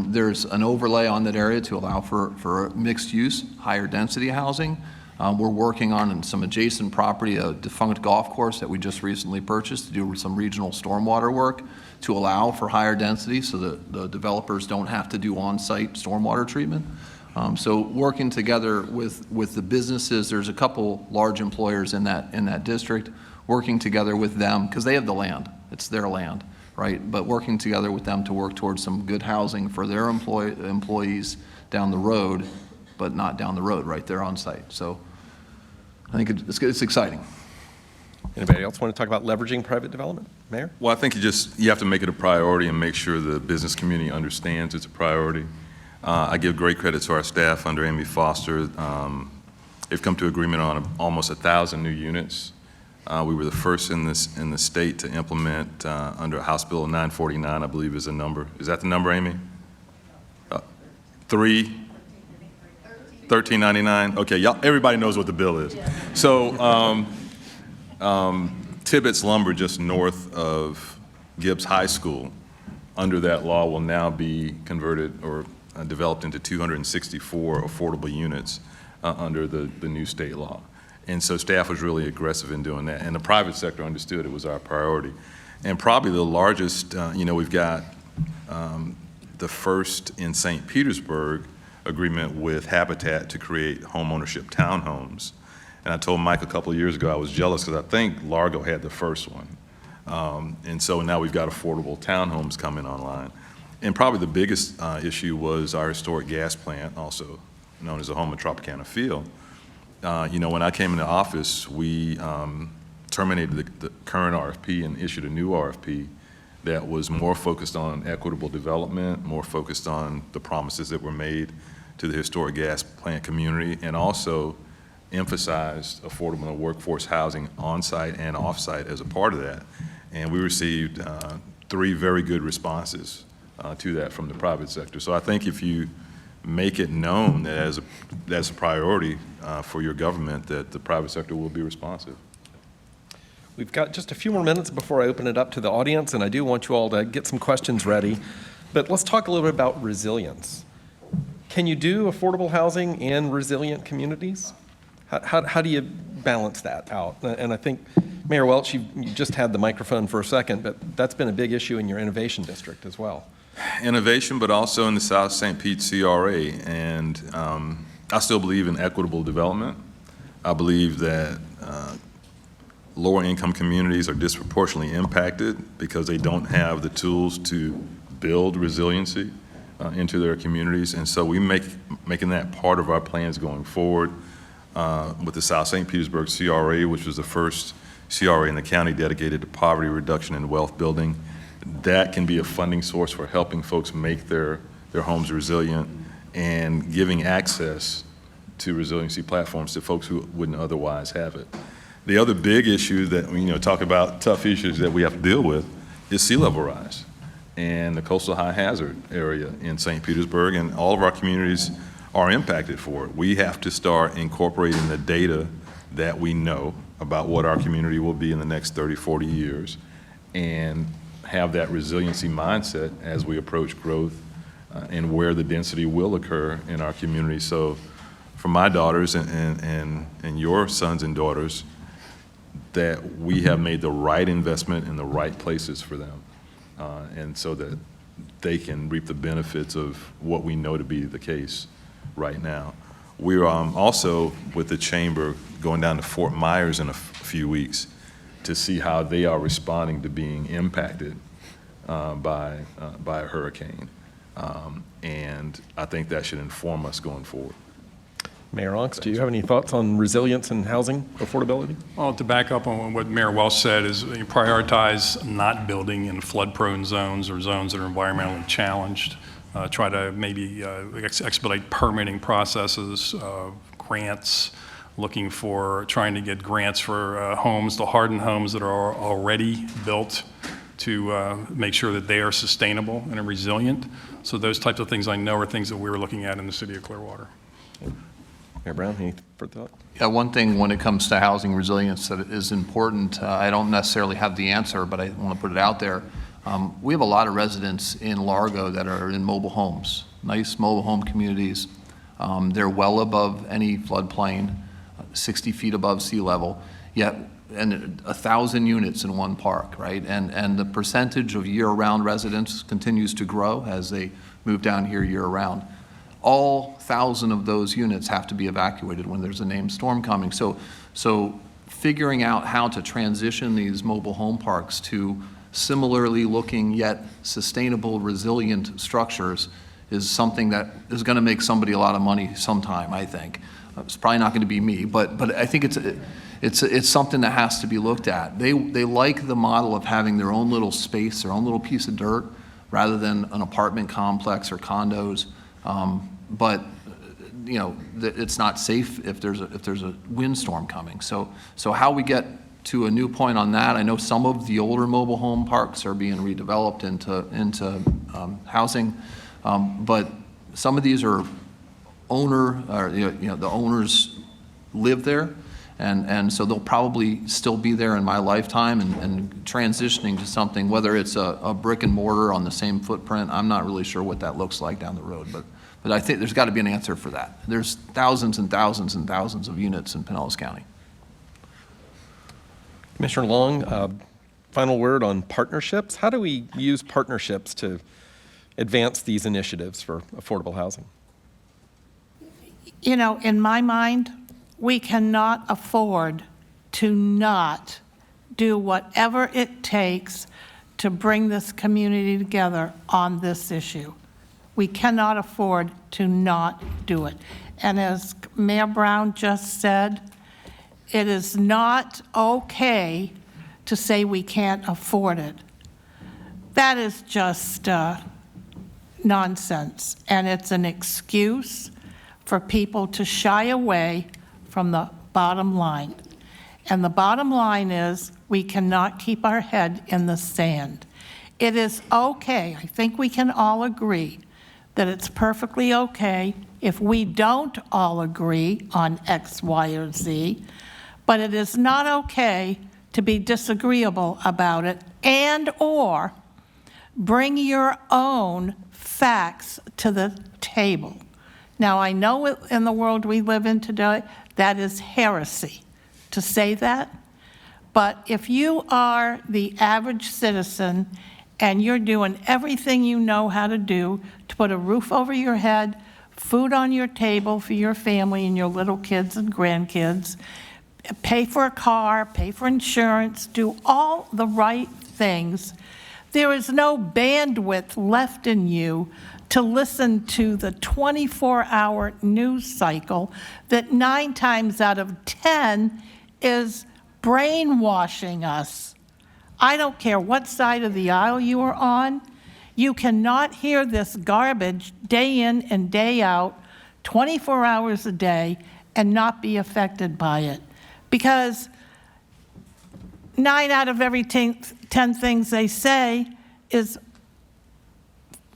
There's an overlay on that area to allow for mixed use, higher density housing. We're working on some adjacent property, a defunct golf course that we just recently purchased to do some regional stormwater work to allow for higher density so that the developers don't have to do on-site stormwater treatment. So working together with the businesses, there's a couple large employers in that district, working together with them because they have the land, it's their land, right? But working together with them to work towards some good housing for their employees down the road, but not down the road, right there on site. So I think it's exciting. Anybody else want to talk about leveraging private development? Mayor? Well, I think you have to make it a priority and make sure the business community understands it's a priority. I give great credit to our staff under Amy Foster. They've come to agreement on almost 1,000 new units. We were the first in the state to implement under House Bill 949, I believe is the number. Is that the number, Amy? 1399. Okay, y'all. Everybody knows what the bill is. Yeah. So Tibbetts Lumber, just north of Gibbs High School, under that law will now be converted or developed into 264 affordable units under the new state law. And so staff was really aggressive in doing that. And the private sector understood it was our priority. And probably the largest, we've got the first in St. Petersburg agreement with Habitat to create homeownership townhomes. And I told Mike a couple of years ago I was jealous because I think Largo had the first one. And so now we've got affordable townhomes coming online. And probably the biggest issue was our historic gas plant, also known as the home of Tropicana Field. When I came into office, we terminated the current RFP and issued a new RFP that was more focused on equitable development, more focused on the promises that were made to the historic gas plant community, and also emphasized affordable workforce housing on-site and off-site as a part of that. And we received 3 very good responses to that from the private sector. So I think if you make it known that as a priority for your government, that the private sector will be responsive. We've got just a few more minutes before I open it up to the audience, and I do want you all to get some questions ready. But let's talk a little bit about resilience. Can you do affordable housing and resilient communities? How do you balance that out? And I think, Mayor Welch, you just had the microphone for a second, but that's been a big issue in your innovation district as well. Innovation, but also in the South St. Pete CRA. And I still believe in equitable development. I believe that lower income communities are disproportionately impacted because they don't have the tools to build resiliency into their communities. And so we making that part of our plans going forward with the South St. Petersburg CRA, which was the first CRA in the county dedicated to poverty reduction and wealth building. That can be a funding source for helping folks make their homes resilient and giving access to resiliency platforms to folks who wouldn't otherwise have it. The other big issue that, talk about tough issues that we have to deal with is sea level rise and the coastal high hazard area in St. Petersburg, and all of our communities are impacted for it. We have to start incorporating the data that we know about what our community will be in the next 30, 40 years and have that resiliency mindset as we approach growth and where the density will occur in our community. So for my daughters and your sons and daughters, that we have made the right investment in the right places for them, and so that they can reap the benefits of what we know to be the case right now. We're also, with the Chamber, going down to Fort Myers in a few weeks to see how they are responding to being impacted by a hurricane. And I think that should inform us going forward. Mayor Onks, do you have any thoughts on resilience and housing affordability? Well, to back up on what Mayor Welch said is you prioritize not building in flood-prone zones or zones that are environmentally challenged. Try to maybe expedite permitting processes, grants, trying to get grants for homes, the hardened homes that are already built, to make sure that they are sustainable and resilient. So those types of things I know are things that we were looking at in the city of Clearwater. Mayor Brown, any further thought? Yeah, one thing when it comes to housing resilience that is important, I don't necessarily have the answer, but I want to put it out there. We have a lot of residents in Largo that are in mobile homes, nice mobile home communities. They're well above any floodplain, 60 feet above sea level, yet and 1,000 units in one park, right? And the percentage of year-round residents continues to grow as they move down here year-round. All 1,000 of those units have to be evacuated when there's a named storm coming. So figuring out how to transition these mobile home parks to similarly looking yet sustainable, resilient structures is something that is going to make somebody a lot of money sometime, I think. It's probably not going to be me, but I think it's something that has to be looked at. They like the model of having their own little space, their own little piece of dirt, rather than an apartment complex or condos. But it's not safe if there's a windstorm coming. So how we get to a new point on that, I know some of the older mobile home parks are being redeveloped into housing, but some of these are the owners live there, and so they'll probably still be there in my lifetime, and transitioning to something, whether it's a brick and mortar on the same footprint, I'm not really sure what that looks like down the road, but I think there's got to be an answer for that. There's thousands and thousands and thousands of units in Pinellas County. Commissioner Long, final word on partnerships. How do we use partnerships to advance these initiatives for affordable housing? In my mind, we cannot afford to not do whatever it takes to bring this community together on this issue. We cannot afford to not do it. And as Mayor Brown just said, it is not okay to say we can't afford it. That is just nonsense, and it's an excuse for people to shy away from the bottom line. And the bottom line is we cannot keep our head in the sand. It is okay, I think we can all agree, that it's perfectly okay if we don't all agree on X, Y, or Z, but it is not okay to be disagreeable about it and or bring your own facts to the table. Now, I know in the world we live in today, that is heresy to say that, but if you are the average citizen and you're doing everything you know how to do to put a roof over your head, food on your table for your family and your little kids and grandkids, pay for a car, pay for insurance, do all the right things, there is no bandwidth left in you to listen to the 24-hour news cycle that 9 times out of 10 is brainwashing us. I don't care what side of the aisle you are on. You cannot hear this garbage day in and day out, 24 hours a day, and not be affected by it. Because 9 out of every 10 things they say is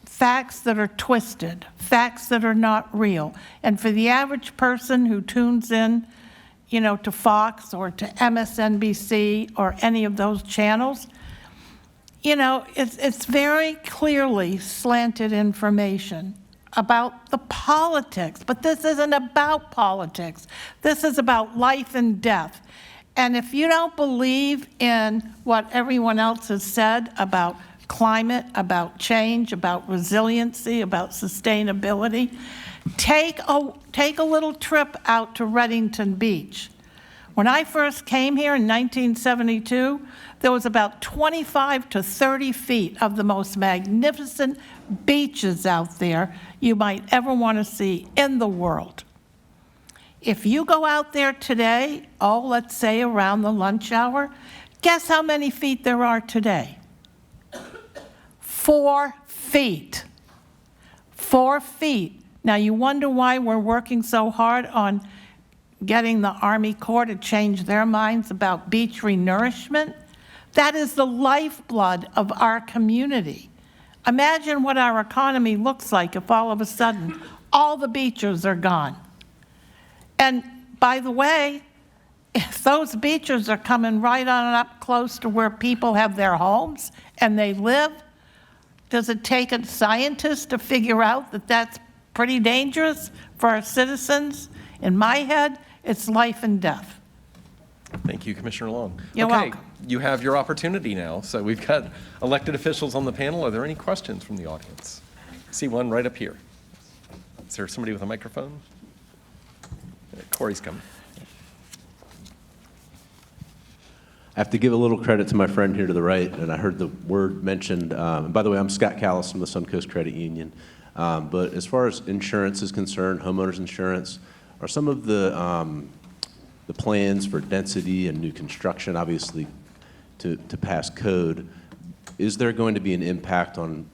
facts that are twisted, facts that are not real. And for the average person who tunes in, to Fox or to MSNBC or any of those channels, it's very clearly slanted information about the politics. But this isn't about politics. This is about life and death. And if you don't believe in what everyone else has said about climate, about change, about resiliency, about sustainability, take a little trip out to Reddington Beach. When I first came here in 1972, there was about 25 to 30 feet of the most magnificent beaches out there you might ever want to see in the world. If you go out there today, let's say around the lunch hour, guess how many feet there are today? 4 feet. 4 feet. Now you wonder why we're working so hard on getting the Army Corps to change their minds about beach renourishment. That is the lifeblood of our community. Imagine what our economy looks like if all of a sudden all the beaches are gone. And by the way, if those beaches are coming right on up close to where people have their homes and they live, does it take a scientist to figure out that that's pretty dangerous for our citizens? In my head, it's life and death. Thank you, Commissioner Long. You're welcome. You have your opportunity now. So we've got elected officials on the panel. Are there any questions from the audience? I see one right up here. Is there somebody with a microphone? Corey's coming. I have to give a little credit to my friend here to the right, and I heard the word mentioned. By the way, I'm Scott Callis from the Suncoast Credit Union. But as far as insurance is concerned, homeowners insurance, are some of the plans for density and new construction, obviously to pass code, is there going to be an impact on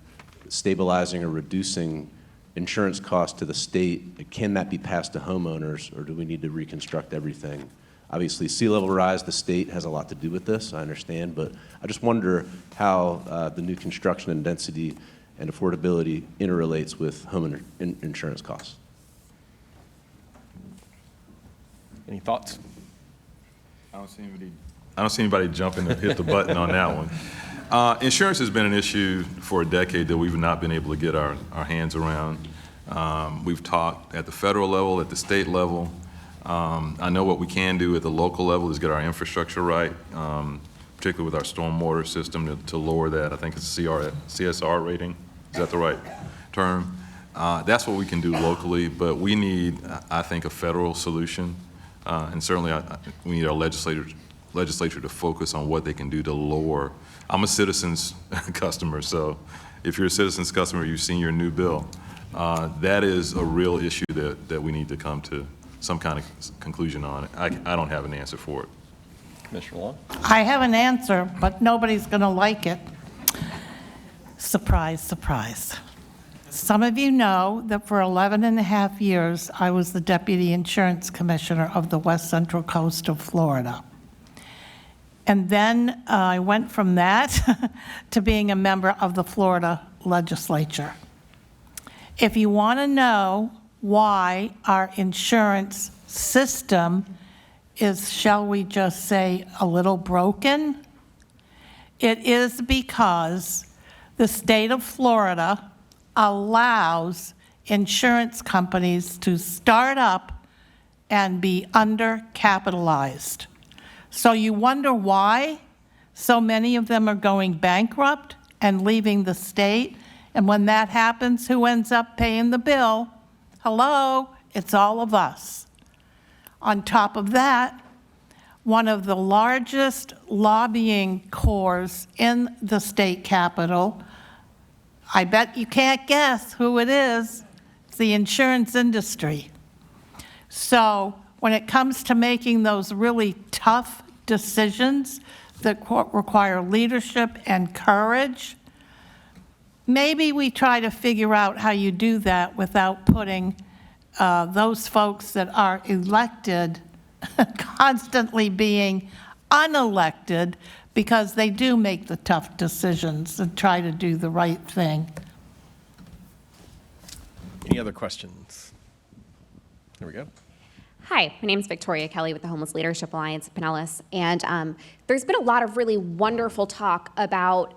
stabilizing or reducing insurance cost to the state, can that be passed to homeowners, or do we need to reconstruct everything? Obviously, sea level rise, the state has a lot to do with this, I understand, but I just wonder how the new construction and density and affordability interrelates with home insurance costs. Any thoughts? I don't see anybody jumping to hit the button on that one. Insurance has been an issue for a decade that we've not been able to get our hands around. We've talked at the federal level, at the state level. I know what we can do at the local level is get our infrastructure right, particularly with our stormwater system to lower that. I think it's CSR rating. Is that the right term? That's what we can do locally, but we need, I think, a federal solution. And certainly we need our legislature to focus on what they can do to lower. I'm a Citizens customer, so if you're a Citizens customer, you've seen your new bill. That is a real issue that we need to come to some kind of conclusion on. I don't have an answer for it. Commissioner Long? I have an answer, but nobody's going to like it. Surprise, surprise. Some of you know that for 11 and a half years, I was the Deputy Insurance Commissioner of the West Central Coast of Florida. And then I went from that to being a member of the Florida legislature. If you want to know why our insurance system is, shall we just say, a little broken, it is because the state of Florida allows insurance companies to start up and be undercapitalized. So you wonder why so many of them are going bankrupt and leaving the state. And when that happens, who ends up paying the bill? Hello, it's all of us. On top of that, one of the largest lobbying corps in the state capitol, I bet you can't guess who it is. It's the insurance industry. So when it comes to making those really tough decisions that require leadership and courage, maybe we try to figure out how you do that without putting those folks that are elected constantly being unelected, because they do make the tough decisions and try to do the right thing. Any other questions? There we go. Hi, my name is Victoria Kelly with the Homeless Leadership Alliance of Pinellas, and there's been a lot of really wonderful talk about,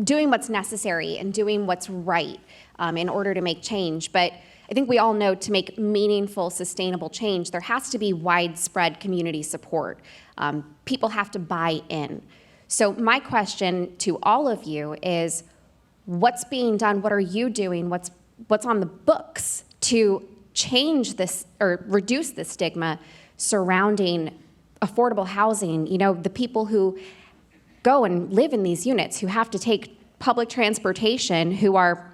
doing what's necessary and doing what's right in order to make change. But I think we all know to make meaningful, sustainable change, there has to be widespread community support. People have to buy in. So my question to all of you is, what's being done? What are you doing? What's on the books to change this or reduce the stigma surrounding affordable housing? The people who go and live in these units, who have to take public transportation, who are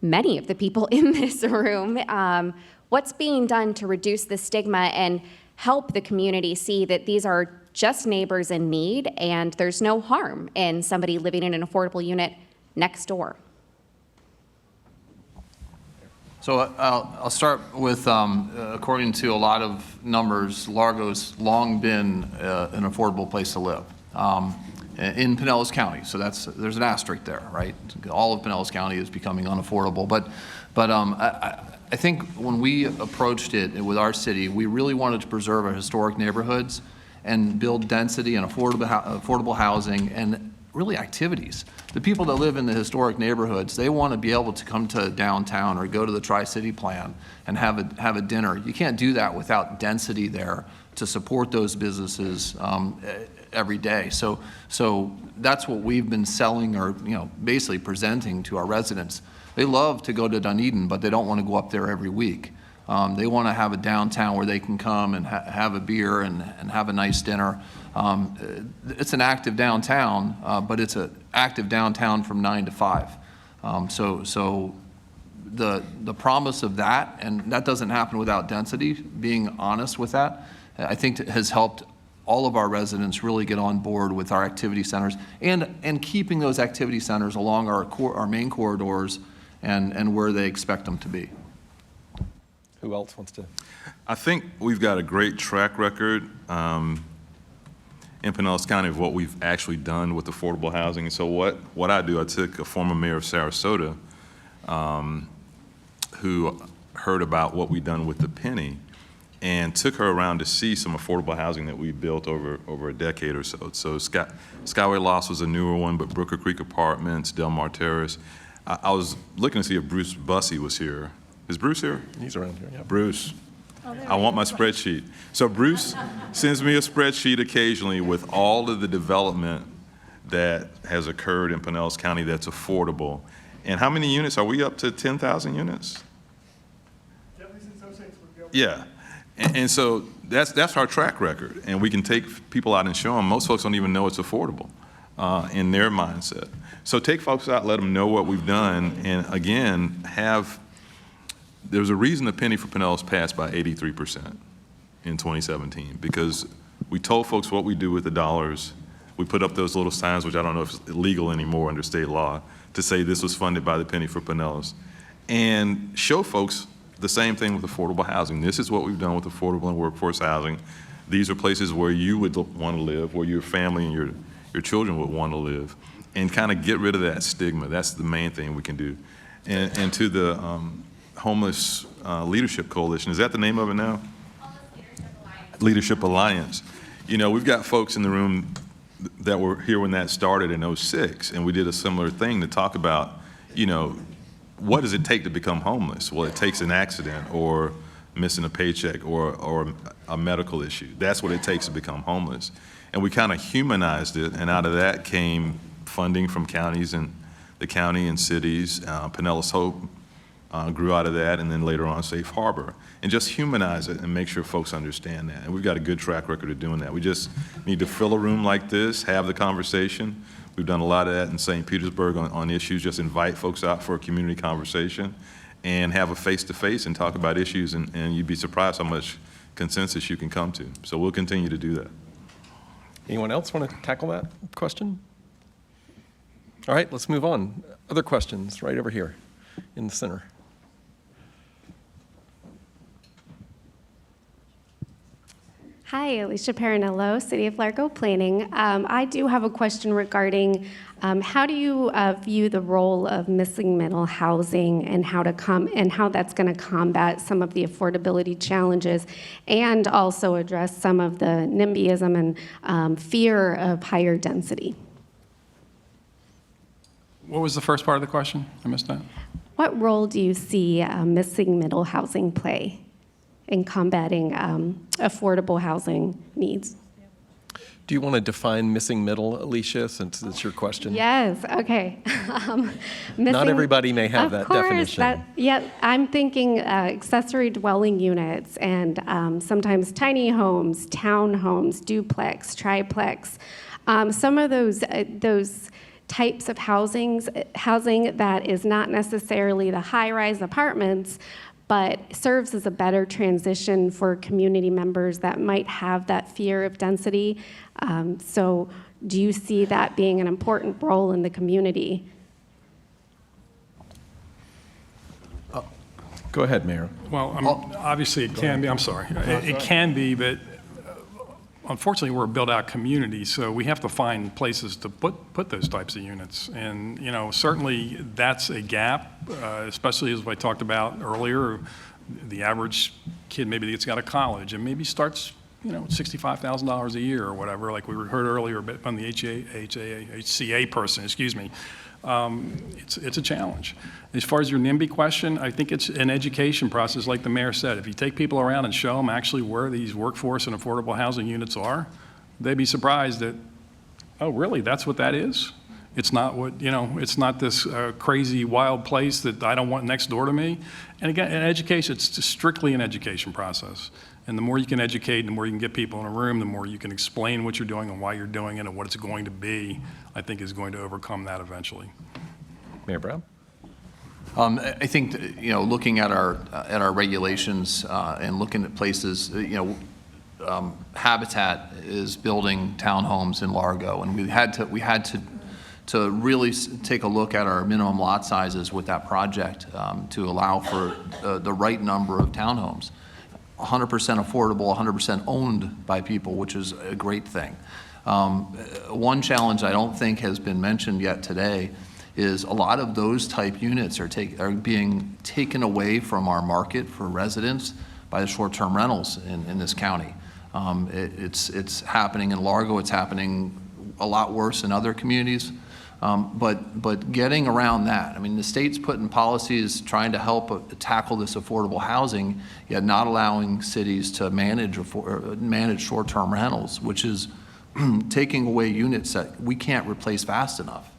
many of the people in this room. What's being done to reduce the stigma and help the community see that these are just neighbors in need and there's no harm in somebody living in an affordable unit next door? So I'll start with, according to a lot of numbers, Largo's long been an affordable place to live in Pinellas County. So there's an asterisk there, right? All of Pinellas County is becoming unaffordable. But I think when we approached it with our city, we really wanted to preserve our historic neighborhoods and build density and affordable housing and really activities. The people that live in the historic neighborhoods, they want to be able to come to downtown or go to the Tri-City Plan and have a dinner. You can't do that without density there to support those businesses every day. So that's what we've been selling, or basically presenting to our residents. They love to go to Dunedin, but they don't want to go up there every week. They want to have a downtown where they can come and have a beer and have a nice dinner. It's an active downtown, but it's an active downtown from 9 to 5. So the promise of that, and that doesn't happen without density, being honest with that, I think has helped all of our residents really get on board with our activity centers and keeping those activity centers along our main corridors and where they expect them to be. Who else wants to? I think we've got a great track record in Pinellas County of what we've actually done with affordable housing. And so what I do, I took a former mayor of Sarasota who heard about what we've done with the penny and took her around to see some affordable housing that we built over a decade or so. So Skyway Lofts was a newer one, but Brooker Creek Apartments, Del Mar Terrace. I was looking to see if Bruce Bussey was here. Is Bruce here? He's around here, yeah. Bruce. I want my spreadsheet. So Bruce sends me a spreadsheet occasionally with all of the development that has occurred in Pinellas County that's affordable. And how many units? Are we up to 10,000 units? Yeah. And so that's our track record. And we can take people out and show them. Most folks don't even know it's affordable in their mindset. So take folks out, let them know what we've done, and again, there's a reason the penny for Pinellas passed by 83% in 2017, because we told folks what we do with the dollars. We put up those little signs, which I don't know if it's illegal anymore under state law, to say this was funded by the penny for Pinellas, and show folks the same thing with affordable housing. This is what we've done with affordable and workforce housing. These are places where you would want to live, where your family and your children would want to live, and kind of get rid of that stigma. That's the main thing we can do. And to the Homeless Leadership Coalition, is that the name of it now? Leadership Alliance. You know, we've got folks in the room that were here when that started in '06, and we did a similar thing to talk about, you know, what does it take to become homeless? Well, it takes an accident or missing a paycheck or a medical issue. That's what it takes to become homeless. And we kind of humanized it, and out of that came funding from counties and the county and cities. Pinellas Hope grew out of that, and then later on Safe Harbor. And just humanize it and make sure folks understand that. And we've got a good track record of doing that. We just need to fill a room like this, have the conversation. We've done a lot of that in St. Petersburg on issues, just invite folks out for a community conversation and have a face-to-face and talk about issues, and you'd be surprised how much consensus you can come to. So we'll continue to do that. Anyone else want to tackle that question? All right, let's move on. Other questions right over here in the center. Hi, Alicia Parinello, City of Largo Planning. I do have a question regarding how do you view the role of missing middle housing and how that's going to combat some of the affordability challenges and also address some of the NIMBYism and fear of higher density? What was the first part of the question? I missed that. What role do you see missing middle housing play in combating affordable housing needs? Do you want to define missing middle, Alicia, since it's your question? Yes, okay. Not everybody may have that definition. I'm thinking accessory dwelling units and sometimes tiny homes, townhomes, duplex, triplex. Some of those types of housing that is not necessarily the high-rise apartments, but serves as a better transition for community members that might have that fear of density. So do you see that being an important role in the community? Go ahead, Mayor. Well, obviously it can be. I'm sorry. It can be, but unfortunately we're a built-out community, so we have to find places to put those types of units. And you know, certainly that's a gap, especially as I talked about earlier. The average kid maybe gets out of college and maybe starts, you know, $65,000 a year or whatever, like we heard earlier from the HCA person. Excuse me. It's a challenge. As far as your NIMBY question, I think it's an education process, like the mayor said. If you take people around and show them actually where these workforce and affordable housing units are, they'd be surprised that, oh, really, that's what that is? It's not what, you know, it's not this crazy, wild place that I don't want next door to me. And again, in education, it's just strictly an education process. And the more you can educate, the more you can get people in a room, the more you can explain what you're doing and why you're doing it and what it's going to be, I think is going to overcome that eventually. Mayor Brown? I think that, you know, looking at our regulations and looking at places, you know, Habitat is building townhomes in Largo, and we had to really take a look at our minimum lot sizes with that project to allow for the right number of townhomes. 100% affordable, 100% owned by people, which is a great thing. One challenge I don't think has been mentioned yet today is a lot of those type units are being taken away from our market for residents by the short-term rentals in this county. It's happening in Largo, it's happening a lot worse in other communities. But getting around that, I mean, the state's putting policies trying to help tackle this affordable housing, yet not allowing cities to manage short-term rentals, which is taking away units that we can't replace fast enough.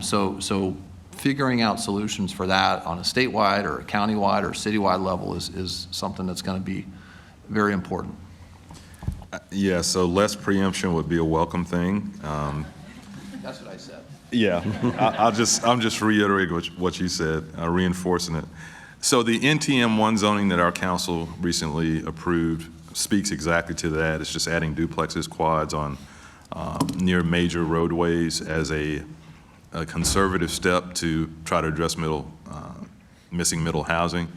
So figuring out solutions for that on a statewide or a countywide or citywide level is something that's going to be very important. Yeah, so less preemption would be a welcome thing. That's what I said. Yeah, I'm just reiterating what you said, reinforcing it. So the NTM1 zoning that our council recently approved speaks exactly to that. It's just adding duplexes, quads on near major roadways as a conservative step to try to address missing middle housing.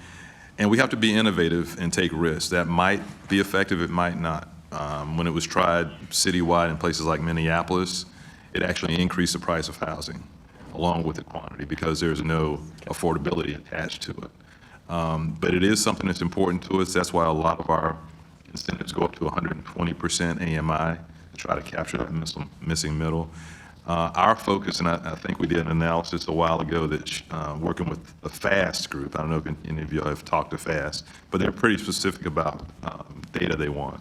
And we have to be innovative and take risks. That might be effective, it might not. When it was tried citywide in places like Minneapolis, it actually increased the price of housing along with the quantity because there's no affordability attached to it. But it is something that's important to us. That's why a lot of our incentives go up to 120% AMI to try to capture that missing middle. Our focus, and I think we did an analysis a while ago that working with the FAST group, I don't know if any of you have talked to FAST, but they're pretty specific about data they want.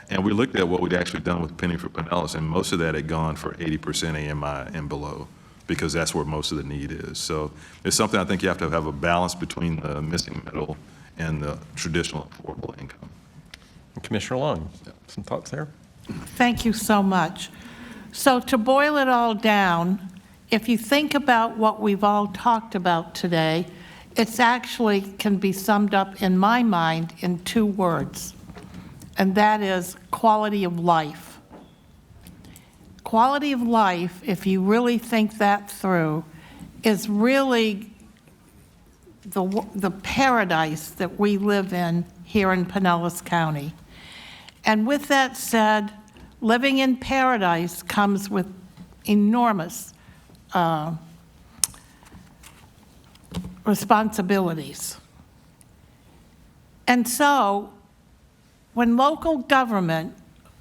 And we looked at what we'd actually done with Penny for Pinellas, and most of that had gone for 80% AMI and below, because that's where most of the need is. So it's something I think you have to have a balance between the missing middle and the traditional affordable income. Commissioner Long, some thoughts there? Thank you so much. So to boil it all down, if you think about what we've all talked about today, it's actually can be summed up in my mind in 2 words, and that is quality of life. Quality of life, if you really think that through, is really the paradise that we live in here in Pinellas County. And with that said, living in paradise comes with enormous responsibilities. And so, when local government,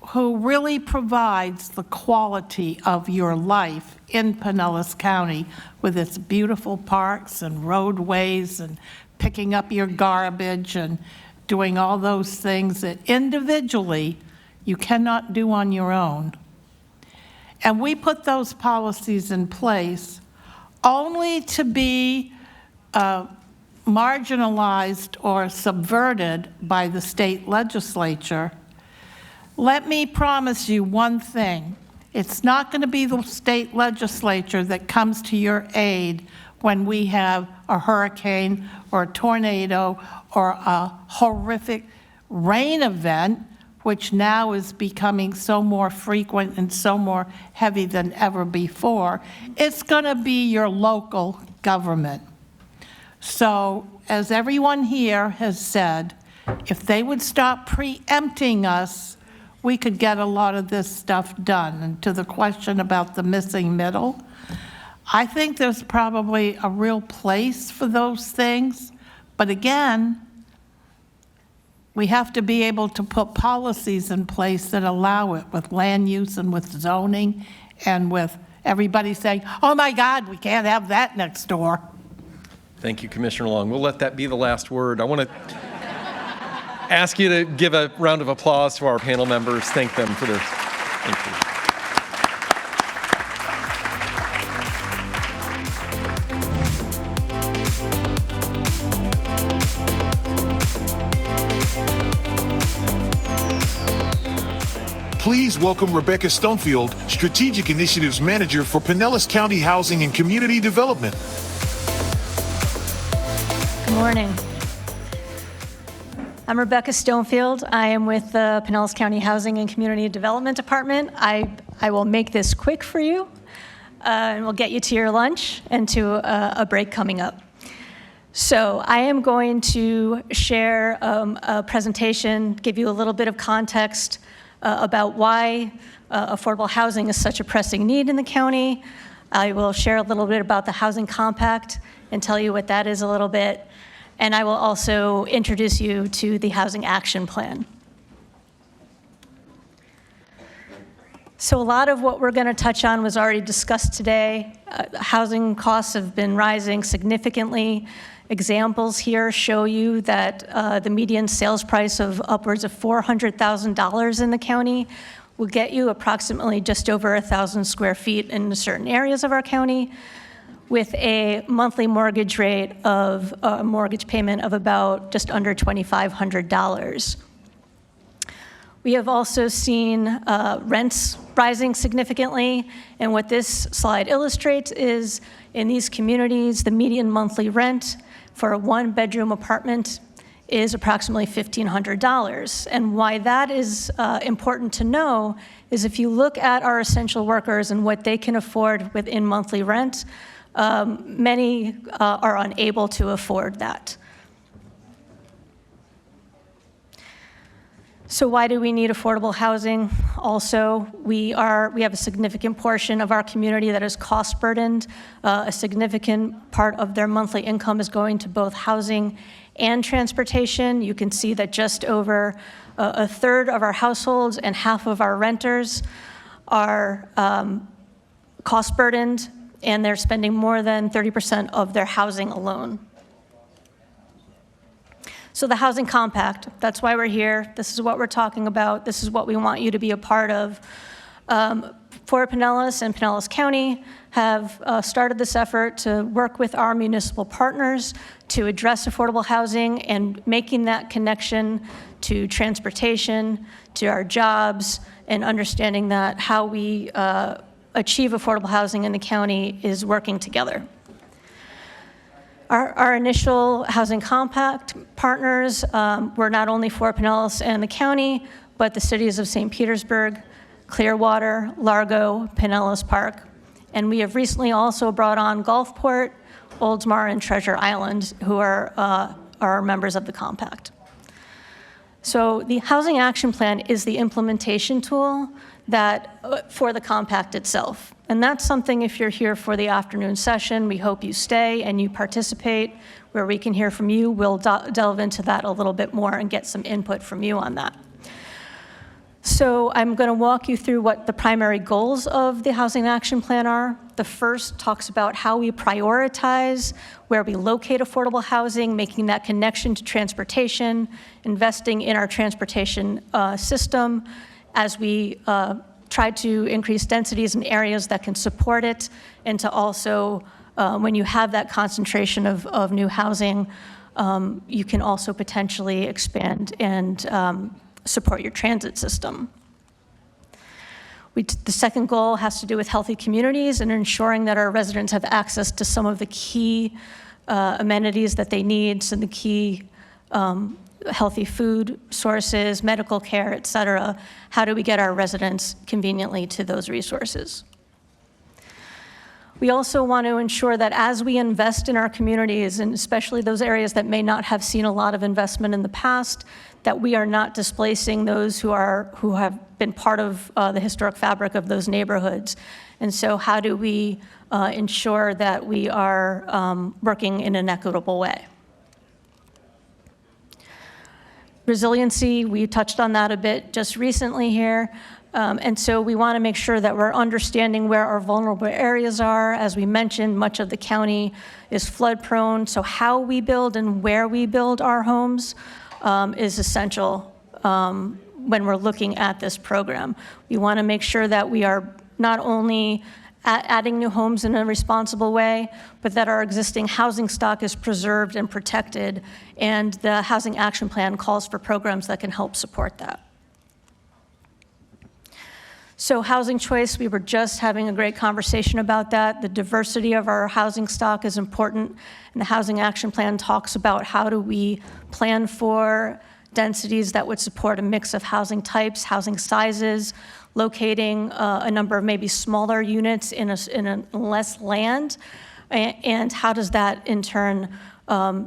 who really provides the quality of your life in Pinellas County with its beautiful parks and roadways and picking up your garbage and doing all those things that individually you cannot do on your own. And we put those policies in place only to be marginalized or subverted by the state legislature. Let me promise you one thing. It's not going to be the state legislature that comes to your aid when we have a hurricane or a tornado or a horrific rain event, which now is becoming so more frequent and so more heavy than ever before. It's going to be your local government. So, as everyone here has said, if they would stop preempting us, we could get a lot of this stuff done. And to the question about the missing middle, I think there's probably a real place for those things. But again, we have to be able to put policies in place that allow it with land use and with zoning and with everybody saying, oh my God, we can't have that next door. Thank you, Commissioner Long. We'll let that be the last word. I want to ask you to give a round of applause to our panel members. Thank them for their, thank you. Please welcome Rebecca Stonefield, Strategic Initiatives Manager for Pinellas County Housing and Community Development. Good morning. I'm Rebecca Stonefield. I am with the Pinellas County Housing and Community Development Department. I will make this quick for you. and we'll get you to your lunch and to a break coming up. So I am going to share a presentation, give you a little bit of context about why affordable housing is such a pressing need in the county. I will share a little bit about the Housing Compact and tell you what that is a little bit. And I will also introduce you to the Housing Action Plan. So a lot of what we're going to touch on was already discussed today. Housing costs have been rising significantly. Examples here show you that the median sales price of upwards of $400,000 in the county will get you approximately just over 1,000 square feet in certain areas of our county, with a monthly mortgage rate of a mortgage payment of about just under $2,500. We have also seen rents rising significantly, and what this slide illustrates is in these communities, the median monthly rent for a one-bedroom apartment is approximately $1,500. And why that is important to know is if you look at our essential workers and what they can afford within monthly rent, many are unable to afford that. So why do we need affordable housing? Also, we have a significant portion of our community that is cost burdened. A significant part of their monthly income is going to both housing and transportation. You can see that just over a third of our households and half of our renters are cost burdened, and they're spending more than 30% of their housing alone. So the Housing Compact, that's why we're here. This is what we're talking about. This is what we want you to be a part of. Fort Pinellas and Pinellas County have started this effort to work with our municipal partners to address affordable housing and making that connection to transportation, to our jobs, and understanding that how we achieve affordable housing in the county is working together. Our initial Housing Compact partners were not only Fort Pinellas and the county, but the cities of St. Petersburg, Clearwater, Largo, Pinellas Park. And we have recently also brought on Gulfport, Oldsmar, and Treasure Island, who are members of the compact. So the Housing Action Plan is the implementation tool that for the compact itself. And that's something, if you're here for the afternoon session, we hope you stay and you participate where we can hear from you. We'll delve into that a little bit more and get some input from you on that. So I'm going to walk you through what the primary goals of the Housing Action Plan are. The first talks about how we prioritize where we locate affordable housing, making that connection to transportation, investing in our transportation system as we try to increase densities in areas that can support it, and to also, when you have that concentration of new housing, you can also potentially expand and support your transit system. The second goal has to do with healthy communities and ensuring that our residents have access to some of the key amenities that they need, some of the key healthy food sources, medical care, et cetera. How do we get our residents conveniently to those resources? We also want to ensure that as we invest in our communities, and especially those areas that may not have seen a lot of investment in the past, that we are not displacing those who have been part of the historic fabric of those neighborhoods. And so how do we ensure that we are working in an equitable way? Resiliency, we touched on that a bit just recently here. And so we want to make sure that we're understanding where our vulnerable areas are. As we mentioned, much of the county is flood prone. So how we build and where we build our homes is essential when we're looking at this program. We want to make sure that we are not only adding new homes in a responsible way, but that our existing housing stock is preserved and protected, and the Housing Action Plan calls for programs that can help support that. So housing choice, we were just having a great conversation about that. The diversity of our housing stock is important, and the Housing Action Plan talks about how do we plan for densities that would support a mix of housing types, housing sizes, locating a number of maybe smaller units in less land, and how does that in turn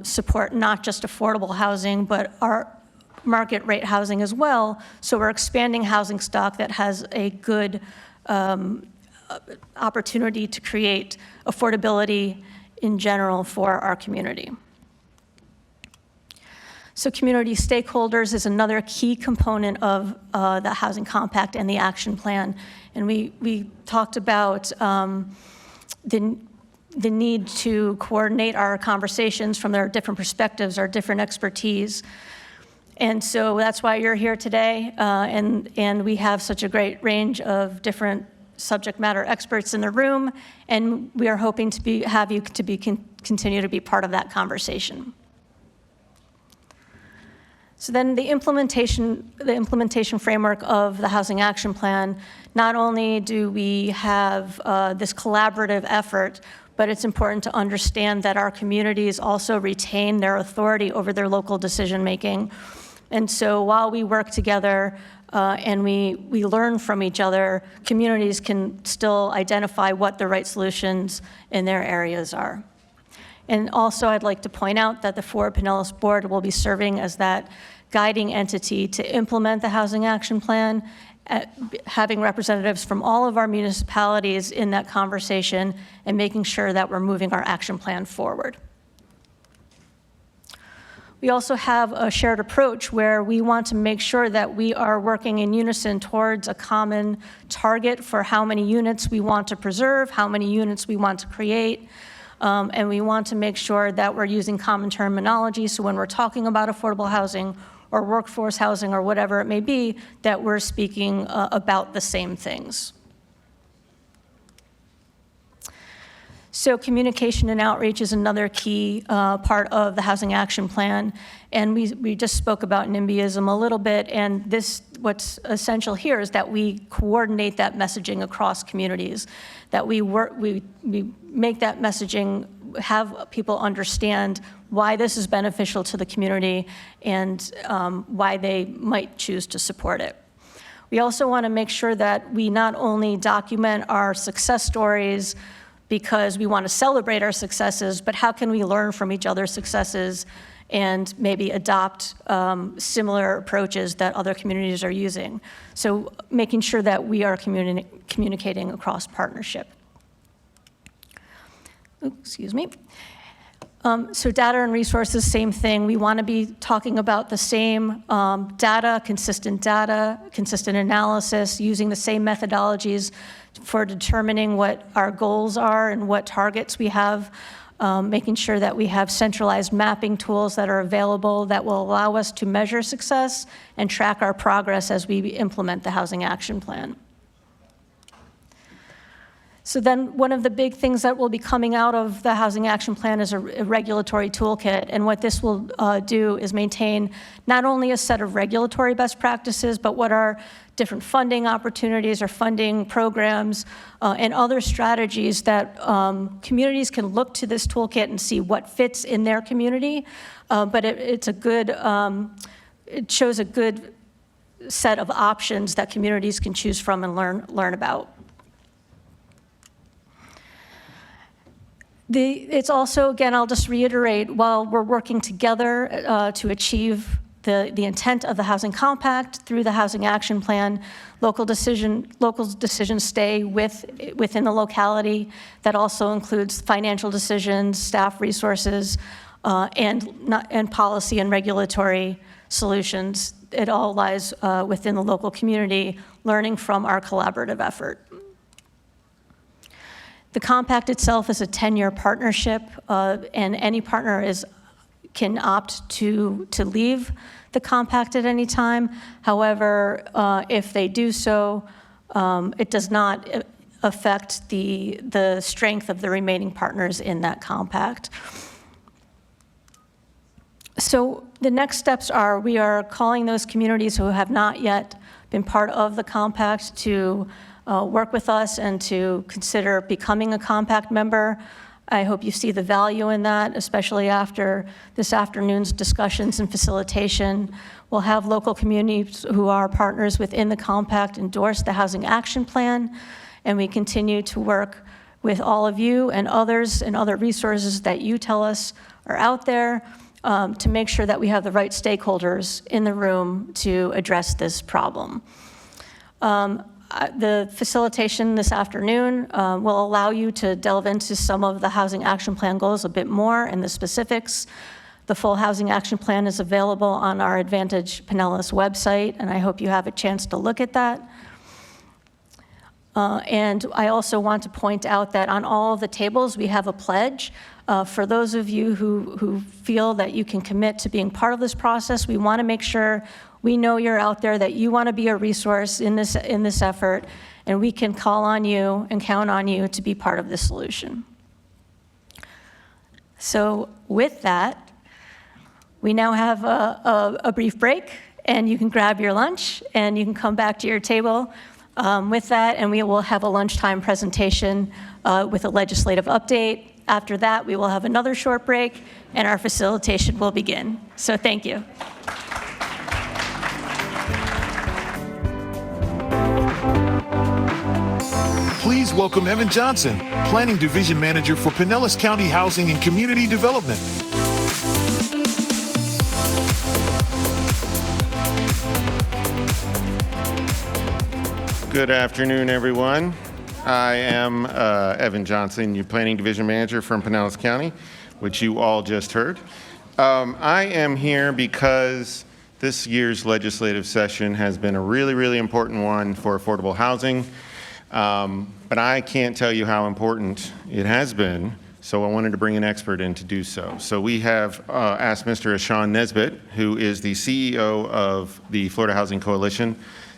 support not just affordable housing, but our market rate housing as well. So we're expanding housing stock that has a good opportunity to create affordability in general for our community. So community stakeholders is another key component of the Housing Compact and the action plan. And we talked about the need to coordinate our conversations from their different perspectives, our different expertise. And so that's why you're here today, and we have such a great range of different subject matter experts in the room, and we are hoping to have you continue to be part of that conversation. So then the implementation framework of the Housing Action Plan, not only do we have this collaborative effort, but it's important to understand that our communities also retain their authority over their local decision making. And so while we work together and we learn from each other, communities can still identify what the right solutions in their areas are. And also I'd like to point out that the Fort Pinellas Board will be serving as that guiding entity to implement the Housing Action Plan, having representatives from all of our municipalities in that conversation and making sure that we're moving our action plan forward. We also have a shared approach where we want to make sure that we are working in unison towards a common target for how many units we want to preserve, how many units we want to create, and we want to make sure that we're using common terminology, so when we're talking about affordable housing or workforce housing or whatever it may be, that we're speaking about the same things. So communication and outreach is another key part of the Housing Action Plan. And we just spoke about NIMBYism a little bit, and what's essential here is that we coordinate that messaging across communities, that we make that messaging, have people understand why this is beneficial to the community and why they might choose to support it. We also want to make sure that we not only document our success stories because we want to celebrate our successes, but how can we learn from each other's successes and maybe adopt similar approaches that other communities are using. So making sure that we are communicating across partnership. Oops, excuse me. So data and resources, same thing. We want to be talking about the same data, consistent analysis, using the same methodologies for determining what our goals are and what targets we have, making sure that we have centralized mapping tools that are available that will allow us to measure success and track our progress as we implement the Housing Action Plan. So then one of the big things that will be coming out of the Housing Action Plan is a regulatory toolkit. And what this will do is maintain not only a set of regulatory best practices, but what are different funding opportunities or funding programs and other strategies that communities can look to this toolkit and see what fits in their community. But it shows a good set of options that communities can choose from and learn about. It's also, again, I'll just reiterate, while we're working together to achieve the intent of the Housing Compact through the Housing Action Plan, local decisions stay within the locality. That also includes financial decisions, staff resources, and policy and regulatory solutions. It all lies within the local community, learning from our collaborative effort. The compact itself is a 10-year partnership, and any partner can opt to leave the compact at any time. However, if they do so, it does not affect the strength of the remaining partners in that compact. So the next steps are, we are calling those communities who have not yet been part of the compact to work with us and to consider becoming a compact member. I hope you see the value in that, especially after this afternoon's discussions and facilitation. We'll have local communities who are partners within the compact endorse the Housing Action Plan, and we continue to work with all of you and others and other resources that you tell us are out there to make sure that we have the right stakeholders in the room to address this problem. The facilitation this afternoon will allow you to delve into some of the Housing Action Plan goals a bit more and the specifics. The full Housing Action Plan is available on our Advantage Pinellas website, and I hope you have a chance to look at that. And I also want to point out that on all of the tables, we have a pledge. For those of you who feel that you can commit to being part of this process, we want to make sure we know you're out there, that you want to be a resource in this effort, and we can call on you and count on you to be part of the solution. So with that, we now have a brief break, and you can grab your lunch, and you can come back to your table with that, and we will have a lunchtime presentation with a legislative update. After that, we will have another short break, and our facilitation will begin. So thank you. Please welcome Evan Johnson, Planning Division Manager for Pinellas County Housing and Community Development. Good afternoon, everyone. I am Evan Johnson, your Planning Division Manager from Pinellas County, which you all just heard. I am here because this year's legislative session has been a really, really important one for affordable housing. But I can't tell you how important it has been, so I wanted to bring an expert in to do so. So we have asked Mr. Ashon Nesbitt, who is the CEO of the Florida Housing Coalition,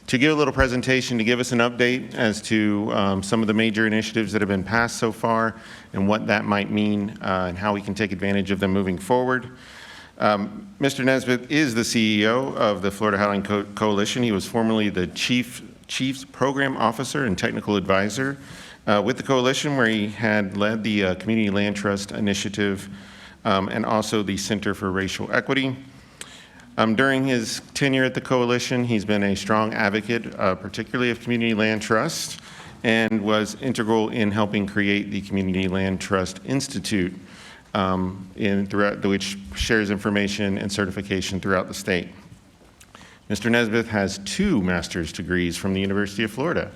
to give a little presentation to give us an update as to some of the major initiatives that have been passed so far and what that might mean and how we can take advantage of them moving forward. Mr. Nesbitt is the CEO of the Florida Housing Coalition. He was formerly the Chief's Program Officer and Technical Advisor with the coalition, where he had led the Community Land Trust Initiative and also the Center for Racial Equity. During his tenure at the coalition, he's been a strong advocate, particularly of Community Land Trust, and was integral in helping create the Community Land Trust Institute, which shares information and certification throughout the state. Mr. Nesbitt has 2 master's degrees from the University of Florida.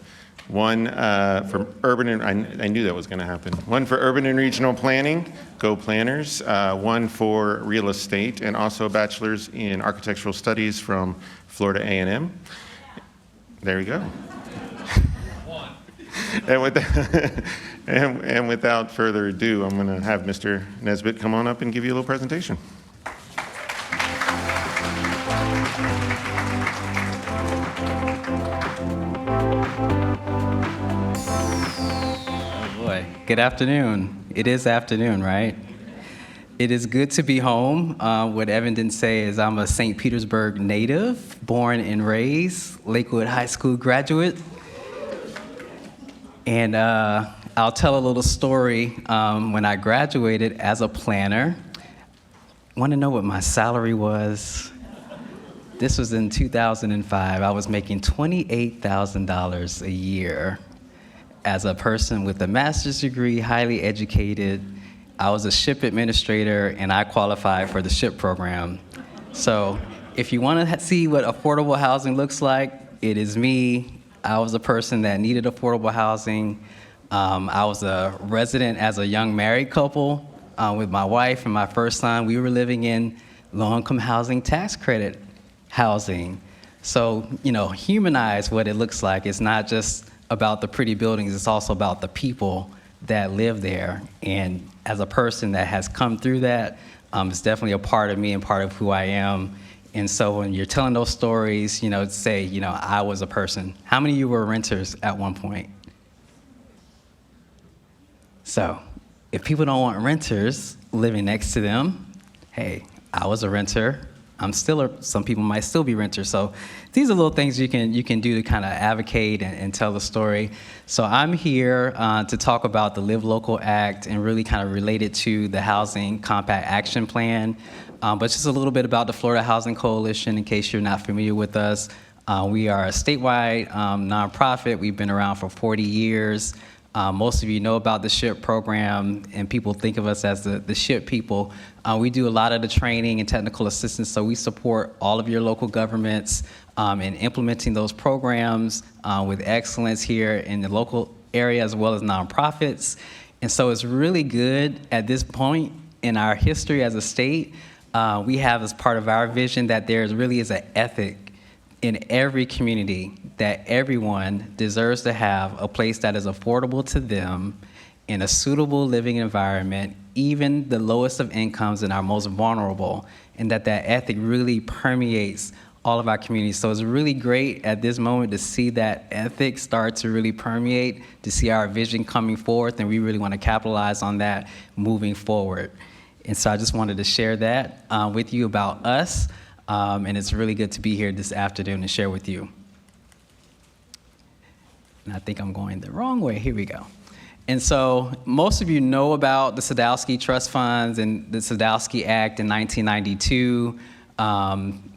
One from urban, and I knew that was going to happen. One for urban and regional planning, go planners. One for real estate, and also a bachelor's in architectural studies from Florida A&M. There we go. And without further ado, I'm going to have Mr. Nesbitt come on up and give you a little presentation. Good afternoon. It is afternoon, right? It is good to be home. What Evan didn't say is I'm a St. Petersburg native, born and raised, Lakewood High School graduate. And I'll tell a little story. When I graduated as a planner, want to know what my salary was? This was in 2005. I was making $28,000 a year. As a person with a master's degree, highly educated. I was a ship administrator, and I qualified for the SHIP program. So if you want to see what affordable housing looks like, it is me. I was a person that needed affordable housing. I was a resident as a young married couple with my wife and my first son. We were living in low-income housing, tax credit housing. So, humanize what it looks like. It's not just about the pretty buildings, it's also about the people that live there. And as a person that has come through that, it's definitely a part of me and part of who I am. And so when you're telling those stories, say, I was a person. How many of you were renters at one point? So if people don't want renters living next to them, hey, I was a renter some people might still be renters. So these are little things you can do to kind of advocate and tell the story. So I'm here to talk about the Live Local Act and really kind of relate it to the Housing Compact Action Plan. But just a little bit about the Florida Housing Coalition in case you're not familiar with us. We are a statewide nonprofit. We've been around for 40 years. Most of you know about the SHIP program, and people think of us as the SHIP people. We do a lot of the training and technical assistance, so we support all of your local governments in implementing those programs with excellence here in the local area as well as nonprofits. And so it's really good at this point in our history as a state. We have as part of our vision that there really is an ethic in every community that everyone deserves to have a place that is affordable to them in a suitable living environment, even the lowest of incomes and our most vulnerable, and that ethic really permeates all of our communities. So it's really great at this moment to see that ethic start to really permeate, to see our vision coming forth, and we really want to capitalize on that moving forward. And so I just wanted to share that with you about us, and it's really good to be here this afternoon and share with you. And I think I'm going the wrong way. Here we go. And so most of you know about the Sadowski Trust Funds and the Sadowski Act in 1992.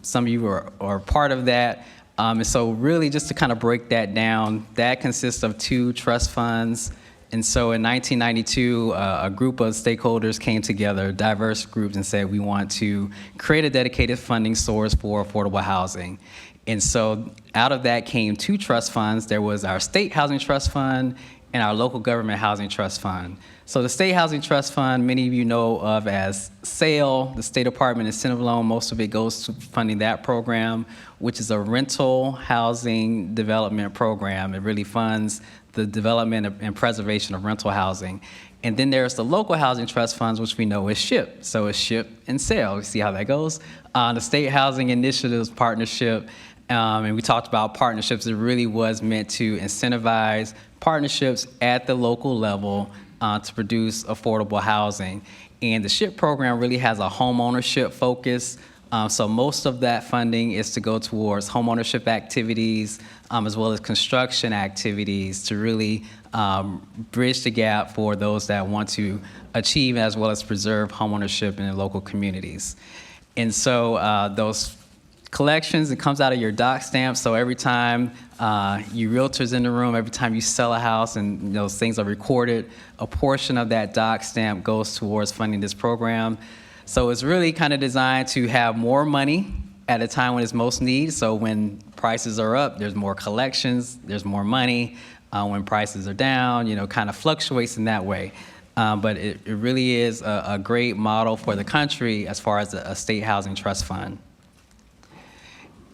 Some of you are part of that. And so really just to kind of break that down, that consists of 2 trust funds. And so in 1992, a group of stakeholders came together, diverse groups, and said we want to create a dedicated funding source for affordable housing. And so out of that came 2 trust funds. There was our State Housing Trust Fund and our Local Government Housing Trust Fund. So the State Housing Trust Fund, many of you know of as SAIL, the State Department Incentive Loan. Most of it goes to funding that program, which is a rental housing development program. It really funds the development and preservation of rental housing. And then there's the local housing trust funds, which we know is SHIP. So it's SHIP and SAIL. You see how that goes? The State Housing Initiatives Partnership, and we talked about partnerships. It really was meant to incentivize partnerships at the local level to produce affordable housing. And the SHIP program really has a home ownership focus. So most of that funding is to go towards homeownership activities as well as construction activities to really bridge the gap for those that want to achieve as well as preserve homeownership in their local communities. And so those collections, it comes out of your doc stamp. So every time you realtors in the room, every time you sell a house and those things are recorded, a portion of that doc stamp goes towards funding this program. So it's really kind of designed to have more money at a time when it's most needed. So when prices are up, there's more collections, there's more money. When prices are down, kind of fluctuates in that way. But it really is a great model for the country as far as a state housing trust fund.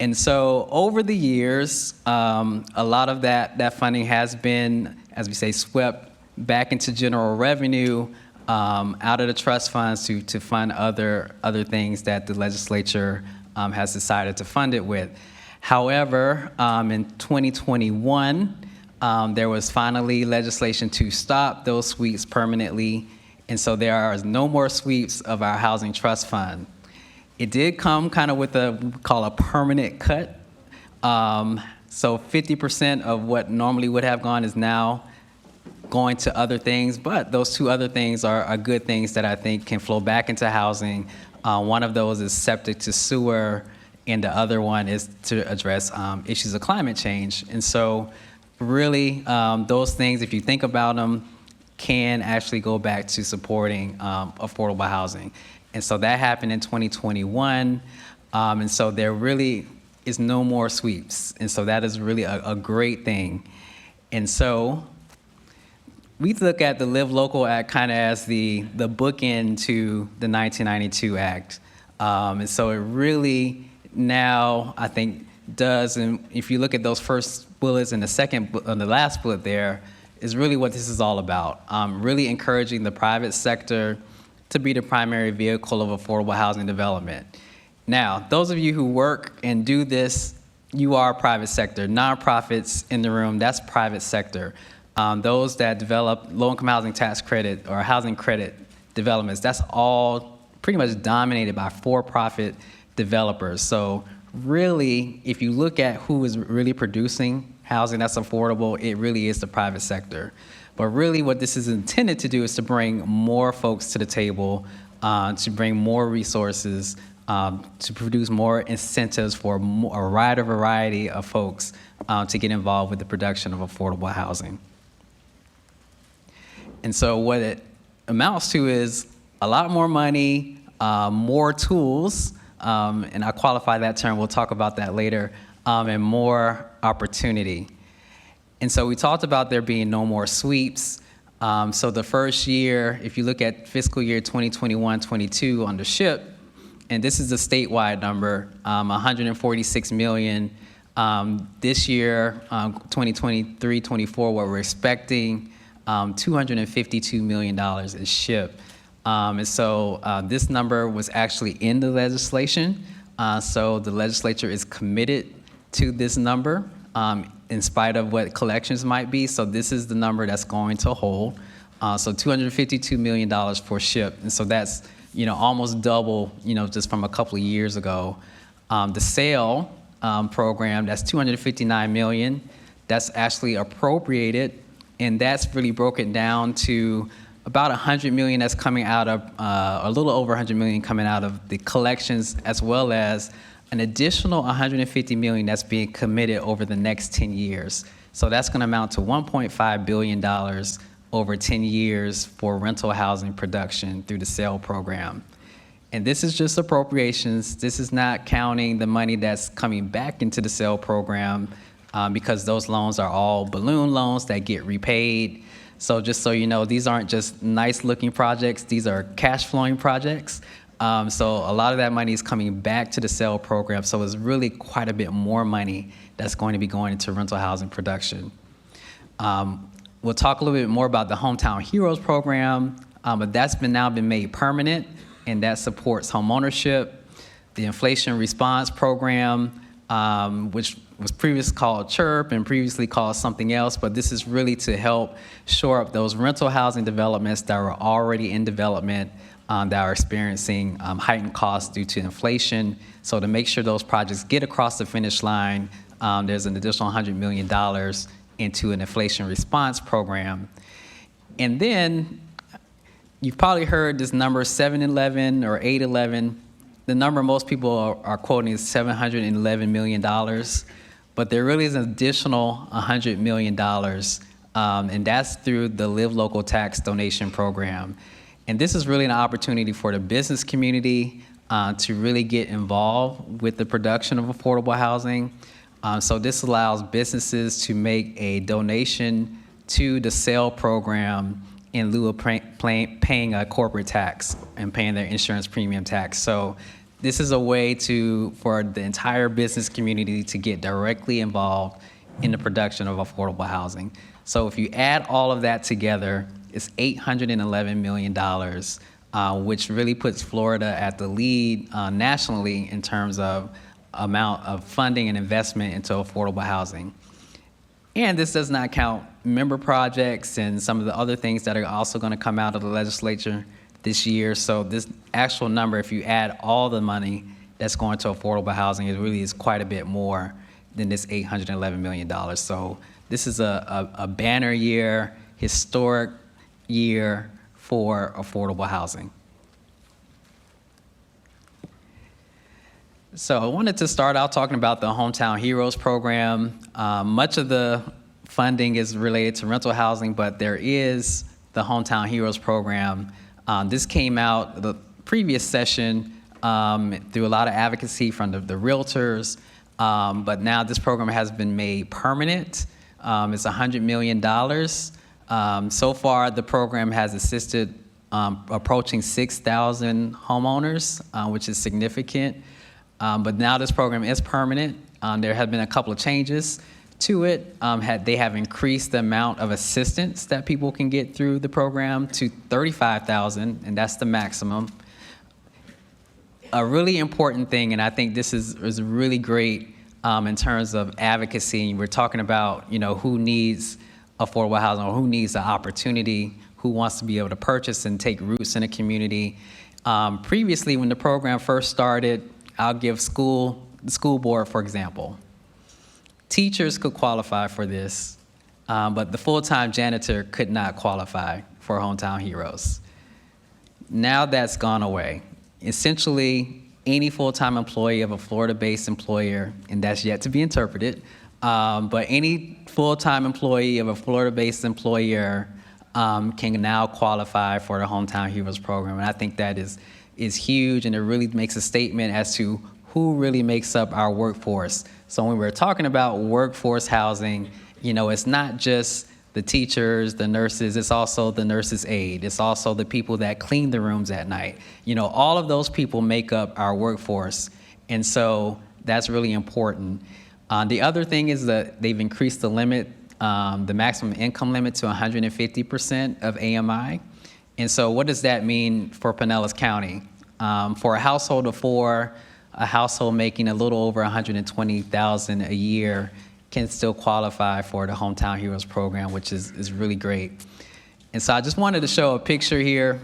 And so over the years, a lot of that funding has been, as we say, swept back into general revenue out of the trust funds to fund other things that the legislature has decided to fund it with. However, in 2021, there was finally legislation to stop those sweeps permanently, and so there are no more sweeps of our housing trust fund. It did come kind of with what we call a permanent cut. So 50% of what normally would have gone is now going to other things, but those 2 other things are good things that I think can flow back into housing. One of those is septic to sewer, and the other one is to address issues of climate change. And so really, those things, if you think about them, can actually go back to supporting affordable housing. And so that happened in 2021. And so there really is no more sweeps. And so that is really a great thing. And so we look at the Live Local Act kind of as the bookend to the 1992 Act. And so it really now, I think, does, and if you look at those first bullets and the last bullet there, is really what this is all about. Really encouraging the private sector to be the primary vehicle of affordable housing development. Now, those of you who work and do this, you are private sector. Nonprofits in the room, that's private sector. Those that develop low-income housing tax credit or housing credit developments, that's all pretty much dominated by for-profit developers. So really, if you look at who is really producing housing that's affordable, it really is the private sector. But really what this is intended to do is to bring more folks to the table, to bring more resources, to produce more incentives for a wider variety of folks to get involved with the production of affordable housing. And so what it amounts to is a lot more money, more tools, and I'll qualify that term, we'll talk about that later, and more opportunity. And so we talked about there being no more sweeps. So the first year, if you look at fiscal year 2021-22 on the SHIP, and this is a statewide number, 146 million. This year, 2023-24, what we're expecting, $252 million is SHIP. And so this number was actually in the legislation. So the legislature is committed to this number in spite of what collections might be. So this is the number that's going to hold. So $252 million for SHIP. And so that's, almost double, just from a couple of years ago. The SAIL program, that's $259 million. That's actually appropriated, and that's really broken down to about $100 million that's coming out of, a little over $100 million coming out of the collections, as well as an additional $150 million that's being committed over the next 10 years. So that's going to amount to $1.5 billion over 10 years for rental housing production through the SAIL program. And this is just appropriations. This is not counting the money that's coming back into the SAIL program because those loans are all balloon loans that get repaid. So just so you know, these aren't just nice looking projects, these are cash flowing projects. So a lot of that money is coming back to the SAIL program. So it's really quite a bit more money that's going to be going into rental housing production. We'll talk a little bit more about the Hometown Heroes program, but that's now been made permanent, and that supports homeownership. The Inflation Response Program, which was previously called CHIRP and previously called something else, but this is really to help shore up those rental housing developments that were already in development that are experiencing heightened costs due to inflation. So to make sure those projects get across the finish line, there's an additional $100 million into an inflation response program. And then you've probably heard this number 711 or 811. The number most people are quoting is $711 million, but there really is an additional $100 million, and that's through the Live Local Tax Donation Program. And this is really an opportunity for the business community to really get involved with the production of affordable housing. So this allows businesses to make a donation to the SAIL program in lieu of paying a corporate tax and paying their insurance premium tax. So this is a way for the entire business community to get directly involved in the production of affordable housing. So if you add all of that together, it's $811 million, which really puts Florida at the lead nationally in terms of amount of funding and investment into affordable housing. And this does not count member projects and some of the other things that are also going to come out of the legislature this year. So this actual number, if you add all the money that's going to affordable housing, it really is quite a bit more than this $811 million. So this is a banner year, historic year for affordable housing. So I wanted to start out talking about the Hometown Heroes program. Much of the funding is related to rental housing, but there is the Hometown Heroes program. This came out the previous session through a lot of advocacy from the realtors, but now this program has been made permanent. It's $100 million. So far, the program has assisted approaching 6,000 homeowners, which is significant. But now this program is permanent. There have been a couple of changes to it. They have increased the amount of assistance that people can get through the program to $35,000, and that's the maximum. A really important thing, and I think this is really great in terms of advocacy. We're talking about who needs affordable housing or who needs the opportunity, who wants to be able to purchase and take roots in a community. Previously, when the program first started, I'll give the school board, for example. Teachers could qualify for this, but the full-time janitor could not qualify for Hometown Heroes. Now that's gone away. Essentially, any full-time employee of a Florida-based employer, and that's yet to be interpreted, but any full-time employee of a Florida-based employer can now qualify for the Hometown Heroes program. And I think that is huge, and it really makes a statement as to who really makes up our workforce. So when we're talking about workforce housing, it's not just the teachers, the nurses, it's also the nurses' aide. It's also the people that clean the rooms at night. All of those people make up our workforce. And so that's really important. The other thing is that they've increased the limit, the maximum income limit to 150% of AMI. And so what does that mean for Pinellas County? For a household of four, a household making a little over $120,000 a year can still qualify for the Hometown Heroes program, which is really great. And so I just wanted to show a picture here.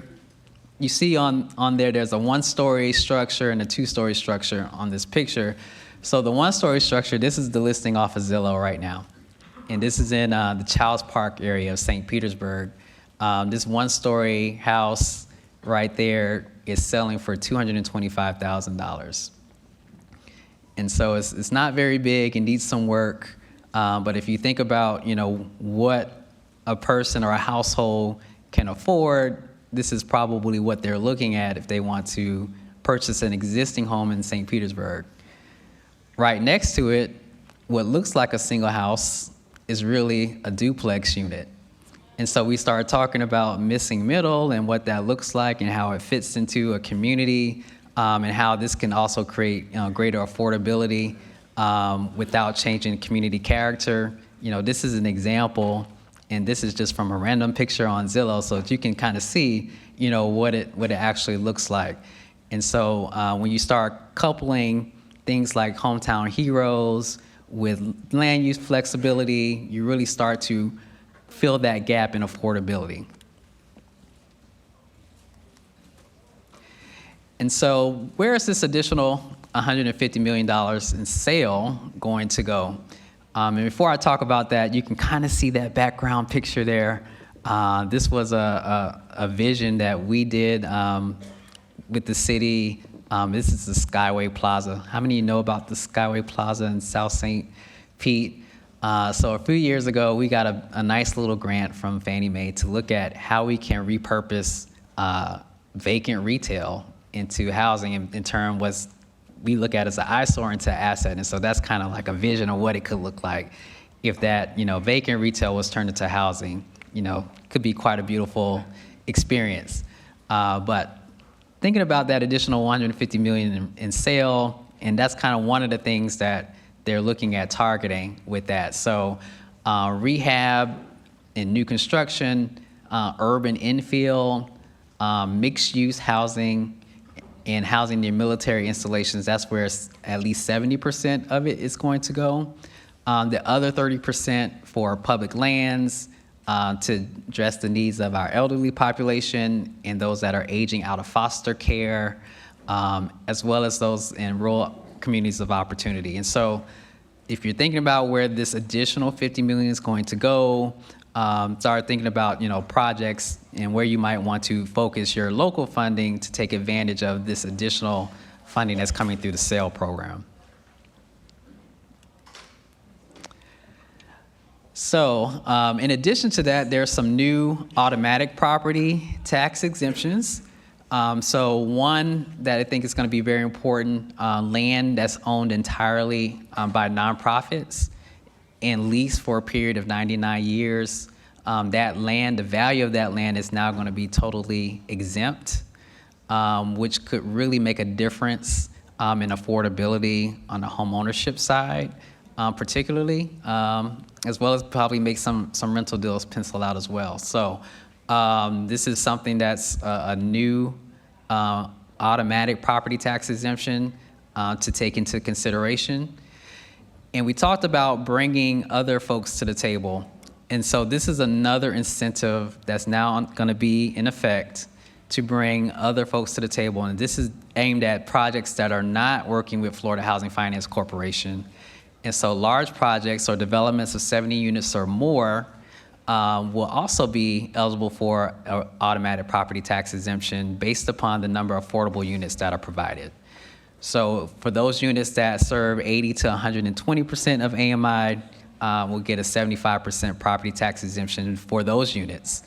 You see on there, there's a one-story structure and a two-story structure on this picture. So the one-story structure, this is the listing off of Zillow right now. And this is in the Childs Park area of St. Petersburg. This one-story house right there is selling for $225,000. And so it's not very big and needs some work. But if you think about, what a person or a household can afford, this is probably what they're looking at if they want to purchase an existing home in St. Petersburg. Right next to it, what looks like a single house is really a duplex unit. And so we started talking about missing middle and what that looks like and how it fits into a community, and how this can also create greater affordability without changing community character. This is an example, and this is just from a random picture on Zillow, so that you can kind of see, what it actually looks like. And so when you start coupling things like Hometown Heroes with land use flexibility, you really start to fill that gap in affordability. And so where is this additional $150 million in sale going to go? And before I talk about that, you can kind of see that background picture there. This was a vision that we did with the city. This is the Skyway Plaza. How many of you know about the Skyway Plaza in South St. Pete? So a few years ago, we got a nice little grant from Fannie Mae to look at how we can repurpose vacant retail into housing. In turn, was we look at it as an eyesore into asset. And so that's kind of like a vision of what it could look like if that, vacant retail was turned into housing. Could be quite a beautiful experience. But thinking about that additional $150 million in sale, and that's kind of one of the things that they're looking at targeting with that. So rehab and new construction, urban infill, mixed-use housing, and housing near military installations, that's where at least 70% of it is going to go. The other 30% for public lands to address the needs of our elderly population and those that are aging out of foster care, as well as those in rural communities of opportunity. And so if you're thinking about where this additional $50 million is going to go, start thinking about projects and where you might want to focus your local funding to take advantage of this additional funding that's coming through the SAIL program. So in addition to that, there's some new automatic property tax exemptions. So one that I think is going to be very important, land that's owned entirely by nonprofits and leased for a period of 99 years. That land, the value of that land is now going to be totally exempt, which could really make a difference in affordability on the home ownership side, particularly, as well as probably make some rental deals pencil out as well. So this is something that's a new automatic property tax exemption to take into consideration. And we talked about bringing other folks to the table. And so this is another incentive that's now going to be in effect to bring other folks to the table. And this is aimed at projects that are not working with Florida Housing Finance Corporation. And so large projects or developments of 70 units or more will also be eligible for an automatic property tax exemption based upon the number of affordable units that are provided. So for those units that serve 80 to 120% of AMI, will get a 75% property tax exemption for those units.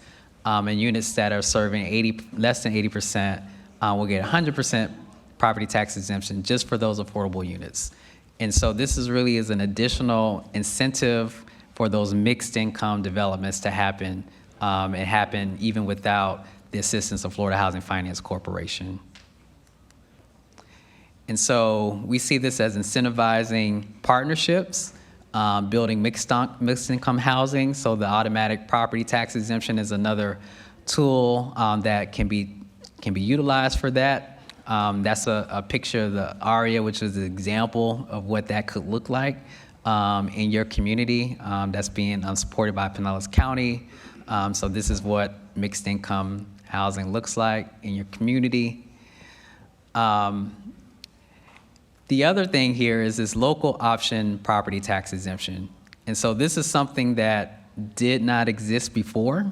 And units that are serving less than 80% will get 100% property tax exemption just for those affordable units. And so this is really is an additional incentive for those mixed income developments to happen, and happen even without the assistance of Florida Housing Finance Corporation. And so we see this as incentivizing partnerships, building mixed income housing. So the automatic property tax exemption is another tool that can be utilized for that. That's a picture of the ARIA, which is an example of what that could look like in your community that's being supported by Pinellas County. So this is what mixed income housing looks like in your community. The other thing here is this local option property tax exemption. And so this is something that did not exist before,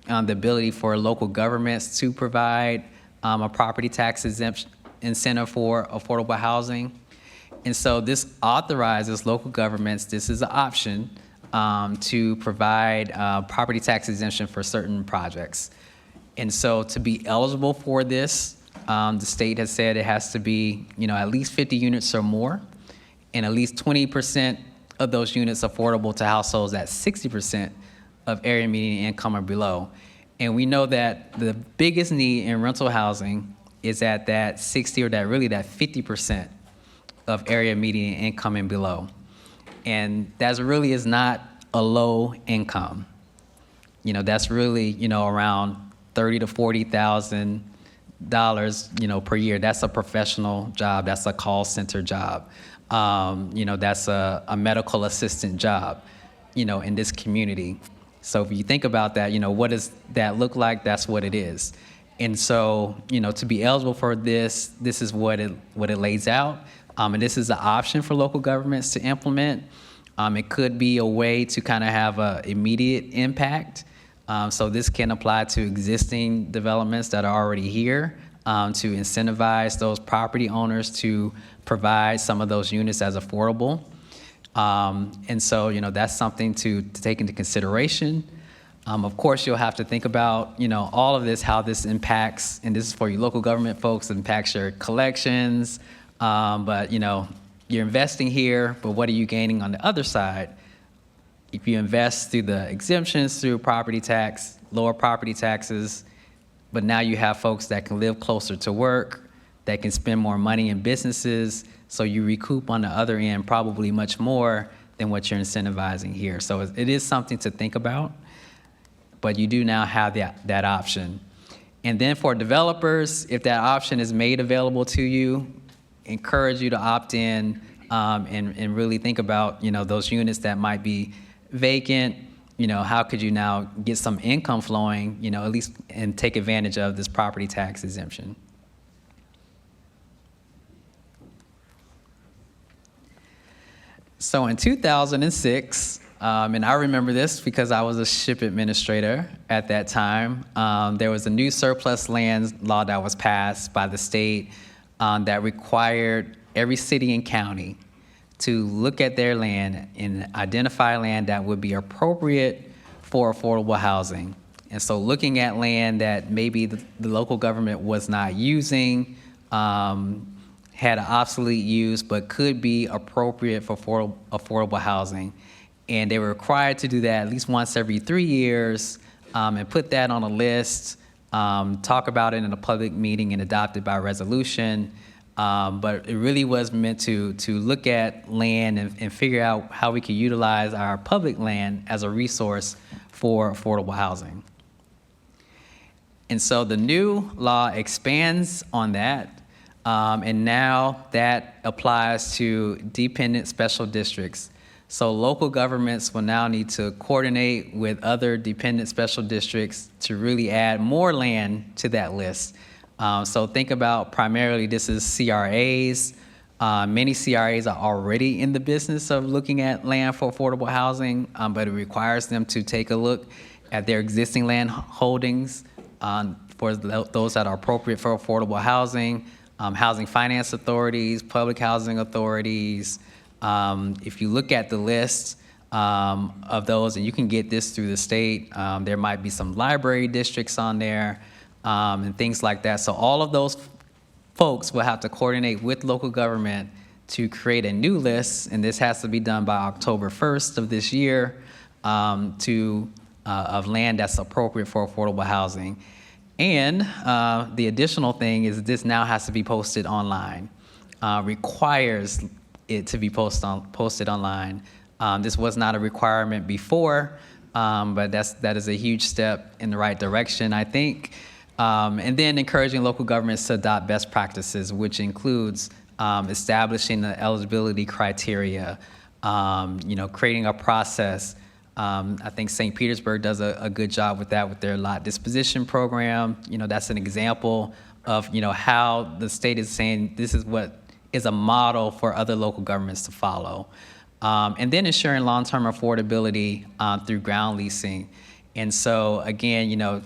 the ability for local governments to provide a property tax exemption incentive for affordable housing. And so this authorizes local governments, this is an option, to provide property tax exemption for certain projects. And so to be eligible for this, the state has said it has to be, at least 50 units or more, and at least 20% of those units affordable to households at 60% of area median income or below. And we know that the biggest need in rental housing is at that 60 or that 50% of area median income and below. And that really is not a low income. That's really, around $30,000 to $40,000 per year. That's a professional job. That's a call center job. That's a medical assistant job, in this community. So if you think about that, what does that look like? That's what it is. And so, to be eligible for this is what it lays out. And this is an option for local governments to implement. It could be a way to kind of have an immediate impact. So this can apply to existing developments that are already here, to incentivize those property owners to provide some of those units as affordable. And so, that's something to take into consideration. Of course, you'll have to think about, all of this, how this impacts, and this is for you local government folks, impacts your collections. But, you're investing here, but what are you gaining on the other side? If you invest through the exemptions, through property tax, lower property taxes, but now you have folks that can live closer to work, that can spend more money in businesses, so you recoup on the other end probably much more than what you're incentivizing here. So it is something to think about, but you do now have that option. And then for developers, if that option is made available to you, encourage you to opt in and really think about, those units that might be vacant. How could you now get some income flowing, at least, and take advantage of this property tax exemption? So in 2006, and I remember this because I was a ship administrator at that time, there was a new surplus land law that was passed by the state that required every city and county to look at their land and identify land that would be appropriate for affordable housing. And so looking at land that maybe the local government was not using, had an obsolete use, but could be appropriate for affordable housing. And they were required to do that at least once every 3 years, and put that on a list, talk about it in a public meeting and adopt it by resolution. But it really was meant to look at land and figure out how we could utilize our public land as a resource for affordable housing. And so the new law expands on that, and now that applies to dependent special districts. So local governments will now need to coordinate with other dependent special districts to really add more land to that list. So think about primarily this is CRAs. Many CRAs are already in the business of looking at land for affordable housing, but it requires them to take a look at their existing land holdings for those that are appropriate for affordable housing, housing finance authorities, public housing authorities. If you look at the list of those, and you can get this through the state, there might be some library districts on there and things like that. So all of those folks will have to coordinate with local government to create a new list, and this has to be done by October 1st of this year of land that's appropriate for affordable housing. And the additional thing is this now has to be posted online, requires it to be posted online. This was not a requirement before, but that is a huge step in the right direction, I think. And then encouraging local governments to adopt best practices, which includes establishing the eligibility criteria, creating a process. I think St. Petersburg does a good job with that with their lot disposition program. That's an example of, how the state is saying this is what is a model for other local governments to follow. And then ensuring long-term affordability through ground leasing. And so again,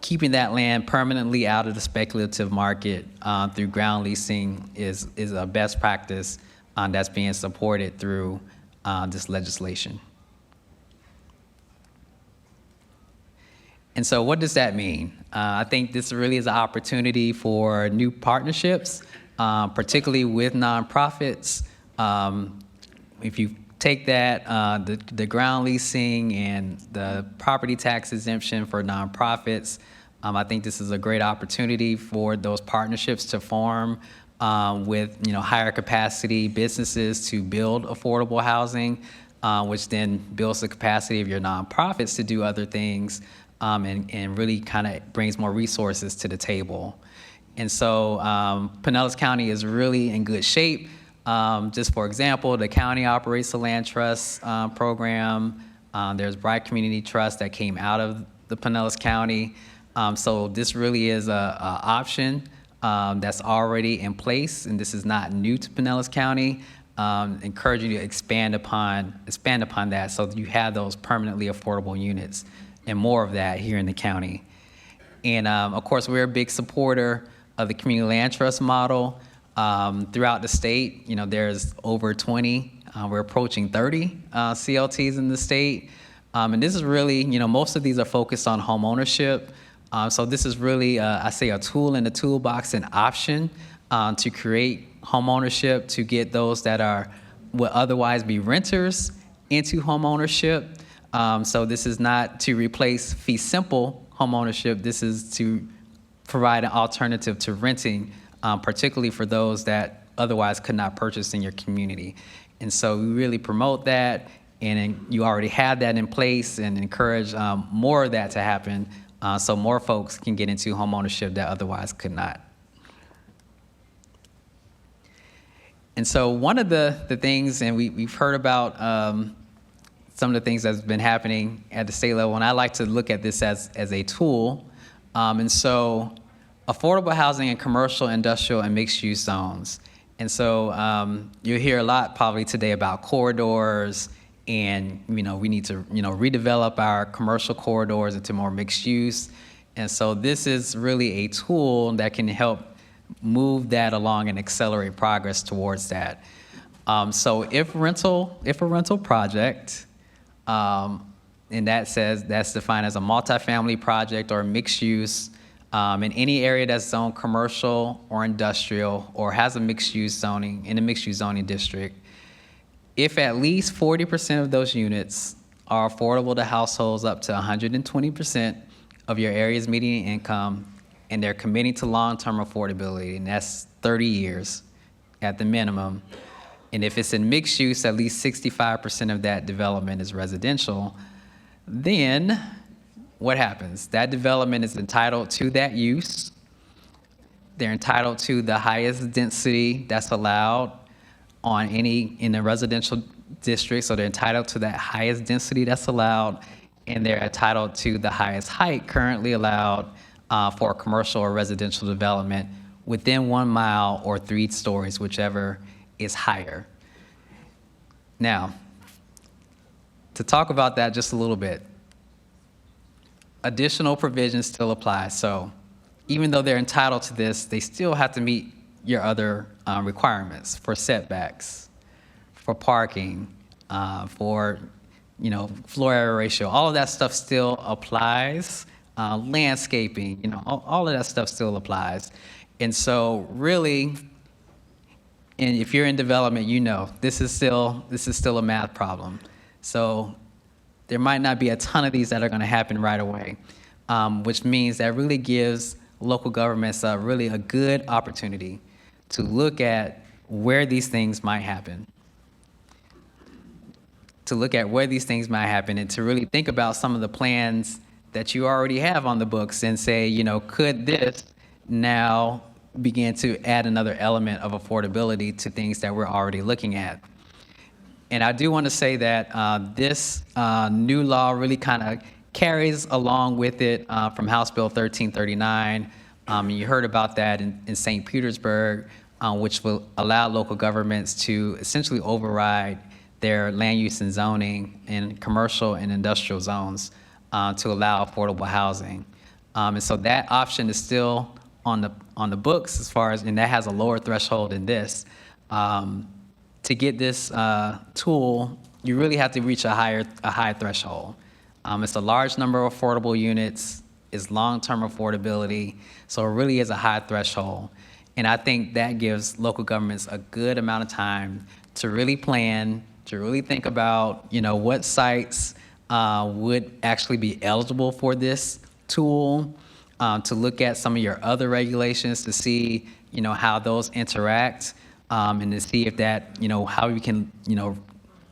keeping that land permanently out of the speculative market through ground leasing is a best practice that's being supported through this legislation. And so what does that mean? I think this really is an opportunity for new partnerships, particularly with nonprofits. If you take that, the ground leasing and the property tax exemption for nonprofits, I think this is a great opportunity for those partnerships to form with higher capacity businesses to build affordable housing, which then builds the capacity of your nonprofits to do other things and really kind of brings more resources to the table. And so Pinellas County is really in good shape. Just for example, the county operates the land trust program. There's Bright Community Trust that came out of the Pinellas County. So this really is a option that's already in place, and this is not new to Pinellas County. Encouraging you to expand upon that so that you have those permanently affordable units and more of that here in the county. And of course, we're a big supporter of the community land trust model. Throughout the state, there's over 20, we're approaching 30 CLTs in the state. And this is really, most of these are focused on home ownership. So this is really, I say, a tool in the toolbox, an option to create home ownership, to get those that would otherwise be renters into home ownership. So this is not to replace fee simple home ownership. This is to provide an alternative to renting, particularly for those that otherwise could not purchase in your community. And so we really promote that, and you already have that in place, and encourage more of that to happen so more folks can get into home ownership that otherwise could not. And so one of the things, and we've heard about some of the things that's been happening at the state level, and I like to look at this as a tool. And so affordable housing in commercial, industrial, and mixed-use zones. And so you'll hear a lot probably today about corridors, and we need to redevelop our commercial corridors into more mixed use. And so this is really a tool that can help move that along and accelerate progress towards that. So if a rental project, and that's defined as a multifamily project or mixed use in any area that's zoned commercial or industrial or has a mixed use zoning in a mixed use zoning district, if at least 40% of those units are affordable to households up to 120% of your area's median income, and they're committing to long-term affordability, and that's 30 years at the minimum. And if it's in mixed use, at least 65% of that development is residential, then what happens? That development is entitled to that use. They're entitled to the highest density that's allowed in the residential district, so they're entitled to that highest density that's allowed, and they're entitled to the highest height currently allowed for commercial or residential development within 1 mile or 3 stories, whichever is higher. Now, to talk about that just a little bit, additional provisions still apply. So even though they're entitled to this, they still have to meet your other requirements for setbacks, for parking, for floor area ratio. All of that stuff still applies. Landscaping, all of that stuff still applies. And so really, and if you're in development, this is still a math problem. So there might not be a ton of these that are going to happen right away, which means that really gives local governments really a good opportunity to look at where these things might happen. And to really think about some of the plans that you already have on the books and say, could this now begin to add another element of affordability to things that we're already looking at. And I do want to say that this new law really kind of carries along with it from House Bill 1339. You heard about that in St. Petersburg, which will allow local governments to essentially override their land use and zoning in commercial and industrial zones to allow affordable housing. And so that option is still on the books as far as, and that has a lower threshold than this. To get this tool, you really have to reach a high threshold. It's a large number of affordable units, it's long-term affordability, so it really is a high threshold. And I think that gives local governments a good amount of time to really plan, to really think about, what sites would actually be eligible for this tool, to look at some of your other regulations to see, how those interact, and to see if that, how you can,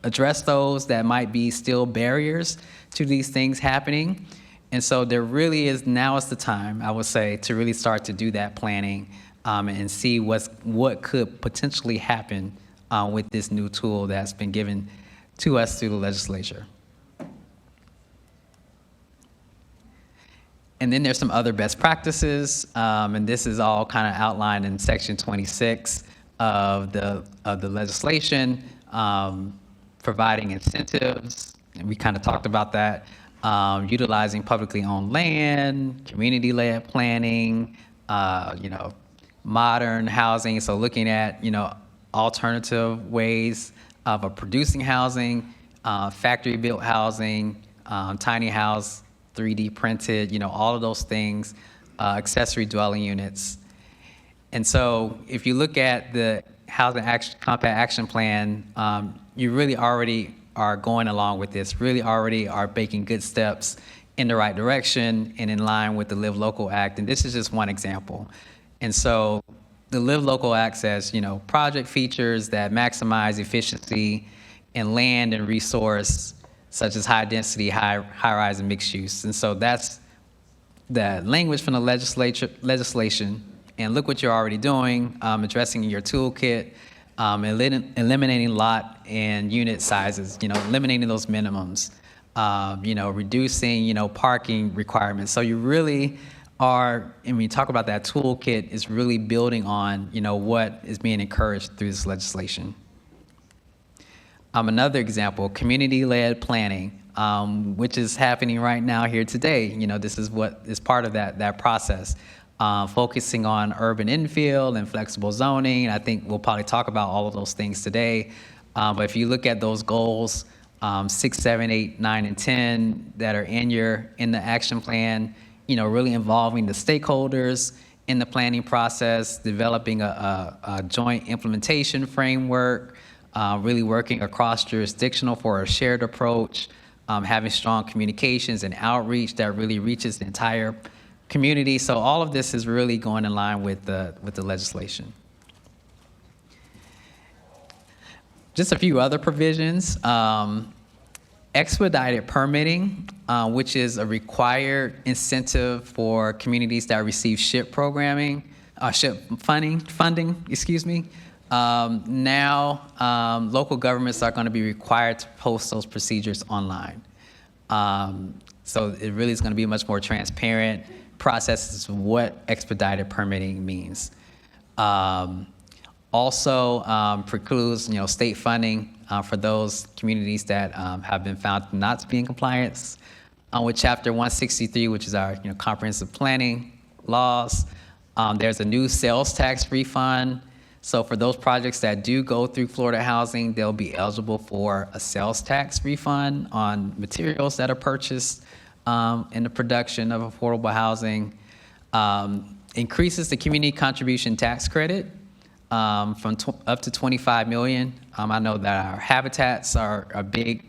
address those that might be still barriers to these things happening. And so there really is, now is the time, I would say, to really start to do that planning and see what could potentially happen with this new tool that's been given to us through the legislature. And then there's some other best practices, and this is all kind of outlined in Section 26 of the legislation, providing incentives, and we kind of talked about that, utilizing publicly owned land, community-led planning, modern housing, so looking at, alternative ways of producing housing, factory-built housing, tiny house, 3D printed, all of those things, accessory dwelling units. And so if you look at the Housing Compact Action Plan, you really already are going along with this, really already are making good steps in the right direction and in line with the Live Local Act. And this is just one example. And so the Live Local Act says, project features that maximize efficiency in land and resource, such as high density, high-rise, and mixed use. And so that's the language from the legislation. And look what you're already doing, addressing your toolkit, eliminating lot and unit sizes, eliminating those minimums, reducing, parking requirements. So you really are, and when you talk about that toolkit, is really building on, what is being encouraged through this legislation. Another example, community-led planning, which is happening right now here today. This is what is part of that process, focusing on urban infill and flexible zoning. I think we'll probably talk about all of those things today. But if you look at those goals, 6, 7, 8, 9, and 10 that are in the action plan, really involving the stakeholders in the planning process, developing a joint implementation framework, really working across jurisdictional for a shared approach, having strong communications and outreach that really reaches the entire community. So all of this is really going in line with the legislation. Just a few other provisions. Expedited permitting, which is a required incentive for communities that receive SHIP programming, SHIP funding, Now, local governments are going to be required to post those procedures online. So it really is going to be a much more transparent process as to what expedited permitting means. Also precludes, state funding for those communities that have been found not to be in compliance with Chapter 163, which is our comprehensive planning laws. There's a new sales tax refund. So for those projects that do go through Florida Housing, they'll be eligible for a sales tax refund on materials that are purchased in the production of affordable housing. Increases the community contribution tax credit from up to $25 million. I know that our habitats are big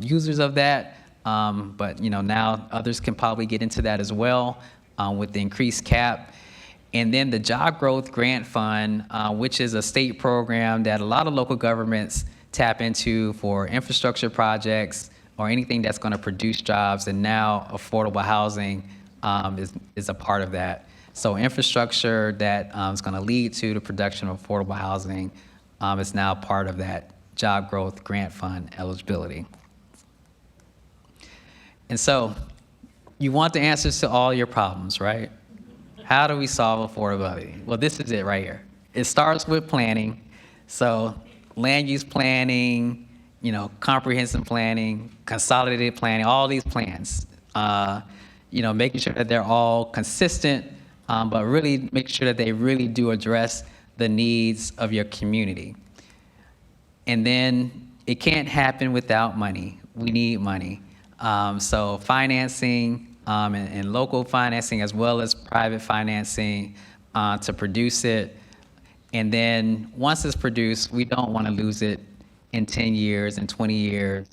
users of that, but now others can probably get into that as well with the increased cap. And then the Job Growth Grant Fund, which is a state program that a lot of local governments tap into for infrastructure projects or anything that's going to produce jobs, and now affordable housing is a part of that. So infrastructure that is going to lead to the production of affordable housing is now part of that Job Growth Grant Fund eligibility. And so you want the answers to all your problems, right? How do we solve affordability? Well, this is it right here. It starts with planning. So land use planning, comprehensive planning, consolidated planning, all these plans, making sure that they're all consistent, but really make sure that they really do address the needs of your community. And then it can't happen without money. We need money. So financing, and local financing as well as private financing to produce it. And then once it's produced, we don't want to lose it in 10 years and 20 years.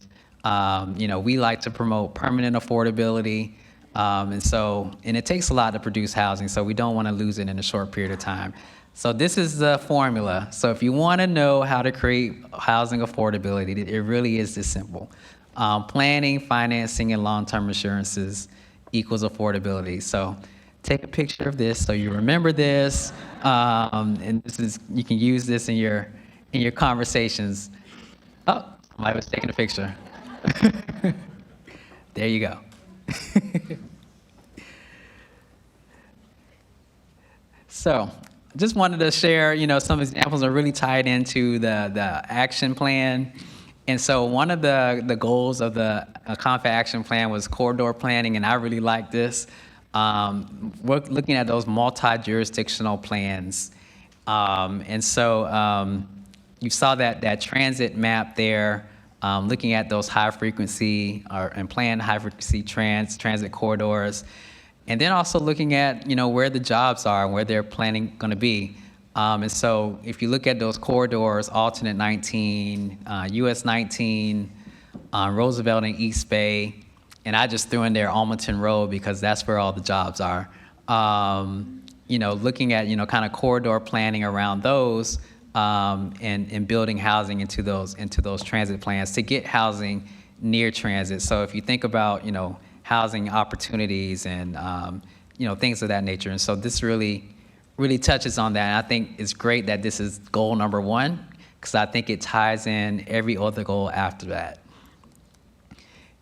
We like to promote permanent affordability. And it takes a lot to produce housing, so we don't want to lose it in a short period of time. So this is the formula. So if you want to know how to create housing affordability, it really is this simple. Planning, financing, and long-term assurances equals affordability. So take a picture of this so you remember this, and you can use this in your conversations. Oh, somebody was taking a picture. There you go. So just wanted to share, some examples are really tied into the action plan. And so one of the goals of the Compact Action Plan was corridor planning, and I really like this. We're looking at those multi-jurisdictional plans. And so you saw that transit map there, looking at those high-frequency and planned high-frequency transit corridors, and then also looking at where the jobs are and where they're planning going to be. And so if you look at those corridors, alternate 19, US 19, Roosevelt and East Bay, and I just threw in there Almaton Road because that's where all the jobs are. Looking at, kind of corridor planning around those and building housing into those transit plans to get housing near transit. So if you think about, housing opportunities and, things of that nature. And so this really touches on that. And I think it's great that this is goal number one, because I think it ties in every other goal after that.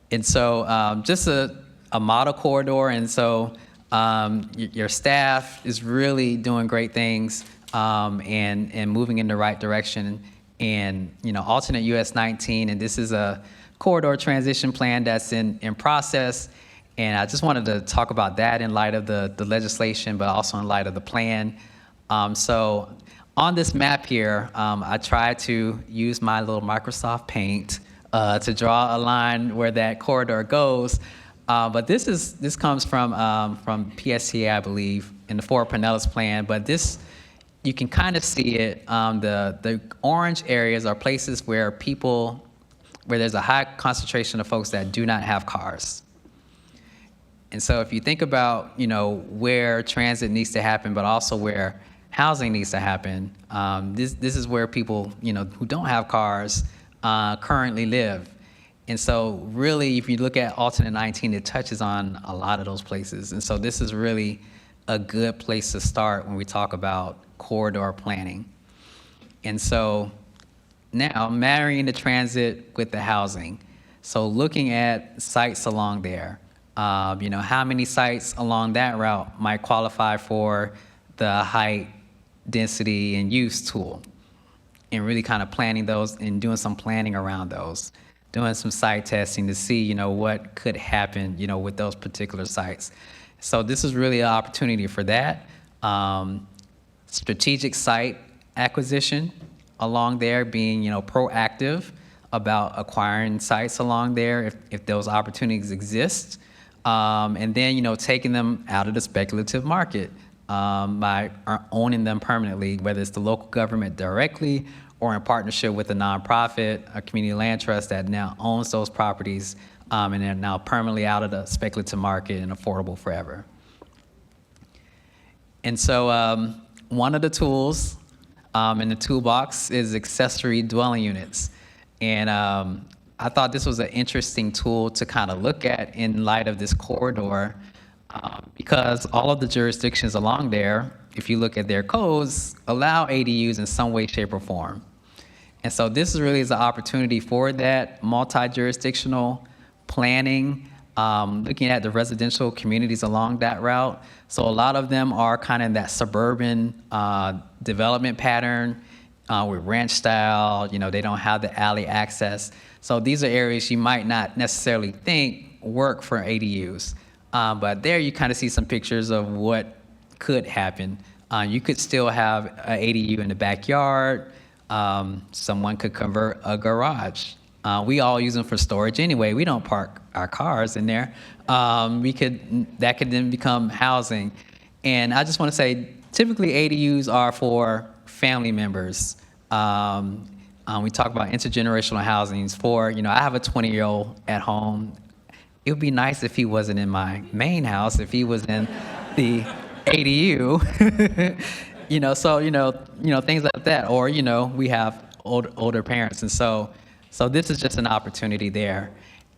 And so just a model corridor. And so your staff is really doing great things and moving in the right direction. And, alternate US 19, and this is a corridor transition plan that's in process. And I just wanted to talk about that in light of the legislation, but also in light of the plan. So on this map here, I tried to use my little Microsoft Paint to draw a line where that corridor goes. But this comes from PSTA, I believe, in the Fort Pinellas plan. But this, you can kind of see it. The orange areas are places where there's a high concentration of folks that do not have cars. And so if you think about, where transit needs to happen, but also where housing needs to happen, this is where people, who don't have cars currently live. And so really, if you look at alternate 19, it touches on a lot of those places. And so this is really a good place to start when we talk about corridor planning. And so now marrying the transit with the housing. So looking at sites along there, how many sites along that route might qualify for the height, density, and use tool, and really kind of planning those and doing some planning around those, doing some site testing to see, what could happen, with those particular sites. So this is really an opportunity for that. Strategic site acquisition along there, being, proactive about acquiring sites along there if those opportunities exist. And then, taking them out of the speculative market by owning them permanently, whether it's the local government directly or in partnership with a nonprofit, a community land trust that now owns those properties, and they're now permanently out of the speculative market and affordable forever. And so one of the tools in the toolbox is accessory dwelling units. And I thought this was an interesting tool to kind of look at in light of this corridor, because all of the jurisdictions along there, if you look at their codes, allow ADUs in some way, shape, or form. And so this really is an opportunity for that multi-jurisdictional planning, looking at the residential communities along that route. So a lot of them are kind of that suburban development pattern with ranch style. They don't have the alley access. So these are areas you might not necessarily think work for ADUs. But there you kind of see some pictures of what could happen. You could still have an ADU in the backyard. Someone could convert a garage. We all use them for storage anyway. We don't park our cars in there. That could then become housing. And I just want to say, typically ADUs are for family members. We talk about intergenerational housings for, I have a 20-year-old at home. It would be nice if he wasn't in my main house, if he was in the ADU, things like that. Or, we have older parents. And so this is just an opportunity there.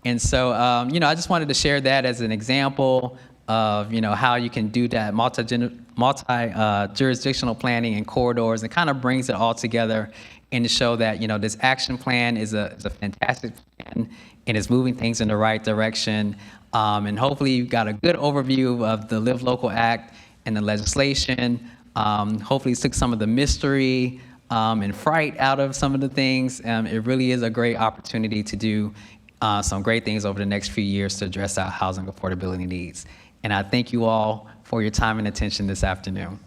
And so, I just wanted to share that as an example of, how you can do that multi-jurisdictional planning and corridors, and kind of brings it all together and to show that, this action plan is a fantastic plan and is moving things in the right direction. And hopefully you've got a good overview of the Live Local Act and the legislation. Hopefully it took some of the mystery and fright out of some of the things. It really is a great opportunity to do some great things over the next few years to address our housing affordability needs. And I thank you all for your time and attention this afternoon.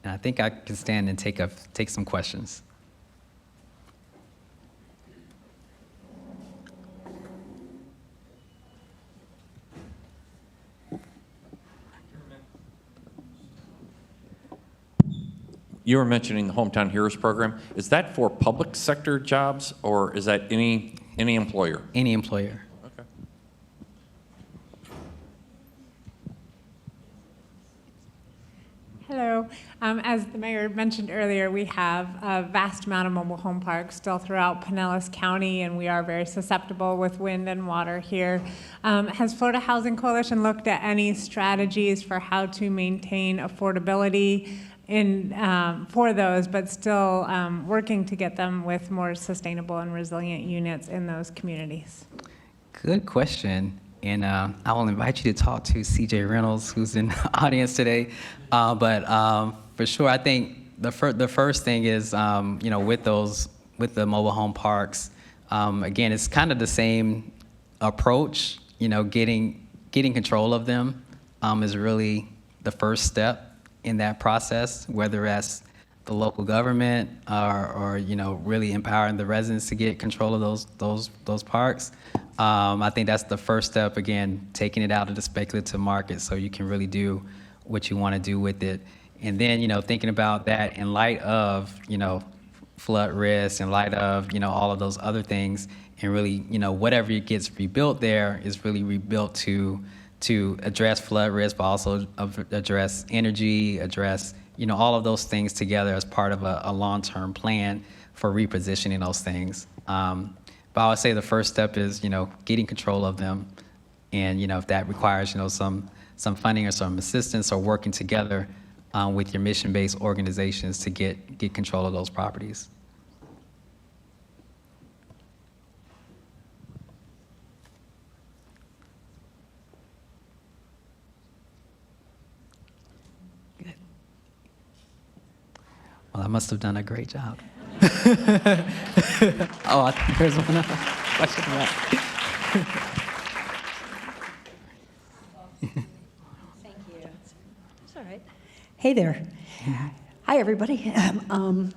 And I think I can stand and take some questions. You were mentioning the Hometown Heroes program. Is that for public sector jobs, or is that any employer? Any employer. Okay. Hello. As the mayor mentioned earlier, we have a vast amount of mobile home parks still throughout Pinellas County, and we are very susceptible with wind and water here. Has Florida Housing Coalition looked at any strategies for how to maintain affordability for those, but still working to get them with more sustainable and resilient units in those communities? Good question. And I will invite you to talk to CJ Reynolds, who's in the audience today. But for sure, I think the first thing is, with the mobile home parks, again, it's kind of the same approach. Getting control of them is really the first step in that process, whether that's the local government or really empowering the residents to get control of those parks. I think that's the first step, again, taking it out of the speculative market so you can really do what you want to do with it. And then, thinking about that in light of, flood risk, in light of, all of those other things, and really, whatever gets rebuilt there is really rebuilt to address flood risk, but also address energy, address, all of those things together as part of a long-term plan for repositioning those things. But I would say the first step is, getting control of them. And, if that requires, some funding or some assistance or working together with your mission-based organizations to get control of those properties. Good. Well, I must have done a great job. Oh, there's one other question. Thank you. It's all right. Hey there. Hi, everybody.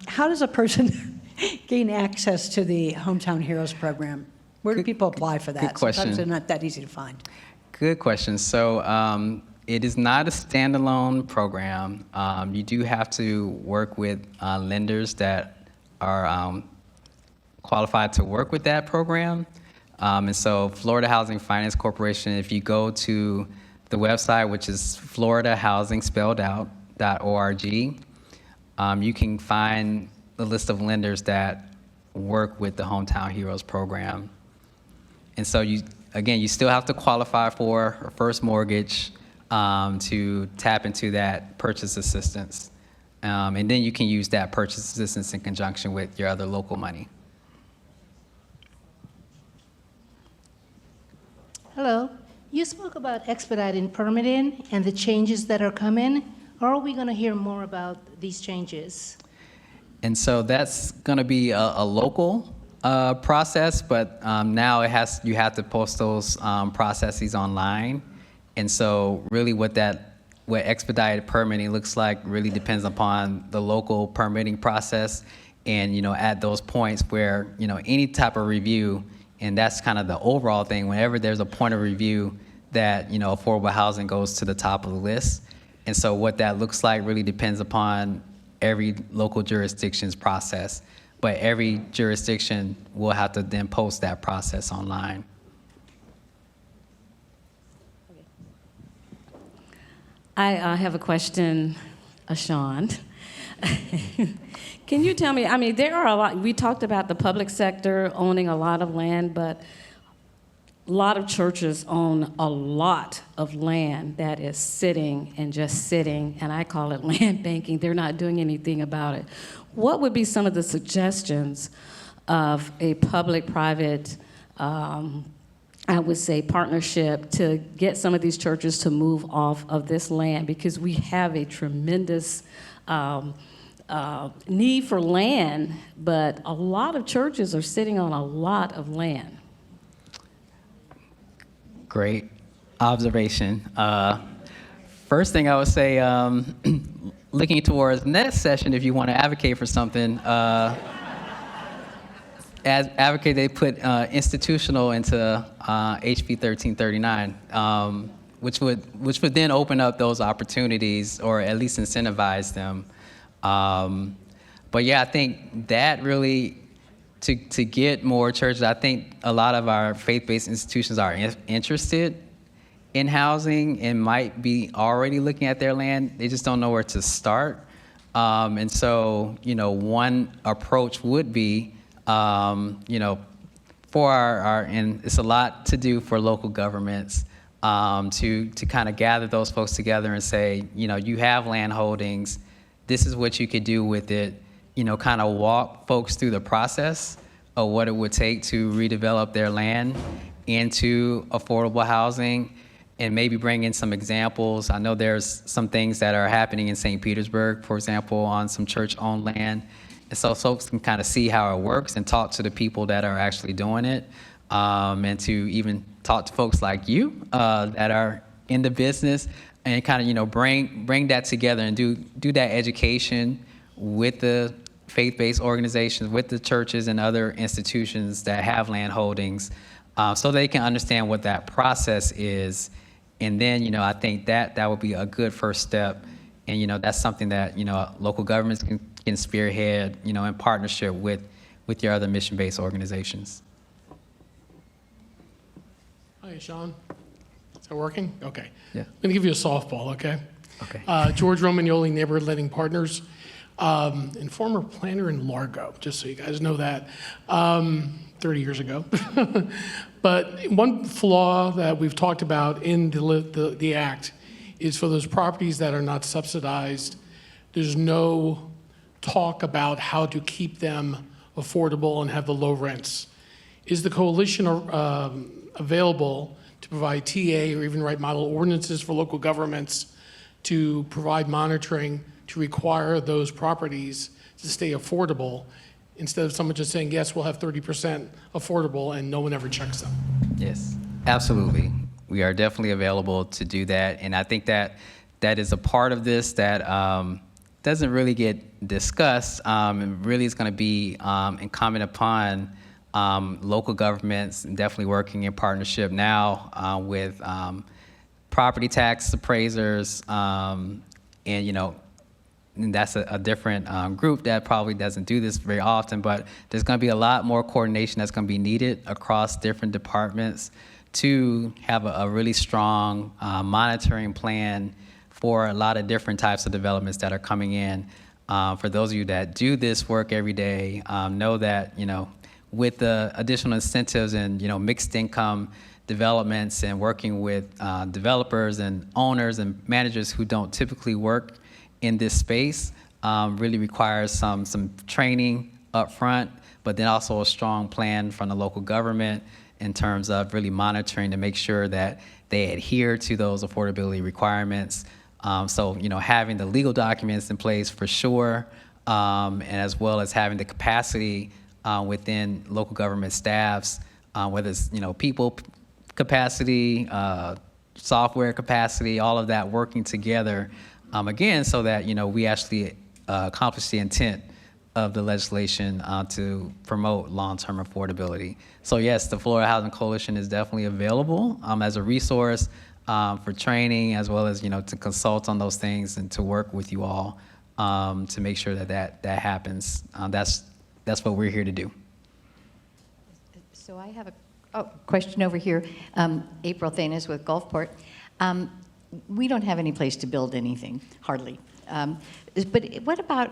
How does a person gain access to the Hometown Heroes program? Where do people apply for that? Good question. Sometimes they're not that easy to find. Good question. So it is not a standalone program. You do have to work with lenders that are qualified to work with that program. And so Florida Housing Finance Corporation, if you go to the website, which is floridahousingspelledout.org, you can find the list of lenders that work with the Hometown Heroes program. And so you still have to qualify for a first mortgage to tap into that purchase assistance. And then you can use that purchase assistance in conjunction with your other local money. Hello. You spoke about expediting permitting and the changes that are coming. Are we going to hear more about these changes? And so that's going to be a local process, but now you have to post those processes online. And so really what expedited permitting looks like really depends upon the local permitting process. And, at those points where, any type of review, and that's kind of the overall thing, whenever there's a point of review that, affordable housing goes to the top of the list. And so what that looks like really depends upon every local jurisdiction's process. But every jurisdiction will have to then post that process online. I have a question, Ashon. Can you tell me, there are a lot, we talked about the public sector owning a lot of land, but a lot of churches own a lot of land that is sitting and just sitting, and I call it land banking. They're not doing anything about it. What would be some of the suggestions of a public-private, I would say, partnership to get some of these churches to move off of this land? Because we have a tremendous need for land, but a lot of churches are sitting on a lot of land. Great observation. First thing I would say, looking towards next session, if you want to advocate for something, they put institutional into HB 1339, which would then open up those opportunities or at least incentivize them. But yeah, I think that really, to get more churches, I think a lot of our faith-based institutions are interested in housing and might be already looking at their land. They just don't know where to start. And so, one approach would be, for and it's a lot to do for local governments, to kind of gather those folks together and say, you have land holdings, this is what you could do with it, kind of walk folks through the process of what it would take to redevelop their land into affordable housing, and maybe bring in some examples. I know there's some things that are happening in St. Petersburg, for example, on some church-owned land. And so folks can kind of see how it works and talk to the people that are actually doing it, and to even talk to folks like you that are in the business, and kind of bring that together and do that education with the faith-based organizations, with the churches and other institutions that have land holdings, so they can understand what that process is. And then, I think that would be a good first step. And, that's something that, local governments can spearhead, in partnership with your other mission-based organizations. Hi, Ashon. Is that working? Okay. Yeah. I'm going to give you a softball, okay? Okay. George Romagnoli, Neighborhood Living Partners. and former planner in Largo, just so you guys know that, 30 years ago. But one flaw that we've talked about in the act is for those properties that are not subsidized, there's no talk about how to keep them affordable and have the low rents. Is the coalition available to provide TA or even write model ordinances for local governments to provide monitoring to require those properties to stay affordable instead of someone just saying, yes, we'll have 30% affordable and no one ever checks them? Yes, absolutely. We are definitely available to do that. And I think that is a part of this that doesn't really get discussed. And really is going to be incumbent upon local governments, definitely working in partnership now with property tax appraisers, and and that's a different group that probably doesn't do this very often, but there's going to be a lot more coordination that's going to be needed across different departments to have a really strong monitoring plan for a lot of different types of developments that are coming in. For those of you that do this work every day, know that, with the additional incentives and, mixed income developments and working with developers and owners and managers who don't typically work in this space, really requires some training up front, but then also a strong plan from the local government in terms of really monitoring to make sure that they adhere to those affordability requirements. So, having the legal documents in place for sure, and as well as having the capacity within local government staffs, whether it's, people capacity, software capacity, all of that working together, again, so that, we actually accomplish the intent of the legislation to promote long-term affordability. So yes, the Florida Housing Coalition is definitely available as a resource for training, as well as, to consult on those things and to work with you all to make sure that happens. That's what we're here to do. So I have a question over here. April Thanes with Gulfport. We don't have any place to build anything, hardly. But what about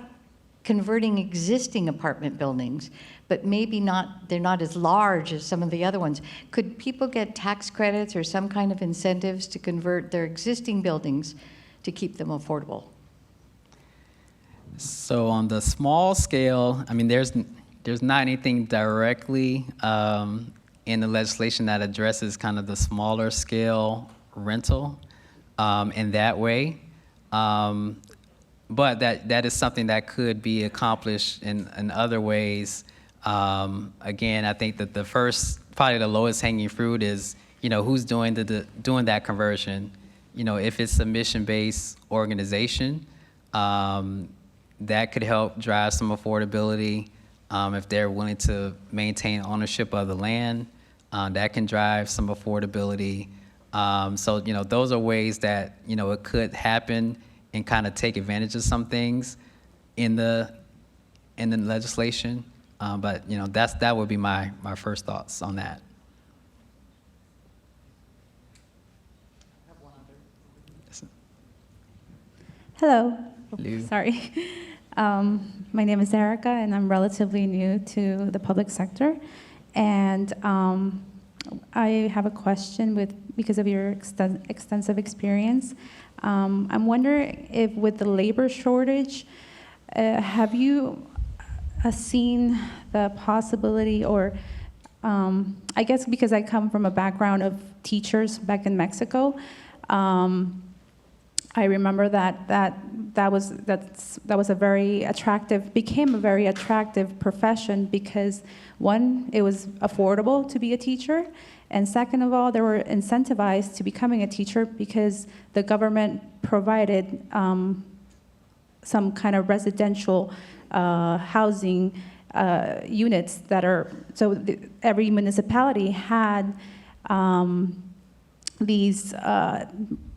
converting existing apartment buildings, but maybe they're not as large as some of the other ones? Could people get tax credits or some kind of incentives to convert their existing buildings to keep them affordable? So on the small scale, there's not anything directly in the legislation that addresses kind of the smaller scale rental in that way. But that is something that could be accomplished in other ways. Again, I think that probably the lowest hanging fruit is, who's doing that conversion. If it's a mission-based organization, that could help drive some affordability. If they're willing to maintain ownership of the land, that can drive some affordability. So, those are ways that, it could happen and kind of take advantage of some things in the legislation. But, that would be my first thoughts on that. Hello. Hello. Sorry. My name is Erica, and I'm relatively new to the public sector. And I have a question because of your extensive experience. I'm wondering if with the labor shortage, have you seen the possibility, or I guess because I come from a background of teachers back in Mexico, I remember that was a very attractive, became a very attractive profession because one, it was affordable to be a teacher, and second of all, they were incentivized to becoming a teacher because the government provided some kind of residential housing units that are, so every municipality had these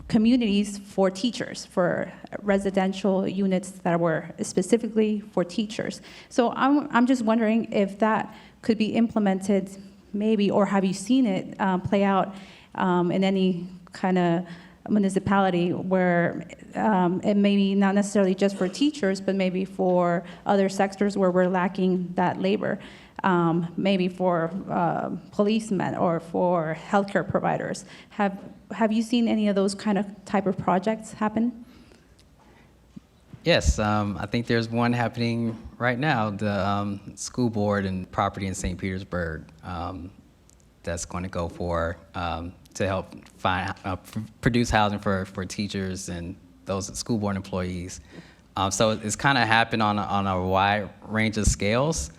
communities for teachers, for residential units that were specifically for teachers. So I'm just wondering if that could be implemented maybe, or have you seen it play out in any kind of municipality where it may be not necessarily just for teachers, but maybe for other sectors where we're lacking that labor, maybe for policemen or for healthcare providers. Have you seen any of those type of projects happen? Yes, I think there's one happening right now, the school board and property in St. Petersburg that's going to go for, to help produce housing for teachers and those school board employees. So it's kind of happened on a wide range of scales.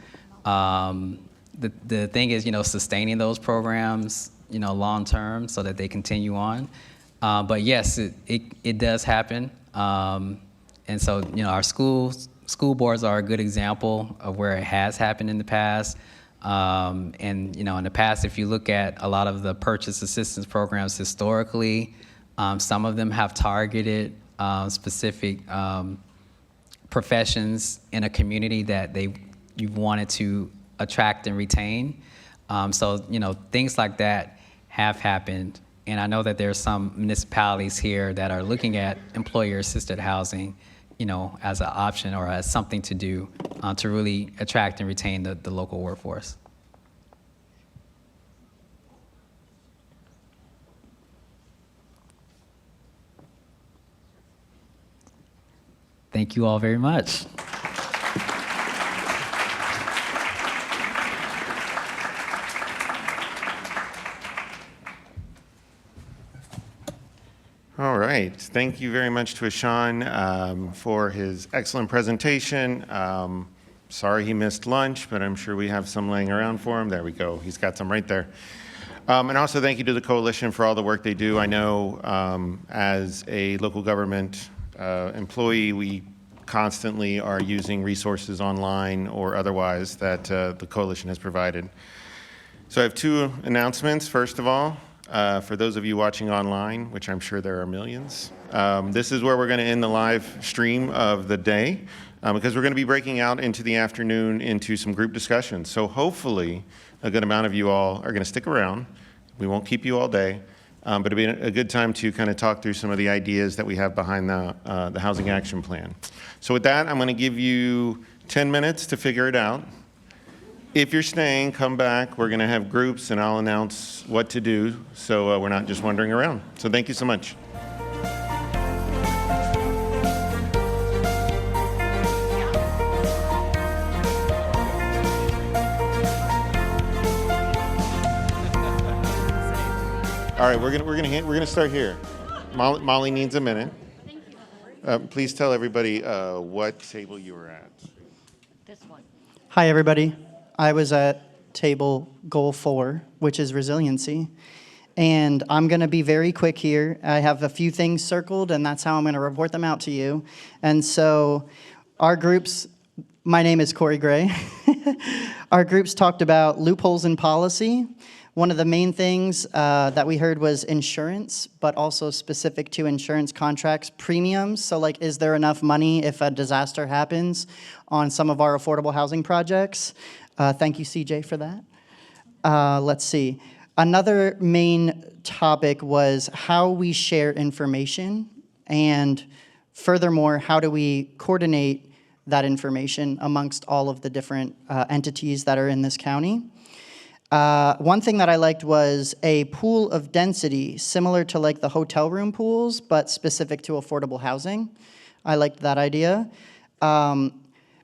The thing is, sustaining those programs, long term so that they continue on. But yes, it does happen. And so, our school boards are a good example of where it has happened in the past. And, in the past, if you look at a lot of the purchase assistance programs historically, some of them have targeted specific professions in a community that you've wanted to attract and retain. So, things like that have happened. And I know that there's some municipalities here that are looking at employer-assisted housing, as an option or as something to do to really attract and retain the local workforce. Thank you all very much. All right. Thank you very much to Ashon for his excellent presentation. Sorry he missed lunch, but I'm sure we have some laying around for him. There we go. He's got some right there. And also thank you to the coalition for all the work they do. I know as a local government employee, we constantly are using resources online or otherwise that the coalition has provided. So I have two announcements. First of all, for those of you watching online, which I'm sure there are millions, this is where we're going to end the live stream of the day because we're going to be breaking out into the afternoon into some group discussions. So hopefully a good amount of you all are going to stick around. We won't keep you all day, but it'll be a good time to kind of talk through some of the ideas that we have behind the Housing Action Plan. So with that, I'm going to give you 10 minutes to figure it out. If you're staying, come back. We're going to have groups, and I'll announce what to do so we're not just wandering around. So thank you so much. All right, we're gonna start here. Molly needs a minute. Please tell everybody what table you were at. This one. Hi, everybody. I was at table goal 4, which is resiliency. And I'm going to be very quick here. I have a few things circled, and that's how I'm going to report them out to you. And so our groups, my name is Corey Gray. Our groups talked about loopholes in policy. One of the main things that we heard was insurance, but also specific to insurance contracts, premiums. So like, is there enough money if a disaster happens on some of our affordable housing projects? Thank you, CJ, for that. Let's see. Another main topic was how we share information, and furthermore, how do we coordinate that information amongst all of the different entities that are in this county. One thing that I liked was a pool of density, similar to like the hotel room pools, but specific to affordable housing. I liked that idea.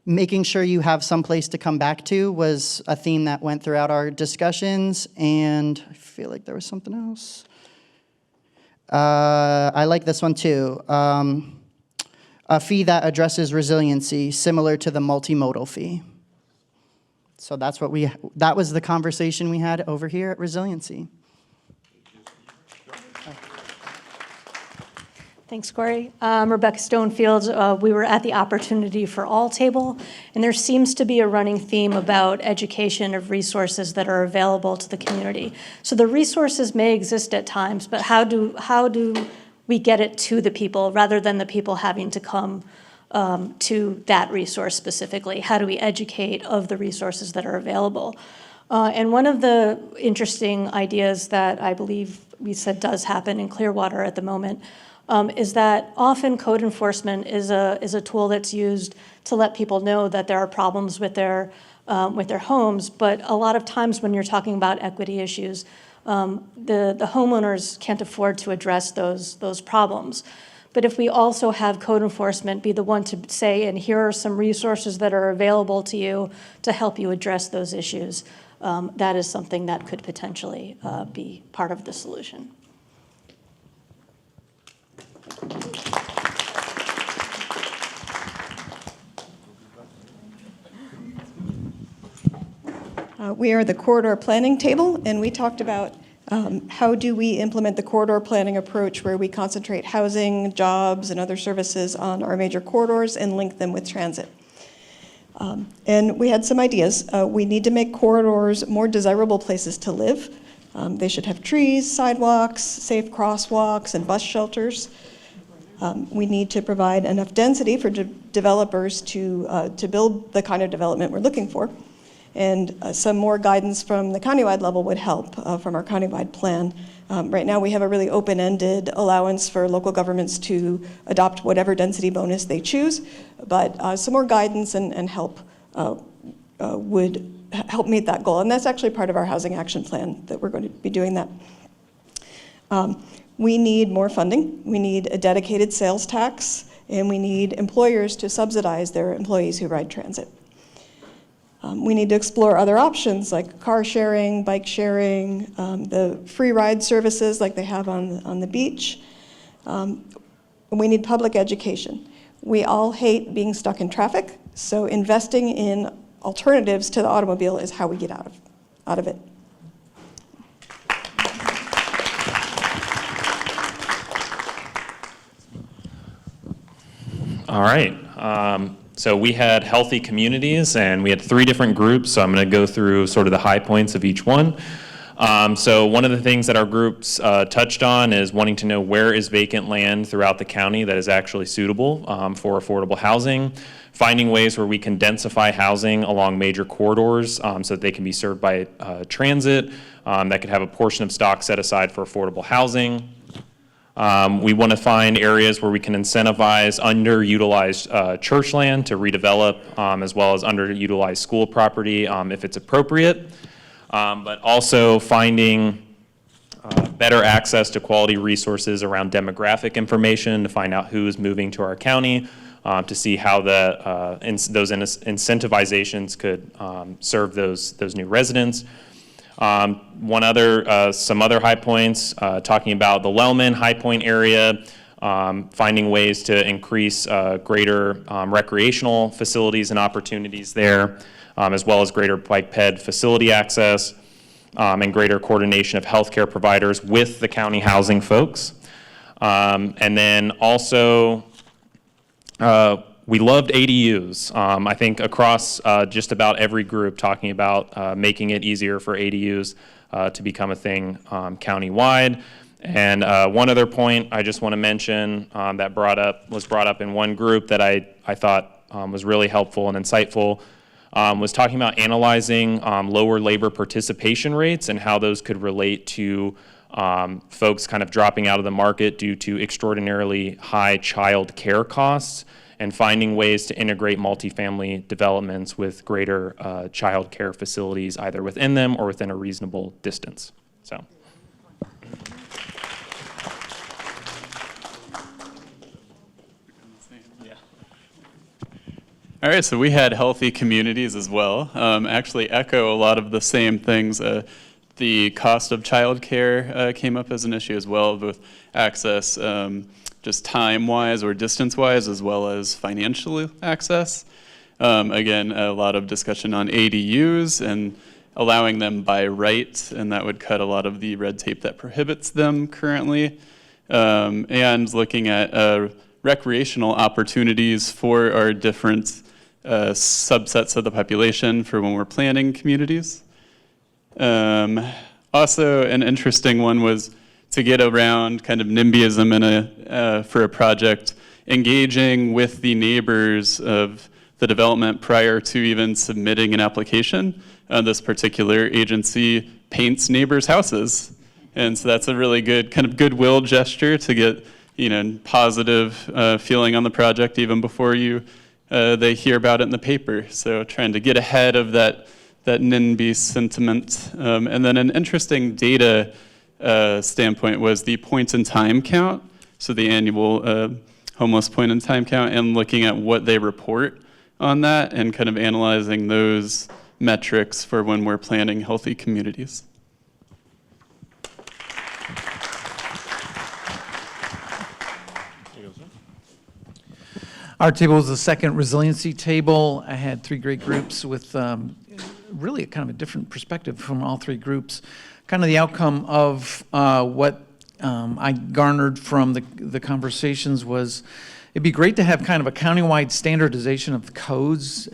Making sure you have some place to come back to was a theme that went throughout our discussions, and I feel like there was something else. I like this one too. A fee that addresses resiliency, similar to the multimodal fee. So that was the conversation we had over here at Resiliency. Thanks, Corey. Rebecca Stonefield. We were at the Opportunity for All table, and there seems to be a running theme about education of resources that are available to the community. So the resources may exist at times, but how do we get it to the people rather than the people having to come to that resource specifically? How do we educate of the resources that are available? And one of the interesting ideas that I believe we said does happen in Clearwater at the moment is that often code enforcement is a tool that's used to let people know that there are problems with their homes. But a lot of times when you're talking about equity issues, the homeowners can't afford to address those problems. But if we also have code enforcement be the one to say, and here are some resources that are available to you to help you address those issues, that is something that could potentially be part of the solution. We are the corridor planning table, and we talked about how do we implement the corridor planning approach where we concentrate housing, jobs, and other services on our major corridors and link them with transit. And we had some ideas. We need to make corridors more desirable places to live. They should have trees, sidewalks, safe crosswalks, and bus shelters. We need to provide enough density for developers to build the kind of development we're looking for. And some more guidance from the countywide level would help from our countywide plan. Right now we have a really open-ended allowance for local governments to adopt whatever density bonus they choose, but some more guidance and help would help meet that goal. And that's actually part of our housing action plan that we're going to be doing that. We need more funding. We need a dedicated sales tax, and we need employers to subsidize their employees who ride transit. We need to explore other options like car sharing, bike sharing, the free ride services like they have on the beach. We need public education. We all hate being stuck in traffic, so investing in alternatives to the automobile is how we get out of it. All right. So we had healthy communities, and we had 3 different groups, so I'm going to go through sort of the high points of each one. So one of the things that our groups touched on is wanting to know where is vacant land throughout the county that is actually suitable for affordable housing, finding ways where we can densify housing along major corridors so that they can be served by transit, that could have a portion of stock set aside for affordable housing. We want to find areas where we can incentivize underutilized church land to redevelop, as well as underutilized school property if it's appropriate, but also finding better access to quality resources around demographic information to find out who is moving to our county, to see how those incentivizations could serve those new residents. Some other high points, talking about the Lellman High Point area, finding ways to increase greater recreational facilities and opportunities there, as well as greater bike ped facility access, and greater coordination of healthcare providers with the county housing folks. And then also, we loved ADUs. I think across just about every group talking about making it easier for ADUs to become a thing countywide. And one other point I just want to mention that was brought up in one group that I thought was really helpful and insightful was talking about analyzing lower labor participation rates and how those could relate to folks kind of dropping out of the market due to extraordinarily high child care costs, and finding ways to integrate multifamily developments with greater child care facilities, either within them or within a reasonable distance. So. All right, so we had healthy communities as well. Actually echo a lot of the same things. The cost of childcare came up as an issue as well, with access, just time-wise or distance-wise, as well as financial access. Again, a lot of discussion on ADUs and allowing them by right, and that would cut a lot of the red tape that prohibits them currently. And looking at recreational opportunities for our different subsets of the population for when we're planning communities. Also, an interesting one was to get around kind of NIMBYism for a project, engaging with the neighbors of the development prior to even submitting an application. This particular agency paints neighbors' houses. And so that's a really good kind of goodwill gesture to get, positive feeling on the project even before they hear about it in the paper. So trying to get ahead of that NIMBY sentiment. And then an interesting data standpoint was the point in time count. So the annual homeless point in time count, and looking at what they report on that and kind of analyzing those metrics for when we're planning healthy communities. Our table was the second resiliency table. I had 3 great groups with really kind of a different perspective from all 3 groups. Kind of the outcome of what I garnered from the conversations was it'd be great to have kind of a countywide standardization of the codes,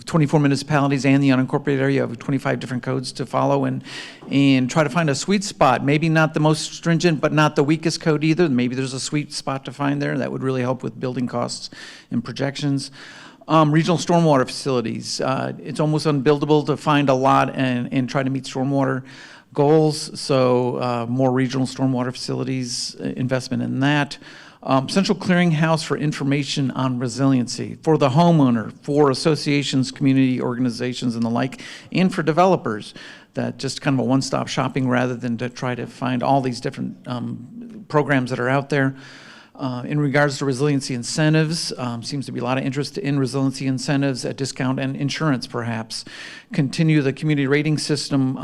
24 municipalities and the unincorporated area of 25 different codes to follow, and try to find a sweet spot. Maybe not the most stringent, but not the weakest code either. Maybe there's a sweet spot to find there that would really help with building costs and projections. Regional stormwater facilities. It's almost unbuildable to find a lot and try to meet stormwater goals, so more regional stormwater facilities, investment in that. Central clearinghouse for information on resiliency for the homeowner, for associations, community organizations, and the like, and for developers. That just kind of a one-stop shopping rather than to try to find all these different programs that are out there. In regards to resiliency incentives, seems to be a lot of interest in resiliency incentives at discount and insurance, perhaps. Continue the community rating system,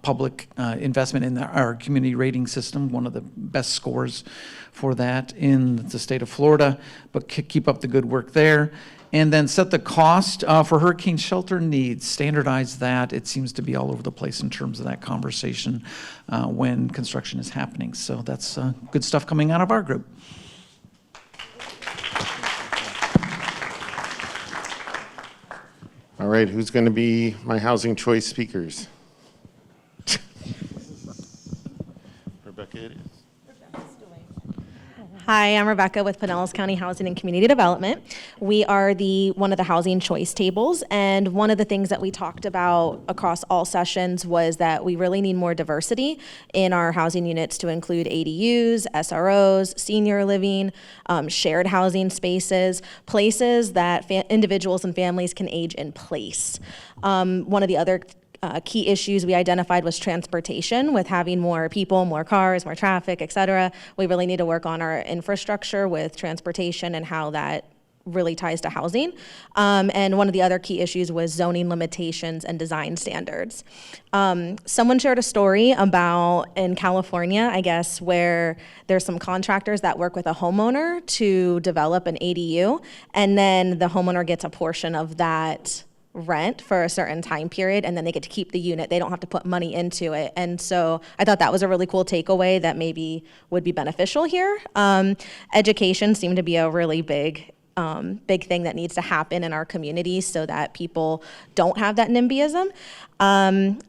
public investment in our community rating system, one of the best scores for that in the state of Florida, but keep up the good work there. And then set the cost for hurricane shelter needs, standardize that. It seems to be all over the place in terms of that conversation when construction is happening. So that's good stuff coming out of our group. All right, who's going to be my housing choice speakers? Rebecca, it is. Hi, I'm Rebecca with Pinellas County Housing and Community Development. We are one of the housing choice tables, and one of the things that we talked about across all sessions was that we really need more diversity in our housing units to include ADUs, SROs, senior living, shared housing spaces, places that individuals and families can age in place. One of the other key issues we identified was transportation. With having more people, more cars, more traffic, et cetera, we really need to work on our infrastructure with transportation and how that really ties to housing. And one of the other key issues was zoning limitations and design standards. Someone shared a story about in California, I guess, where there's some contractors that work with a homeowner to develop an ADU, and then the homeowner gets a portion of that rent for a certain time period, and then they get to keep the unit. They don't have to put money into it. And so I thought that was a really cool takeaway that maybe would be beneficial here. Education seemed to be a really big thing that needs to happen in our communities so that people don't have that NIMBYism.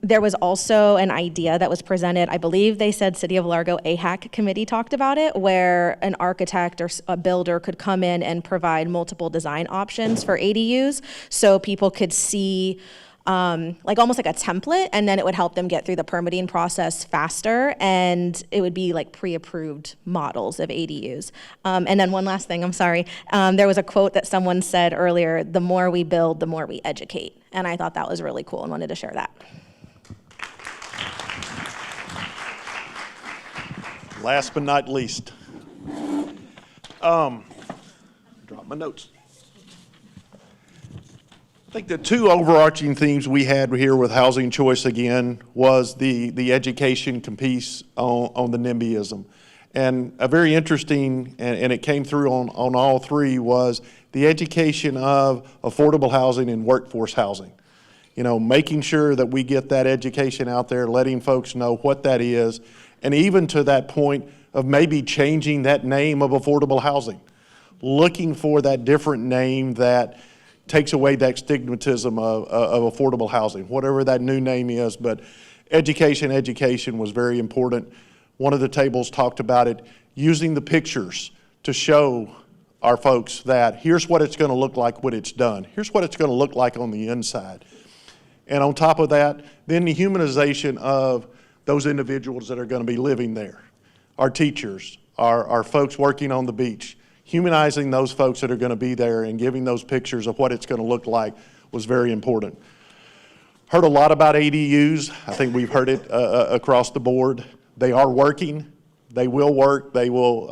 There was also an idea that was presented, I believe they said City of Largo AHAC committee talked about it, where an architect or a builder could come in and provide multiple design options for ADUs so people could see like almost like a template, and then it would help them get through the permitting process faster, and it would be like pre-approved models of ADUs. And then one last thing, I'm sorry, there was a quote that someone said earlier, the more we build, the more we educate. And I thought that was really cool and wanted to share that. Last but not least, drop my notes. I think the 2 overarching themes we had here with housing choice again was the education piece on the NIMBYism. And a very interesting, and it came through on all 3, was the education of affordable housing and workforce housing. You know, making sure that we get that education out there, letting folks know what that is, and even to that point of maybe changing that name of affordable housing. Looking for that different name that takes away that stigmatism of affordable housing, whatever that new name is. But education was very important. One of the tables talked about it, using the pictures to show our folks that here's what it's going to look like when it's done. Here's what it's going to look like on the inside. And on top of that, then the humanization of those individuals that are going to be living there. Our teachers, our folks working on the beach, humanizing those folks that are going to be there and giving those pictures of what it's going to look like was very important. Heard a lot about ADUs. I think we've heard it across the board. They are working. They will work. They will,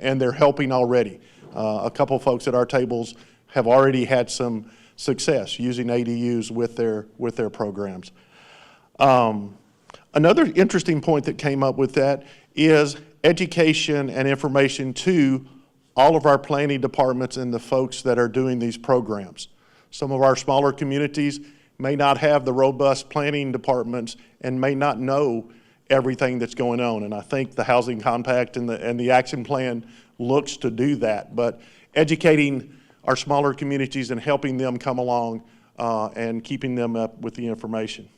and they're helping already. A couple folks at our tables have already had some success using ADUs with their programs. Another interesting point that came up with that is education and information to all of our planning departments and the folks that are doing these programs. Some of our smaller communities may not have the robust planning departments and may not know everything that's going on. And I think the Housing Compact and the action plan looks to do that. But educating our smaller communities and helping them come along and keeping them up with the information.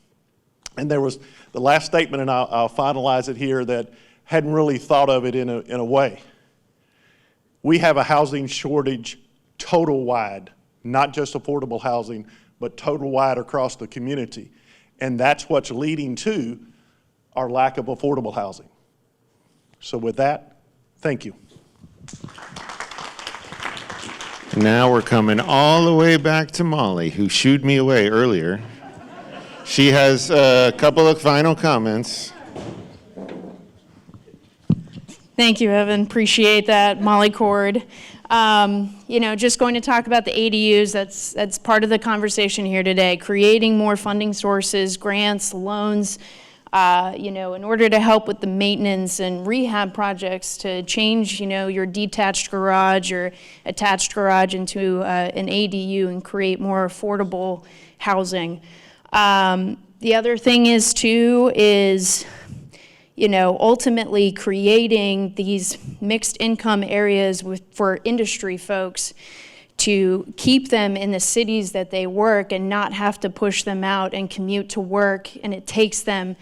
And there was the last statement, and I'll finalize it here, that hadn't really thought of it in a way. We have a housing shortage total wide, not just affordable housing, but total wide across the community. And that's what's leading to our lack of affordable housing. So with that, thank you. Now we're coming all the way back to Molly, who shooed me away earlier. She has a couple of final comments. Thank you, Evan. Appreciate that. Molly Cord. Just going to talk about the ADUs, that's part of the conversation here today. Creating more funding sources, grants, loans, in order to help with the maintenance and rehab projects to change, your detached garage or attached garage into an ADU and create more affordable housing. The other thing is ultimately creating these mixed income areas for industry folks to keep them in the cities that they work and not have to push them out and commute to work, and it takes them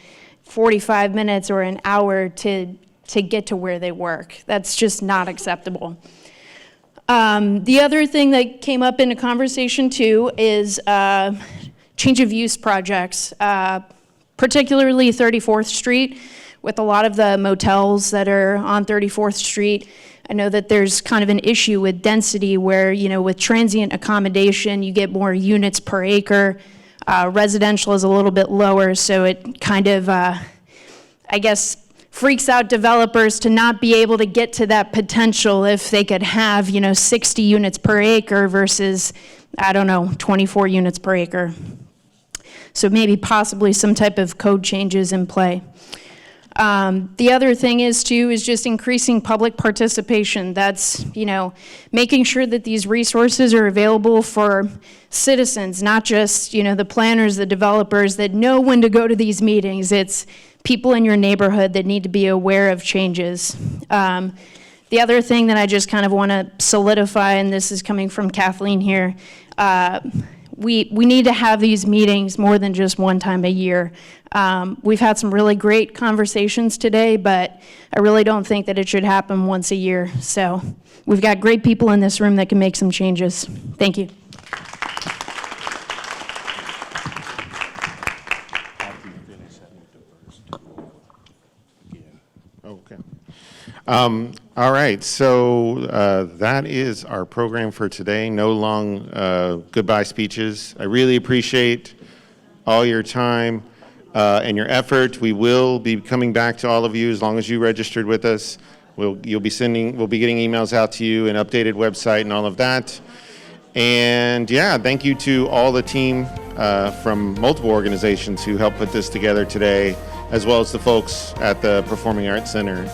45 minutes or an hour to get to where they work. That's just not acceptable. The other thing that came up in a conversation too is change of use projects, particularly 34th Street. With a lot of the motels that are on 34th Street, I know that there's kind of an issue with density where, with transient accommodation, you get more units per acre. Residential is a little bit lower, so it kind of, freaks out developers to not be able to get to that potential if they could have, 60 units per acre versus, 24 units per acre. So maybe possibly some type of code changes in play. The other thing is just increasing public participation. That's, making sure that these resources are available for citizens, not just, the planners, the developers that know when to go to these meetings. It's people in your neighborhood that need to be aware of changes. The other thing that I just kind of want to solidify, and this is coming from Kathleen here, we need to have these meetings more than just one time a year. We've had some really great conversations today, but I really don't think that it should happen once a year. So we've got great people in this room that can make some changes. Thank you. Okay. All right, so that is our program for today. No long goodbye speeches. I really appreciate all your time and your effort. We will be coming back to all of you as long as you registered with us. We'll be getting emails out to you, an updated website and all of that. And yeah, thank you to all the team from multiple organizations who helped put this together today, as well as the folks at the Performing Arts Center.